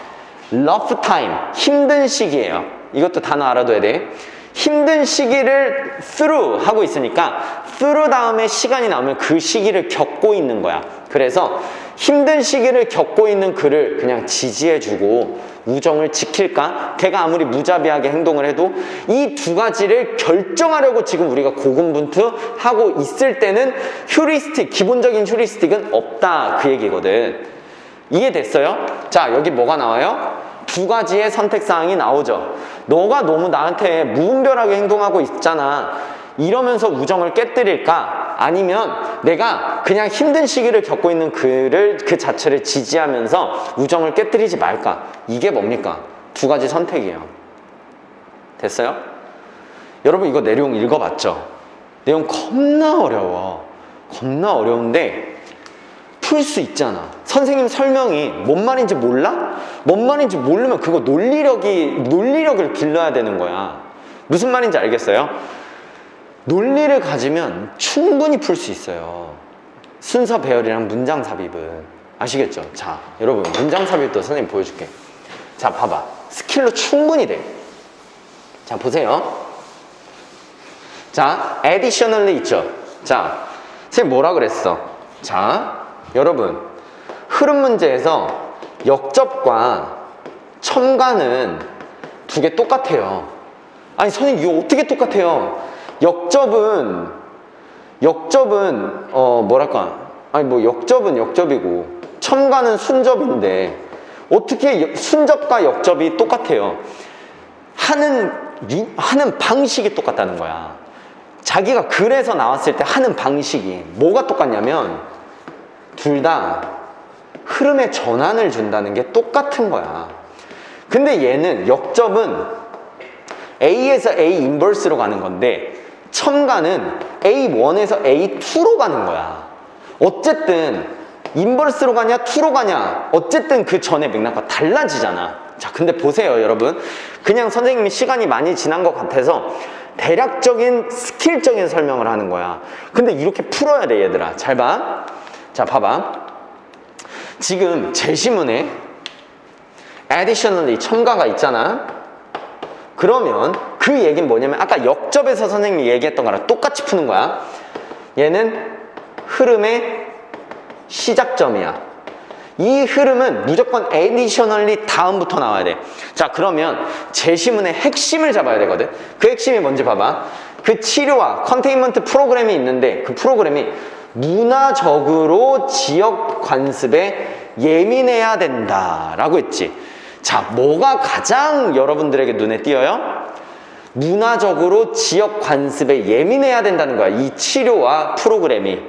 rough time, 힘든 시기예요. 이것도 단어 알아둬야 돼. 힘든 시기를 through 하고 있으니까 through 다음에 시간이 나오면 그 시기를 겪고 있는 거야. 그래서 힘든 시기를 겪고 있는 그를 그냥 지지해주고 우정을 지킬까? 걔가 아무리 무자비하게 행동을 해도 이 두 가지를 결정하려고 지금 우리가 고군분투하고 있을 때는 기본적인 휴리스틱은 없다 그 얘기거든. 이해됐어요? 자, 여기 뭐가 나와요? 두 가지의 선택사항이 나오죠. 너가 너무 나한테 무분별하게 행동하고 있잖아. 이러면서 우정을 깨뜨릴까? 아니면 내가 그냥 힘든 시기를 겪고 있는 그 자체를 지지하면서 우정을 깨뜨리지 말까? 이게 뭡니까? 두 가지 선택이에요. 됐어요? 여러분 이거 내용 읽어봤죠? 내용 겁나 어려워. 겁나 어려운데 풀 수 있잖아. 선생님 설명이 뭔 말인지 몰라? 뭔 말인지 모르면 그거 논리력을 길러야 되는 거야. 무슨 말인지 알겠어요? 논리를 가지면 충분히 풀 수 있어요. 순서 배열이랑 문장 삽입은. 아시겠죠? 자, 여러분 문장 삽입도 선생님 보여줄게. 자, 봐봐. 스킬로 충분히 돼. 자, 보세요. 자, additionally 있죠? 자, 선생님 뭐라 그랬어? 자, 여러분 흐름 문제에서 역접과 첨가는 두 개 똑같아요. 아니 선생님 이거 어떻게 똑같아요? 역접은 뭐랄까, 아니 뭐 역접은 역접이고 첨가는 순접인데 어떻게 순접과 역접이 똑같아요? 하는 방식이 똑같다는 거야. 자기가 글에서 나왔을 때 하는 방식이 뭐가 똑같냐면 둘 다 흐름의 전환을 준다는 게 똑같은 거야. 근데 얘는 역접은 A에서 A 인버스로 가는 건데 첨가는 A1에서 A2로 가는 거야. 어쨌든 인버스로 가냐 2로 가냐 어쨌든 그 전의 맥락과 달라지잖아. 자, 근데 보세요 여러분. 그냥 선생님이 시간이 많이 지난 것 같아서 대략적인 스킬적인 설명을 하는 거야. 근데 이렇게 풀어야 돼 얘들아. 잘 봐. 자, 봐봐. 지금 제시문에 additionally 첨가가 있잖아. 그러면 그 얘기는 뭐냐면 아까 역접에서 선생님이 얘기했던 거랑 똑같이 푸는 거야. 얘는 흐름의 시작점이야. 이 흐름은 무조건 additionally 다음부터 나와야 돼. 자, 그러면 제시문의 핵심을 잡아야 되거든. 그 핵심이 뭔지 봐봐. 그 치료와 컨테인먼트 프로그램이 있는데 그 프로그램이 문화적으로 지역 관습에 예민해야 된다라고 했지. 자, 뭐가 가장 여러분들에게 눈에 띄어요? 문화적으로 지역 관습에 예민해야 된다는 거야. 이 치료와 프로그램이.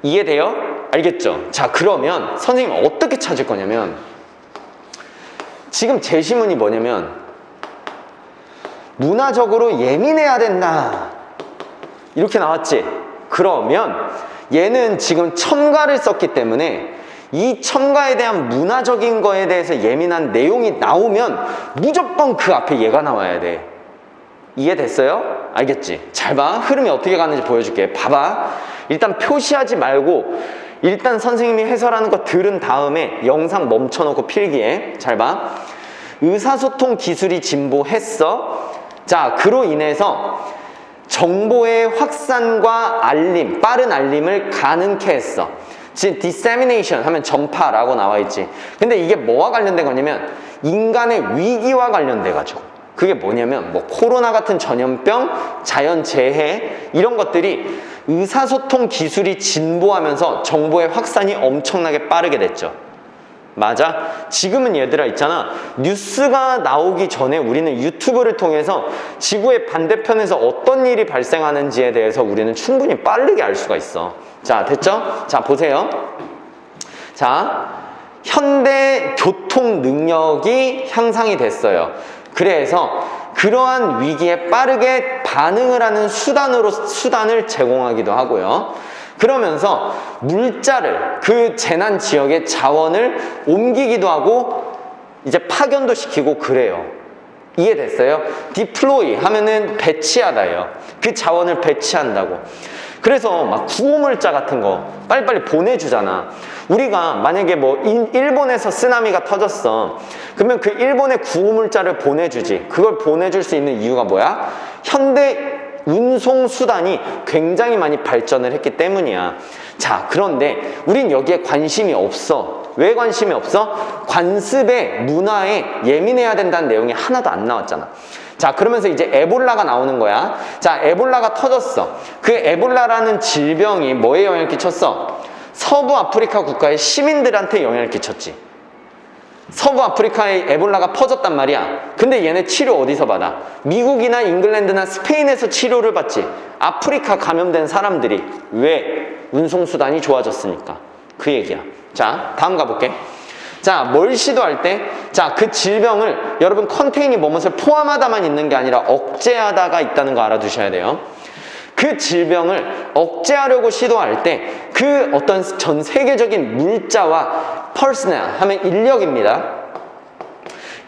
이해돼요? 알겠죠? 자, 그러면 선생님 어떻게 찾을 거냐면 지금 제시문이 뭐냐면 문화적으로 예민해야 된다 이렇게 나왔지? 그러면 얘는 지금 첨가를 썼기 때문에 이 첨가에 대한 문화적인 거에 대해서 예민한 내용이 나오면 무조건 그 앞에 얘가 나와야 돼. 이해됐어요? 알겠지? 잘 봐. 흐름이 어떻게 가는지 보여줄게. 봐봐. 일단 표시하지 말고 일단 선생님이 해설하는 거 들은 다음에 영상 멈춰놓고 필기해. 잘 봐. 의사소통 기술이 진보했어. 자, 그로 인해서 정보의 확산과 알림, 빠른 알림을 가능케 했어. 지금 dissemination 하면 전파라고 나와 있지. 근데 이게 뭐와 관련된 거냐면 인간의 위기와 관련돼 가지고. 그게 뭐냐면 뭐 코로나 같은 전염병, 자연재해 이런 것들이 의사소통 기술이 진보하면서 정보의 확산이 엄청나게 빠르게 됐죠. 맞아? 지금은 얘들아 있잖아. 뉴스가 나오기 전에 우리는 유튜브를 통해서 지구의 반대편에서 어떤 일이 발생하는지에 대해서 우리는 충분히 빠르게 알 수가 있어. 자, 됐죠? 자, 보세요. 자, 현대 교통 능력이 향상이 됐어요. 그래서 그러한 위기에 빠르게 반응을 하는 수단을 제공하기도 하고요. 그러면서 물자를 그 재난 지역의 자원을 옮기기도 하고 이제 파견도 시키고 그래요. 이해됐어요? deploy 하면은 배치하다예요. 그 자원을 배치한다고. 그래서 막 구호물자 같은 거 빨리빨리 보내주잖아. 우리가 만약에 뭐 일본에서 쓰나미가 터졌어. 그러면 그 일본의 구호물자를 보내주지. 그걸 보내줄 수 있는 이유가 뭐야? 현대 운송수단이 굉장히 많이 발전을 했기 때문이야. 자, 그런데 우린 여기에 관심이 없어. 왜 관심이 없어? 관습에, 문화에 예민해야 된다는 내용이 하나도 안 나왔잖아. 자, 그러면서 이제 에볼라가 나오는 거야. 자, 에볼라가 터졌어. 그 에볼라라는 질병이 뭐에 영향을 끼쳤어? 서부 아프리카 국가의 시민들한테 영향을 끼쳤지. 서부 아프리카에 에볼라가 퍼졌단 말이야. 근데 얘네 치료 어디서 받아? 미국이나 잉글랜드나 스페인에서 치료를 받지. 아프리카 감염된 사람들이. 왜? 운송수단이 좋아졌으니까. 그 얘기야. 자, 다음 가볼게. 자, 뭘 시도할 때, 자, 그 질병을 여러분 컨테이닝 뭐뭇을 포함하다만 있는 게 아니라 억제하다가 있다는 거 알아두셔야 돼요. 그 질병을 억제하려고 시도할 때 그 어떤 전 세계적인 물자와 personnel 하면 인력입니다.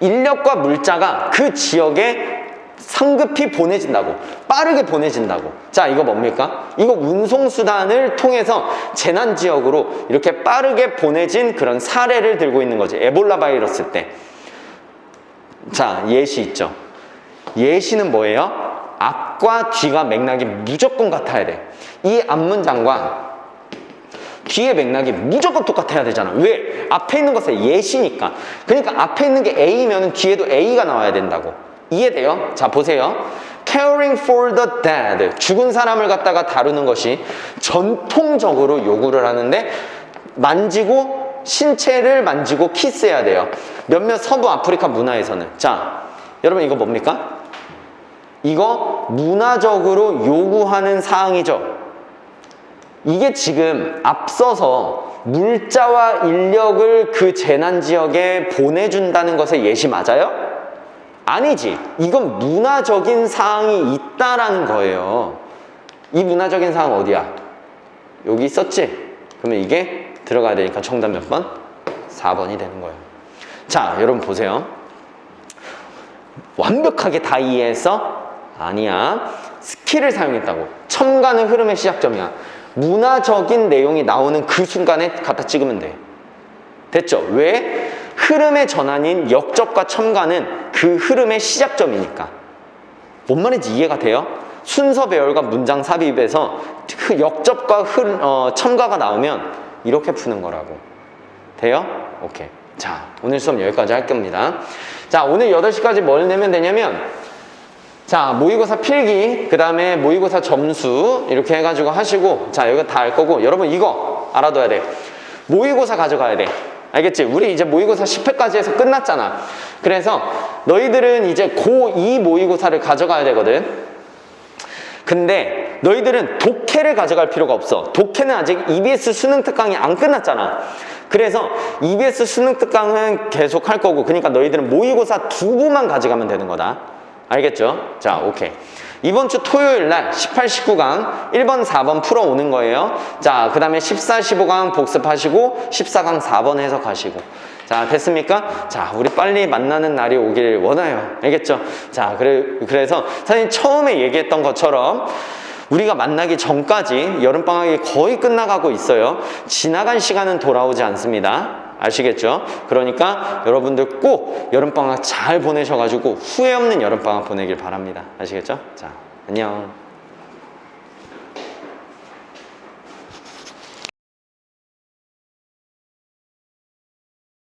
인력과 물자가 그 지역에 상급히 보내진다고, 빠르게 보내진다고. 자, 이거 뭡니까? 이거 운송수단을 통해서 재난지역으로 이렇게 빠르게 보내진 그런 사례를 들고 있는 거지. 에볼라 바이러스 때. 자, 예시 있죠. 예시는 뭐예요? 앞과 뒤가 맥락이 무조건 같아야 돼. 이 앞문장과 뒤의 맥락이 무조건 똑같아야 되잖아. 왜? 앞에 있는 것은 예시니까. 그러니까 앞에 있는 게 A면 뒤에도 A가 나와야 된다고. 이해돼요? 자, 보세요. Caring for the dead. 죽은 사람을 갖다가 다루는 것이 전통적으로 요구를 하는데 만지고 신체를 만지고 키스해야 돼요. 몇몇 서부 아프리카 문화에서는. 자, 여러분 이거 뭡니까? 이거 문화적으로 요구하는 사항이죠. 이게 지금 앞서서 물자와 인력을 그 재난지역에 보내준다는 것의 예시 맞아요? 아니지. 이건 문화적인 사항이 있다라는 거예요. 이 문화적인 사항 어디야? 여기 있었지? 그러면 이게 들어가야 되니까 정답 몇 번? 4번이 되는 거예요. 자, 여러분 보세요. 완벽하게 다 이해했어? 아니야. 스킬을 사용했다고. 첨가는 흐름의 시작점이야. 문화적인 내용이 나오는 그 순간에 갖다 찍으면 돼. 됐죠? 왜? 흐름의 전환인 역접과 첨가는 그 흐름의 시작점이니까. 뭔 말인지 이해가 돼요? 순서 배열과 문장 삽입에서 그 역접과 첨가가 나오면 이렇게 푸는 거라고. 돼요? 오케이. 자, 오늘 수업 여기까지 할 겁니다. 자, 오늘 8시까지 뭘 내면 되냐면, 자, 모의고사 필기, 그 다음에 모의고사 점수 이렇게 해가지고 하시고, 자, 여기 다 할 거고, 여러분 이거 알아둬야 돼. 모의고사 가져가야 돼. 알겠지? 우리 이제 모의고사 10회까지 해서 끝났잖아. 그래서 너희들은 이제 고2 모의고사를 가져가야 되거든. 근데 너희들은 독해를 가져갈 필요가 없어. 독해는 아직 EBS 수능 특강이 안 끝났잖아. 그래서 EBS 수능 특강은 계속 할 거고, 그러니까 너희들은 모의고사 2부만 가져가면 되는 거다. 알겠죠? 자, 오케이. 이번 주 토요일 날 18, 19강 1번, 4번 풀어오는 거예요. 자, 그 다음에 14, 15강 복습하시고 14강 4번 해석하시고. 자, 됐습니까? 자, 우리 빨리 만나는 날이 오길 원해요. 알겠죠? 자, 그래서 사실 처음에 얘기했던 것처럼 우리가 만나기 전까지 여름방학이 거의 끝나가고 있어요. 지나간 시간은 돌아오지 않습니다. 아시겠죠? 그러니까 여러분들 꼭 여름방학 잘 보내셔가지고 후회 없는 여름방학 보내길 바랍니다. 아시겠죠? 자, 안녕.